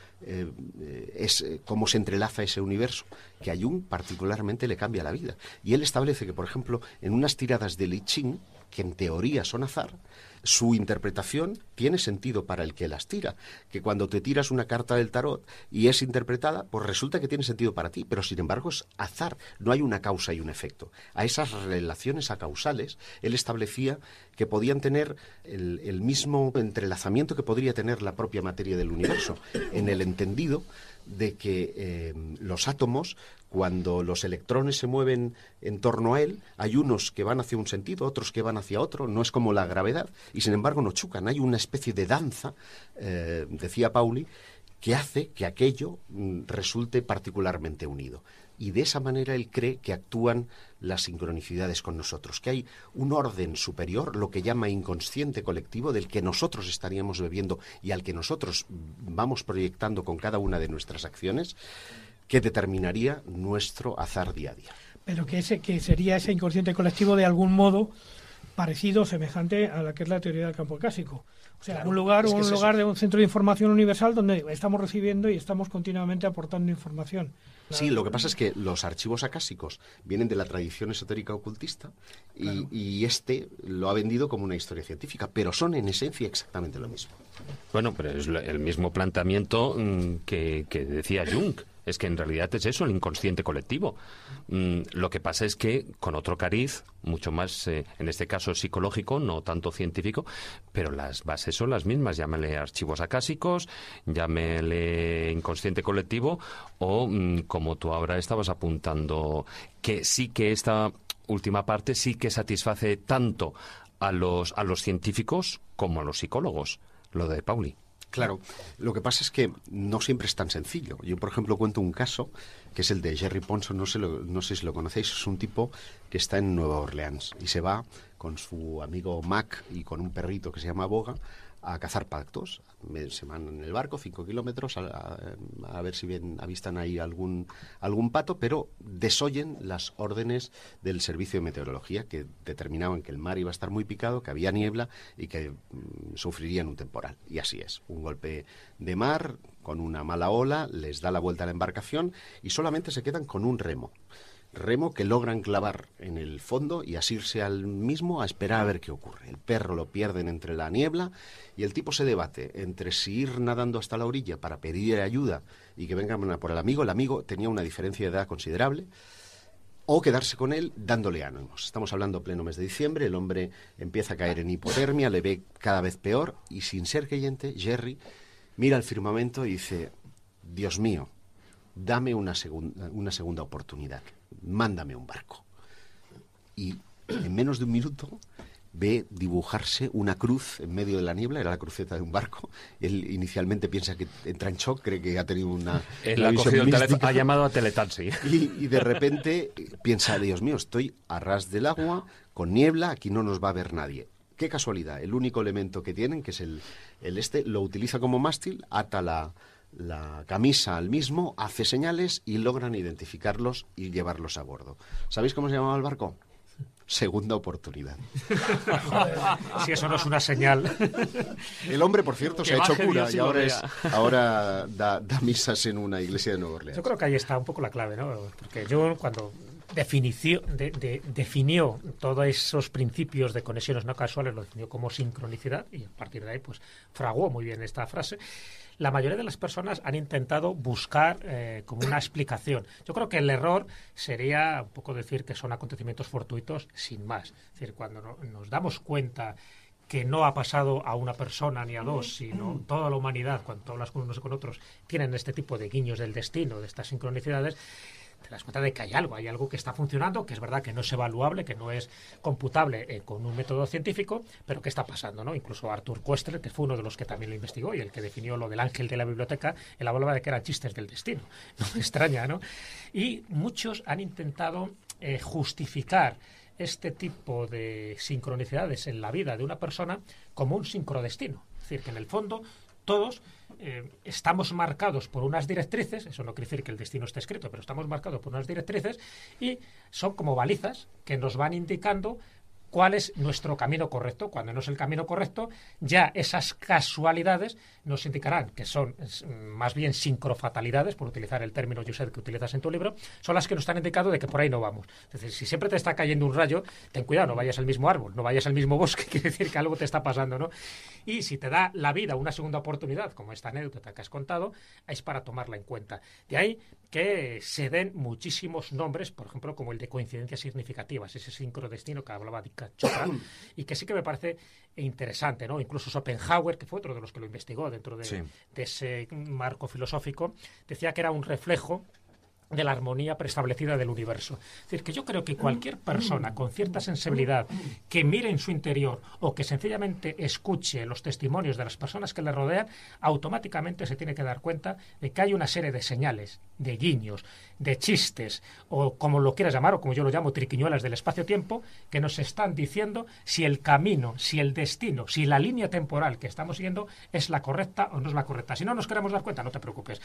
se entrelaza ese universo, que a Jung particularmente le cambia la vida. Y él establece que, por ejemplo, en unas tiradas de I Ching, que en teoría son azar, su interpretación tiene sentido para el que las tira. Que cuando te tiras una carta del tarot y es interpretada, pues resulta que tiene sentido para ti, pero sin embargo es azar, no hay una causa y un efecto. A esas relaciones acausales, él establecía que podían tener el mismo entrelazamiento que podría tener la propia materia del universo, en el entendido de que los átomos, cuando los electrones se mueven en torno a él, hay unos que van hacia un sentido, otros que van hacia otro, no es como la gravedad, y sin embargo no chocan, hay una especie de danza, decía Pauli, que hace que aquello resulte particularmente unido. Y de esa manera él cree que actúan las sincronicidades con nosotros, que hay un orden superior, lo que llama inconsciente colectivo, del que nosotros estaríamos bebiendo y al que nosotros vamos proyectando con cada una de nuestras acciones, que determinaría nuestro azar día a día. Pero que sería ese inconsciente colectivo de algún modo parecido, semejante a la que es la teoría del campo clásico. O sea, claro, un lugar de un centro de información universal donde estamos recibiendo y estamos continuamente aportando información. Sí, lo que pasa es que los archivos acásicos vienen de la tradición esotérica ocultista y este lo ha vendido como una historia científica, pero son en esencia exactamente lo mismo. Bueno, pero es el mismo planteamiento que decía Jung. Es que en realidad es eso, el inconsciente colectivo. Lo que pasa es que con otro cariz, mucho más, en este caso psicológico, no tanto científico, pero las bases son las mismas. Llámele archivos acásicos, llámele inconsciente colectivo o, como tú ahora estabas apuntando, que sí que esta última parte sí que satisface tanto a los científicos como a los psicólogos, lo de Pauli. Claro, lo que pasa es que no siempre es tan sencillo. Yo, por ejemplo, cuento un caso, que es el de Jerry Ponson, no sé si lo conocéis, es un tipo que está en Nueva Orleans y se va con su amigo Mac y con un perrito que se llama Boga a cazar patos. Se van en el barco 5 kilómetros a ver si bien avistan ahí algún pato, pero desoyen las órdenes del servicio de meteorología que determinaban que el mar iba a estar muy picado, que había niebla y que sufrirían un temporal. Y así es, un golpe de mar con una mala ola les da la vuelta a la embarcación y solamente se quedan con un remo que logran clavar en el fondo y asirse al mismo a esperar a ver qué ocurre. El perro lo pierden entre la niebla y el tipo se debate entre si ir nadando hasta la orilla para pedir ayuda y que vengan por el amigo. El amigo tenía una diferencia de edad considerable, o quedarse con él dándole ánimos. Estamos hablando pleno mes de diciembre, el hombre empieza a caer en hipotermia, le ve cada vez peor y, sin ser creyente, Jerry mira al firmamento y dice: Dios mío, dame una segunda oportunidad, mándame un barco. Y en menos de un minuto ve dibujarse una cruz en medio de la niebla, era la cruceta de un barco. Él inicialmente piensa que entra en shock, cree que ha tenido una visión mística. Ha llamado a teletaxi. Y de repente piensa: Dios mío, estoy a ras del agua, con niebla, aquí no nos va a ver nadie. Qué casualidad, el único elemento que tienen, que es el lo utiliza como mástil, ata la camisa al mismo, hace señales y logran identificarlos y llevarlos a bordo. ¿Sabéis cómo se llamaba el barco? Segunda oportunidad. Si eso no es una señal. El hombre, por cierto, se ha hecho cura y ahora da misas en una iglesia de Nueva Orleans. Yo creo que ahí está un poco la clave, ¿no? Porque yo, cuando definió todos esos principios de conexiones no casuales, lo definió como sincronicidad, y a partir de ahí pues fraguó muy bien esta frase. La mayoría de las personas han intentado buscar como una explicación. Yo creo que el error sería un poco decir que son acontecimientos fortuitos sin más. Es decir, cuando nos damos cuenta que no ha pasado a una persona ni a dos, sino toda la humanidad, cuando hablas con unos y con otros, tienen este tipo de guiños del destino, de estas sincronicidades, te das cuenta de que hay algo que está funcionando, que es verdad que no es evaluable, que no es computable con un método científico, pero que está pasando, ¿no? Incluso Arthur Koestler, que fue uno de los que también lo investigó y el que definió lo del ángel de la biblioteca, él hablaba de que eran chistes del destino. No me extraña, ¿no? Y muchos han intentado justificar este tipo de sincronicidades en la vida de una persona como un sincrodestino. Es decir, que en el fondo todos estamos marcados por unas directrices, eso no quiere decir que el destino esté escrito, pero estamos marcados por unas directrices y son como balizas que nos van indicando cuál es nuestro camino correcto. Cuando no es el camino correcto, ya esas casualidades nos indicarán que son más bien sincrofatalidades, por utilizar el término, Josep, que utilizas en tu libro, son las que nos están indicando de que por ahí no vamos. Es decir, si siempre te está cayendo un rayo, ten cuidado, no vayas al mismo árbol, no vayas al mismo bosque, quiere decir que algo te está pasando, ¿no? Y si te da la vida una segunda oportunidad, como esta anécdota que has contado, es para tomarla en cuenta. De ahí que se den muchísimos nombres, por ejemplo, como el de coincidencias significativas, ese sincrodestino que hablaba Deepak Chopra, y que sí que me parece interesante, ¿no? Incluso Schopenhauer, que fue otro de los que lo investigó dentro de ese marco filosófico, decía que era un reflejo de la armonía preestablecida del universo. Es decir, que yo creo que cualquier persona con cierta sensibilidad que mire en su interior o que sencillamente escuche los testimonios de las personas que le rodean, automáticamente se tiene que dar cuenta de que hay una serie de señales, de guiños, de chistes, o como lo quieras llamar, o como yo lo llamo, triquiñuelas del espacio-tiempo, que nos están diciendo si el camino, si el destino, si la línea temporal que estamos siguiendo es la correcta o no es la correcta. Si no nos queremos dar cuenta, no te preocupes,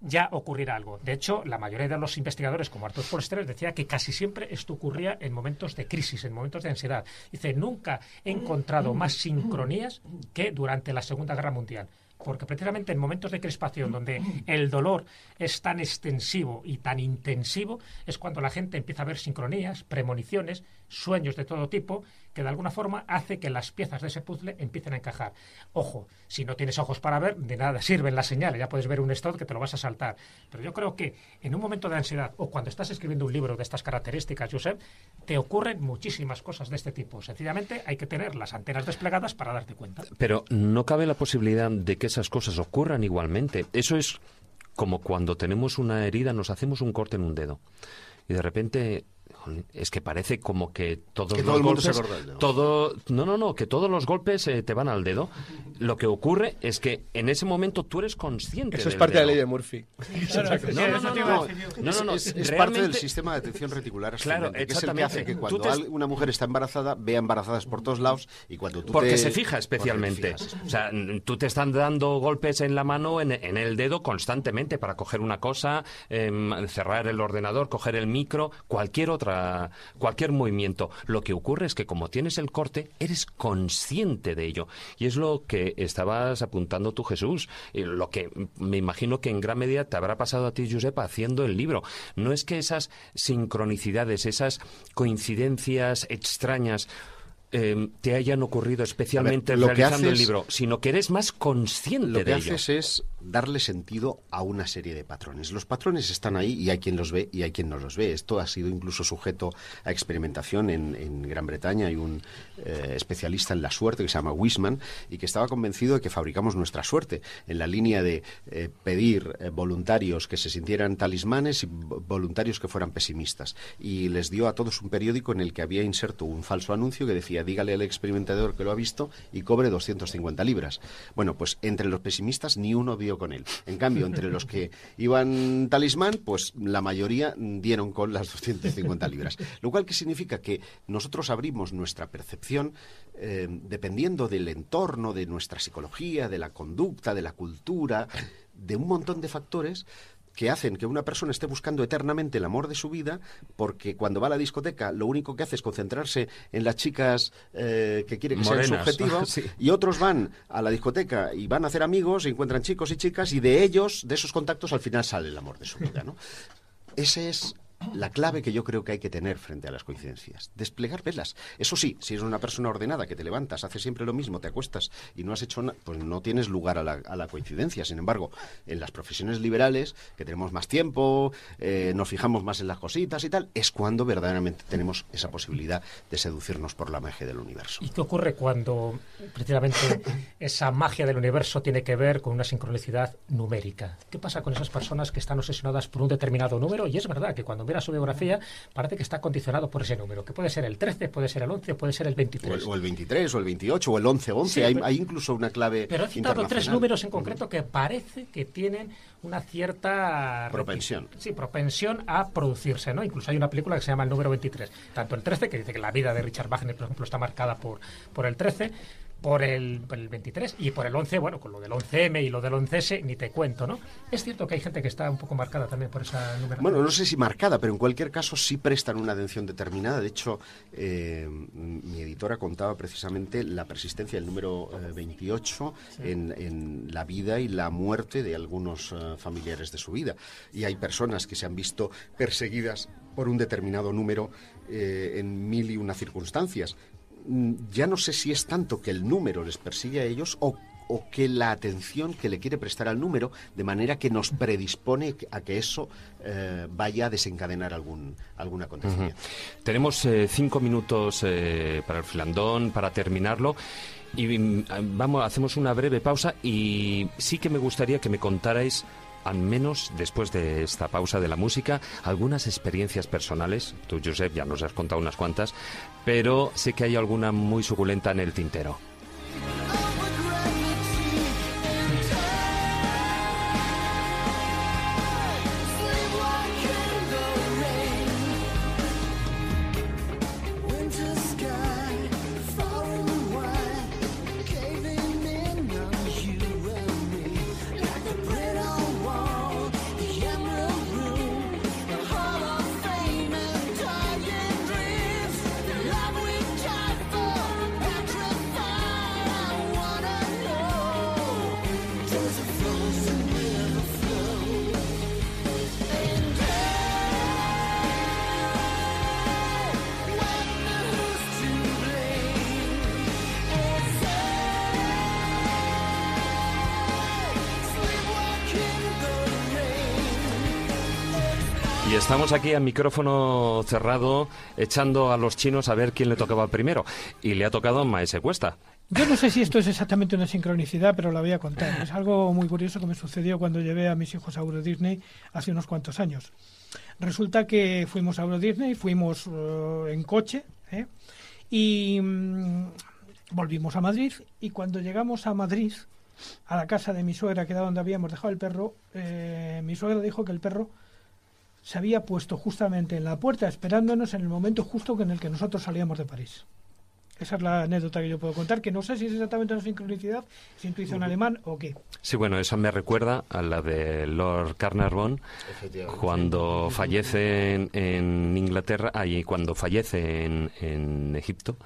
ya ocurrirá algo. De hecho, la mayoría de los investigadores, como Arthur Koestler, decía que casi siempre esto ocurría en momentos de crisis, en momentos de ansiedad. Dice, nunca he encontrado más sincronías que durante la Segunda Guerra Mundial. porque precisamente en momentos de crispación donde el dolor es tan extensivo y tan intensivo, es cuando la gente empieza a ver sincronías, premoniciones, sueños de todo tipo, que de alguna forma hace que las piezas de ese puzzle empiecen a encajar. Ojo, si no tienes ojos para ver, de nada sirven las señales, ya puedes ver un stop que te lo vas a saltar. Pero yo creo que en un momento de ansiedad o cuando estás escribiendo un libro de estas características, Josep, te ocurren muchísimas cosas de este tipo. Sencillamente hay que tener las antenas desplegadas para darte cuenta. Pero no cabe la posibilidad de que esas cosas ocurran igualmente. Eso es como cuando tenemos una herida, nos hacemos un corte en un dedo y de repente es que parece como que todos que los todo el mundo golpes, se corta el dedo. No, que todos los golpes te van al dedo. Lo que ocurre es que en ese momento tú eres consciente. Eso es del parte de dedo. la ley de Murphy. No, Es parte realmente- del sistema de atención reticular ascendente, Claro, que es el que exactamente. hace que Tú cuando una mujer está embarazada, vea embarazadas por todos lados y cuando tú Porque te... se fija especialmente. Porque te fijas. O sea, tú te están dando golpes en la mano, en el dedo constantemente para coger una cosa, cerrar el ordenador, coger el micro, cualquier movimiento. Lo que ocurre es que como tienes el corte, eres consciente de ello. Y es lo que estabas apuntando tú, Jesús. Lo que me imagino que en gran medida te habrá pasado a ti, Josep, haciendo el libro. No es que esas sincronicidades, esas coincidencias extrañas te hayan ocurrido especialmente lo que realizando el haces- libro, sino que eres más consciente Lo que de ello. haces es darle sentido a una serie de patrones. Los patrones están ahí y hay quien los ve y hay quien no los ve. Esto ha sido incluso sujeto a experimentación en Gran Bretaña. Hay un especialista en la suerte que se llama Wiseman y que estaba convencido de que fabricamos nuestra suerte en la línea de pedir voluntarios que se sintieran talismanes y voluntarios que fueran pesimistas. Y les dio a todos un periódico en el que había inserto un falso anuncio que decía: dígale al experimentador que lo ha visto y cobre 250 libras. Bueno, pues entre los pesimistas ni uno dio con él. En cambio, entre los que iban talismán, pues la mayoría dieron con las 250 libras. Lo cual que significa que nosotros abrimos nuestra percepción dependiendo del entorno, de nuestra psicología, de la conducta, de la cultura, de un montón de factores que hacen que una persona esté buscando eternamente el amor de su vida, porque cuando va a la discoteca lo único que hace es concentrarse en las chicas que quiere que sean su Morenas. objetivo, Sí. y otros van a la discoteca y van a hacer amigos, y encuentran chicos y chicas, y de ellos, de esos contactos, al final sale el amor de su vida, ¿no? Ese es la clave que yo creo que hay que tener frente a las coincidencias. Desplegar velas. Eso sí, si eres una persona ordenada, que te levantas, haces siempre lo mismo, te acuestas y no has hecho nada, pues no tienes lugar a la coincidencia. Sin embargo, en las profesiones liberales, que tenemos más tiempo, nos fijamos más en las cositas y tal, es cuando verdaderamente tenemos esa posibilidad de seducirnos por la magia del universo. ¿Y qué ocurre cuando precisamente esa magia del universo tiene que ver con una sincronicidad numérica? ¿Qué pasa con esas personas que están obsesionadas por un determinado número? Y es verdad que cuando mira su biografía parece que está condicionado por ese número, que puede ser el 13, puede ser el 11, puede ser el 23. O el 23, o el 28, o el 11-11. Sí, hay incluso una clave Pero he citado tres internacional. números en concreto que parece que tienen una cierta Propensión. Sí, propensión a producirse, ¿no? Incluso hay una película que se llama El número 23. Tanto el 13, que dice que la vida de Richard Wagner, por ejemplo, está marcada por el 13, por el 23 y por el 11, bueno, con lo del 11M y lo del 11S ni te cuento, ¿no? Es cierto que hay gente que está un poco marcada también por esa numeración. Bueno, no sé si marcada, pero en cualquier caso sí prestan una atención determinada. De hecho, mi editora contaba precisamente la persistencia del número 28 en la vida y la muerte de algunos familiares de su vida. Y hay personas que se han visto perseguidas por un determinado número en mil y una circunstancias. Ya no sé si es tanto que el número les persigue a ellos o que la atención que le quiere prestar al número, de manera que nos predispone a que eso vaya a desencadenar algún acontecimiento. Tenemos 5 minutos para el filandón, para terminarlo. Y hacemos una breve pausa y sí que me gustaría que me contarais, al menos después de esta pausa de la música, algunas experiencias personales. Tú, Josep, ya nos has contado unas cuantas, pero sé que hay alguna muy suculenta en el tintero. Love we died for, petrified. estamos aquí a micrófono cerrado echando a los chinos a ver quién le tocaba primero. Y le ha tocado a Maese Cuesta. Yo no sé si esto es exactamente una sincronicidad, pero la voy a contar. Es algo muy curioso que me sucedió cuando llevé a mis hijos a Euro Disney hace unos cuantos años. Resulta que fuimos a Euro Disney, fuimos en coche, y volvimos a Madrid, y cuando llegamos a Madrid, a la casa de mi suegra, que era donde habíamos dejado el perro, mi suegra dijo que el perro se había puesto justamente en la puerta esperándonos en el momento justo en el que nosotros salíamos de París. Esa es la anécdota que yo puedo contar, que no sé si es exactamente una sincronicidad, si intuición alemán o qué. Sí, bueno, eso me recuerda a la de Lord Carnarvon, cuando fallece en Inglaterra, y cuando fallece en Egipto,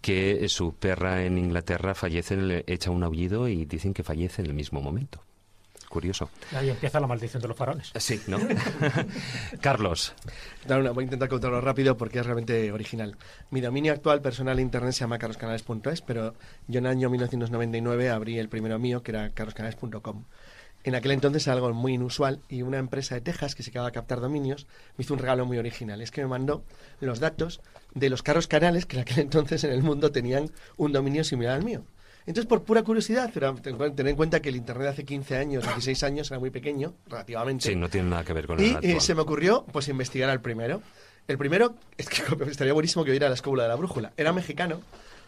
que su perra en Inglaterra fallece, le echa un aullido y dicen que fallece en el mismo momento. Curioso. Y ahí empieza la maldición de los faraones. Sí, ¿no? Carlos. Voy a intentar contarlo rápido porque es realmente original. Mi dominio actual personal en internet se llama carloscanales.es, pero yo en el año 1999 abrí el primero mío, que era carloscanales.com. En aquel entonces era algo muy inusual y una empresa de Texas que se acaba de captar dominios me hizo un regalo muy original. Es que me mandó los datos de los Carlos Canales que en aquel entonces en el mundo tenían un dominio similar al mío. Entonces, por pura curiosidad, tener en cuenta que el Internet hace 15 años, 16 años, era muy pequeño, relativamente. Sí, no tiene nada que ver con el actual. Y se me ocurrió, pues, investigar al primero. El primero, es que estaría buenísimo que viera la escóbula de la brújula. Era mexicano,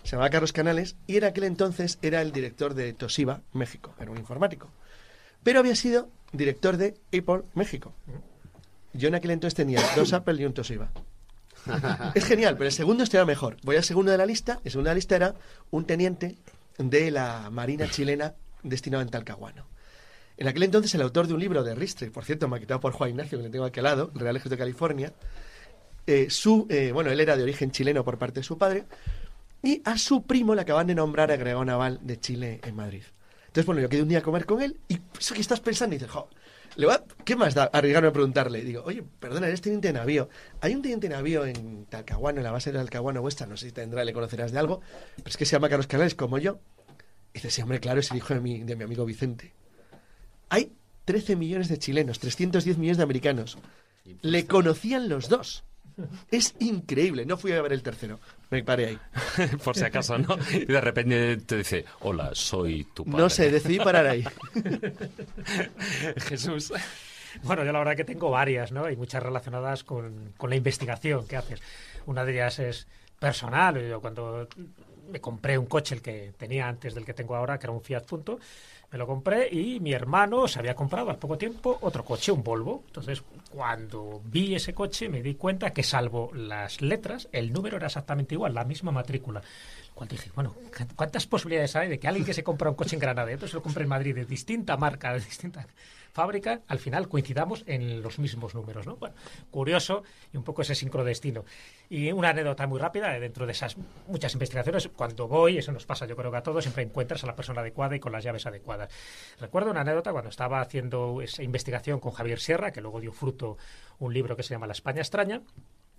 se llamaba Carlos Canales, y en aquel entonces era el director de Toshiba, México. Era un informático. Pero había sido director de Apple, México. Yo en aquel entonces tenía 2 Apple y un Toshiba. Es genial, pero el segundo era mejor. Voy al segundo de la lista. El segundo de la lista era un teniente de la Marina chilena destinado en Talcahuano. En aquel entonces el autor de un libro de Ristre, por cierto, maquetado por Juan Ignacio, que le tengo aquí al lado, Real Ejército de California, él era de origen chileno por parte de su padre, y a su primo le acaban de nombrar agregado naval de Chile en Madrid. Entonces, bueno, yo quedé un día a comer con él, y eso que estás pensando, y dices, ¿qué más da arriesgarme a preguntarle? Digo, oye, perdona, eres teniente de navío. Hay un teniente de navío en Talcahuano, en la base de Talcahuano vuestra, no sé si le conocerás de algo, pero es que se llama Carlos Canales como yo. Y dice, sí, hombre, claro, es el hijo de mi amigo Vicente. Hay 13 millones de chilenos, 310 millones de americanos. Le conocían los dos. Es increíble. No fui a ver el tercero. Me paré ahí. Por si acaso, ¿no? Y de repente te dice, hola, soy tu padre. No sé, decidí parar ahí. Jesús. Bueno, yo la verdad que tengo varias, ¿no? Y muchas relacionadas con la investigación que haces. Una de ellas es personal. Yo cuando me compré un coche, el que tenía antes del que tengo ahora, que era un Fiat Punto, me lo compré y mi hermano se había comprado al poco tiempo otro coche, un Volvo. Entonces, cuando vi ese coche me di cuenta que salvo las letras, el número era exactamente igual, la misma matrícula. Cuando dije, bueno, ¿cuántas posibilidades hay de que alguien que se compra un coche en Granada y otro se lo compre en Madrid de distinta marca, de distinta fábrica, al final coincidamos en los mismos números, ¿no? Bueno, curioso y un poco ese sincrodestino. Y una anécdota muy rápida, dentro de esas muchas investigaciones, cuando voy, eso nos pasa yo creo que a todos, siempre encuentras a la persona adecuada y con las llaves adecuadas. Recuerdo una anécdota cuando estaba haciendo esa investigación con Javier Sierra, que luego dio fruto un libro que se llama La España extraña.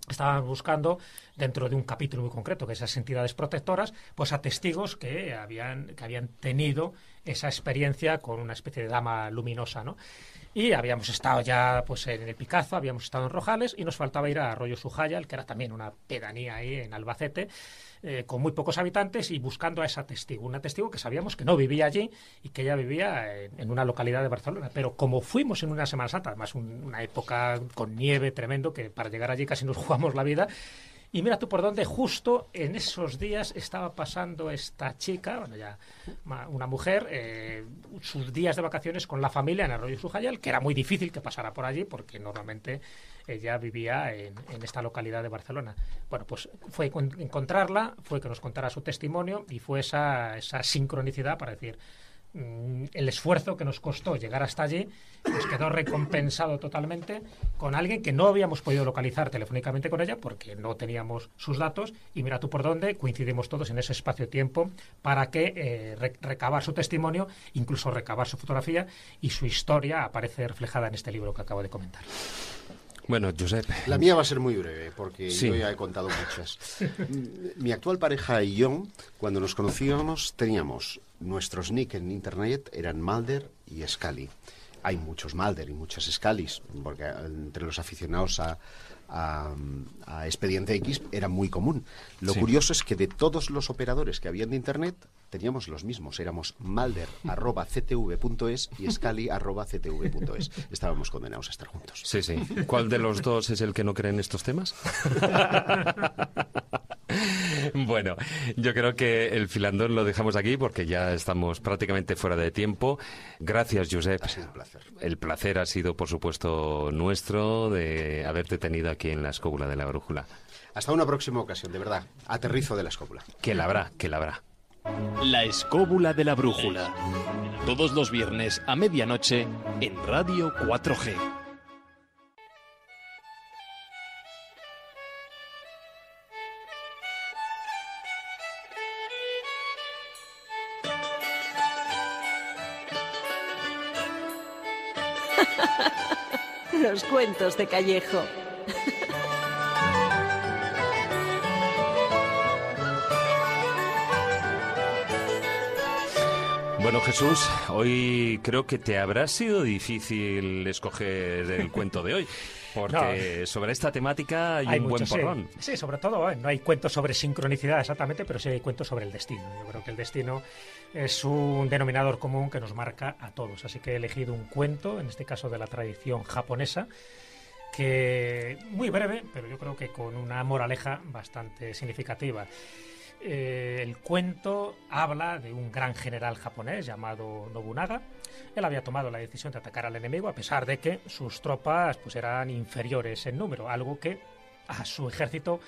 Estaban buscando, dentro de un capítulo muy concreto, que esas entidades protectoras, pues a testigos que habían tenido esa experiencia con una especie de dama luminosa, ¿no? Y habíamos estado ya pues en el Picazo, habíamos estado en Rojales y nos faltaba ir a Arroyo Sujayal, que era también una pedanía ahí en Albacete, con muy pocos habitantes y buscando a esa testigo. Una testigo que sabíamos que no vivía allí y que ella vivía en una localidad de Barcelona. Pero como fuimos en una Semana Santa, además una época con nieve tremendo, que para llegar allí casi nos jugamos la vida. Y mira tú por dónde justo en esos días estaba pasando esta chica, bueno ya una mujer, sus días de vacaciones con la familia en Arroyo Sujayal, que era muy difícil que pasara por allí porque normalmente ella vivía en esta localidad de Barcelona. Bueno, pues fue encontrarla, fue que nos contara su testimonio y fue esa sincronicidad para decir, el esfuerzo que nos costó llegar hasta allí pues quedó recompensado totalmente con alguien que no habíamos podido localizar telefónicamente con ella porque no teníamos sus datos y mira tú por dónde coincidimos todos en ese espacio-tiempo para que recabar su testimonio, incluso recabar su fotografía y su historia aparece reflejada en este libro que acabo de comentar. Bueno, Josep. La mía va a ser muy breve, porque sí, yo ya he contado muchas. Mi actual pareja y yo, cuando nos conocíamos, teníamos nuestros nick en internet, eran Mulder y Scully. hay muchos Mulder y muchas Scullys, porque entre los aficionados a Expediente X era muy común. Lo curioso es que de todos los operadores que habían de Internet, teníamos los mismos. Éramos mulder@ctv.es y scully@ctv.es. Estábamos condenados a estar juntos. Sí, sí. ¿Cuál de los dos es el que no cree en estos temas? Bueno, yo creo que el filandón lo dejamos aquí porque ya estamos prácticamente fuera de tiempo. Gracias, Josep. Ha sido un placer. El placer ha sido, por supuesto, nuestro de haberte tenido aquí en la Escóbula de la Brújula. Hasta una próxima ocasión, de verdad. Aterrizo de la escóbula. Que la habrá, que la habrá. La Escóbula de la Brújula. Todos los viernes a medianoche en Radio 4G. Los cuentos de Callejo. Bueno, Jesús, hoy creo que te habrá sido difícil escoger el cuento de hoy, porque sobre esta temática hay un buen porrón. Sí, sobre todo, no hay cuentos sobre sincronicidad exactamente, pero sí hay cuentos sobre el destino. Yo creo que el destino es un denominador común que nos marca a todos. Así que he elegido un cuento, en este caso de la tradición japonesa, que muy breve, pero yo creo que con una moraleja bastante significativa. El cuento habla de un gran general japonés llamado Nobunaga. Él había tomado la decisión de atacar al enemigo a pesar de que sus tropas pues eran inferiores en número, algo que a su ejército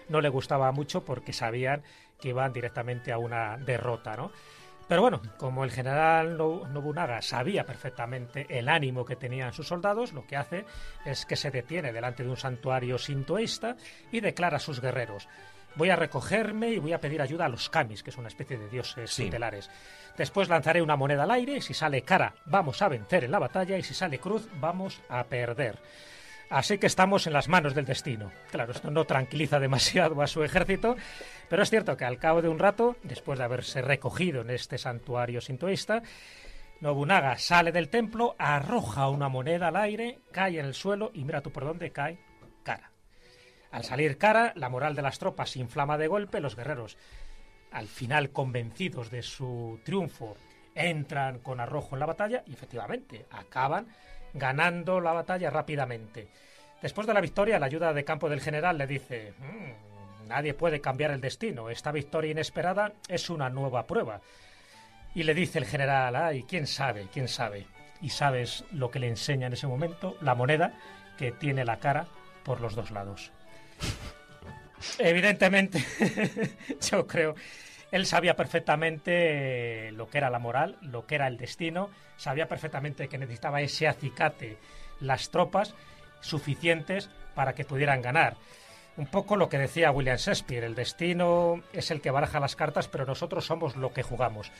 no le gustaba mucho porque sabían que iban directamente a una derrota, ¿no? Pero bueno, como el general Nobunaga sabía perfectamente el ánimo que tenían sus soldados, lo que hace es que se detiene delante de un santuario sintoísta y declara a sus guerreros: voy a recogerme y voy a pedir ayuda a los kamis, que es una especie de dioses tutelares. Después lanzaré una moneda al aire y si sale cara, vamos a vencer en la batalla, y si sale cruz, vamos a perder. Así que estamos en las manos del destino. Claro, esto no tranquiliza demasiado a su ejército, pero es cierto que al cabo de un rato, después de haberse recogido en este santuario sintoísta, Nobunaga sale del templo, arroja una moneda al aire, cae en el suelo y mira tú por dónde cae: cara. Al salir cara, la moral de las tropas se inflama de golpe. Los guerreros, al final convencidos de su triunfo, entran con arrojo en la batalla y efectivamente acaban ganando la batalla rápidamente. Después de la victoria, la ayuda de campo del general le dice: nadie puede cambiar el destino, esta victoria inesperada es una nueva prueba. Y le dice el general: ay, quién sabe. Y sabes lo que le enseña en ese momento: la moneda que tiene la cara por los dos lados. Evidentemente, yo creo, él sabía perfectamente lo que era la moral, lo que era el destino, sabía perfectamente que necesitaba ese acicate, las tropas suficientes para que pudieran ganar. Un poco lo que decía William Shakespeare: el destino es el que baraja las cartas, pero nosotros somos los que jugamos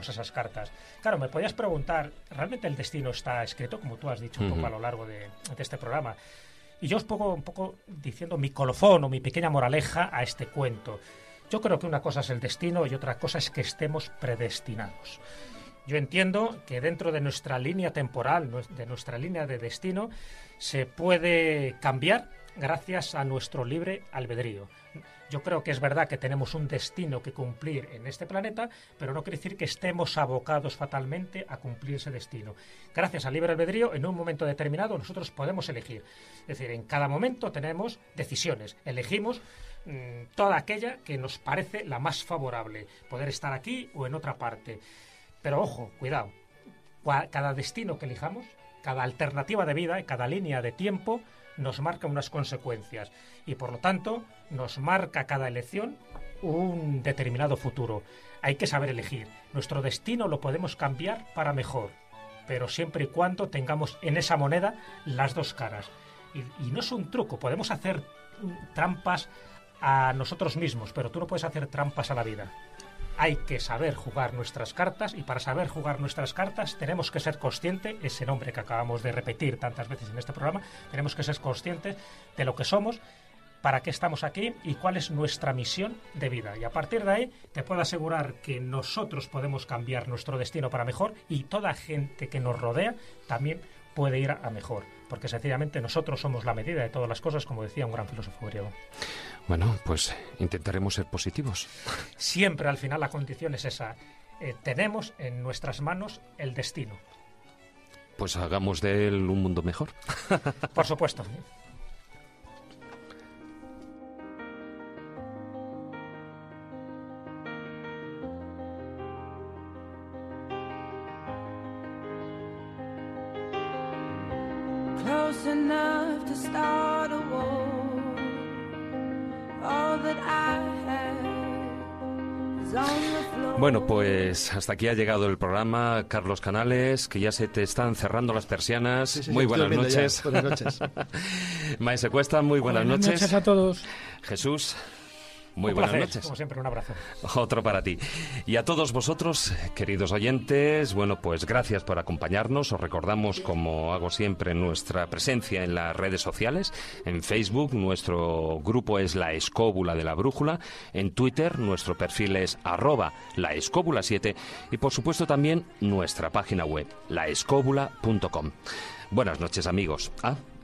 esas cartas. Claro, me podías preguntar, ¿realmente el destino está escrito, como tú has dicho un poco a lo largo de este programa? Y yo os pongo un poco diciendo mi colofón o mi pequeña moraleja a este cuento. Yo creo que una cosa es el destino y otra cosa es que estemos predestinados. Yo entiendo que dentro de nuestra línea temporal, de nuestra línea de destino, se puede cambiar gracias a nuestro libre albedrío. Yo creo que es verdad que tenemos un destino que cumplir en este planeta, pero no quiere decir que estemos abocados fatalmente a cumplir ese destino. Gracias al libre albedrío, en un momento determinado nosotros podemos elegir. Es decir, en cada momento tenemos decisiones. Elegimos toda aquella que nos parece la más favorable. Poder estar aquí o en otra parte. Pero ojo, cuidado. Cada destino que elijamos, cada alternativa de vida, cada línea de tiempo, nos marca unas consecuencias y por lo tanto nos marca cada elección un determinado futuro. Hay que saber elegir. Nuestro destino lo podemos cambiar para mejor, pero siempre y cuando tengamos en esa moneda las dos caras. Y no es un truco, podemos hacer trampas a nosotros mismos, pero tú no puedes hacer trampas a la vida. Hay que saber jugar nuestras cartas y para saber jugar nuestras cartas tenemos que ser conscientes, ese nombre que acabamos de repetir tantas veces en este programa, tenemos que ser conscientes de lo que somos para qué estamos aquí y cuál es nuestra misión de vida. Y a partir de ahí te puedo asegurar que nosotros podemos cambiar nuestro destino para mejor y toda gente que nos rodea también puede ir a mejor, porque sencillamente nosotros somos la medida de todas las cosas, como decía un gran filósofo griego. Bueno, pues intentaremos ser positivos. Siempre al final la condición es esa. Tenemos en nuestras manos el destino. Pues hagamos de él un mundo mejor. Por supuesto. Close enough to start a war. All that I have is on the floor. Bueno, pues hasta aquí ha llegado el programa. Carlos Canales, que ya se te están cerrando las persianas. Sí, muy estoy buenas viendo ya. noches. Buenas noches. Maese Cuesta, muy buenas noches. Buenas noches a todos. Jesús, muy Un buenas placer, noches. como siempre, un abrazo. Otro para ti. Y a todos vosotros, queridos oyentes, bueno, pues gracias por acompañarnos. Os recordamos, como hago siempre, nuestra presencia en las redes sociales. En Facebook, nuestro grupo es La Escóbula de la Brújula. En Twitter, nuestro perfil es @laescóbula7. Y, por supuesto, también nuestra página web, laescóbula.com. Buenas noches, amigos.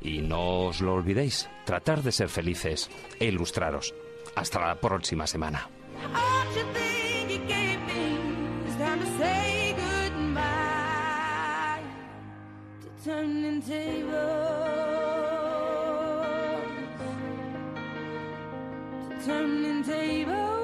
Y no os lo olvidéis, tratar de ser felices e ilustraros. Hasta la próxima semana. All you think you gave me is time to say goodbye to turning tables, to turning tables.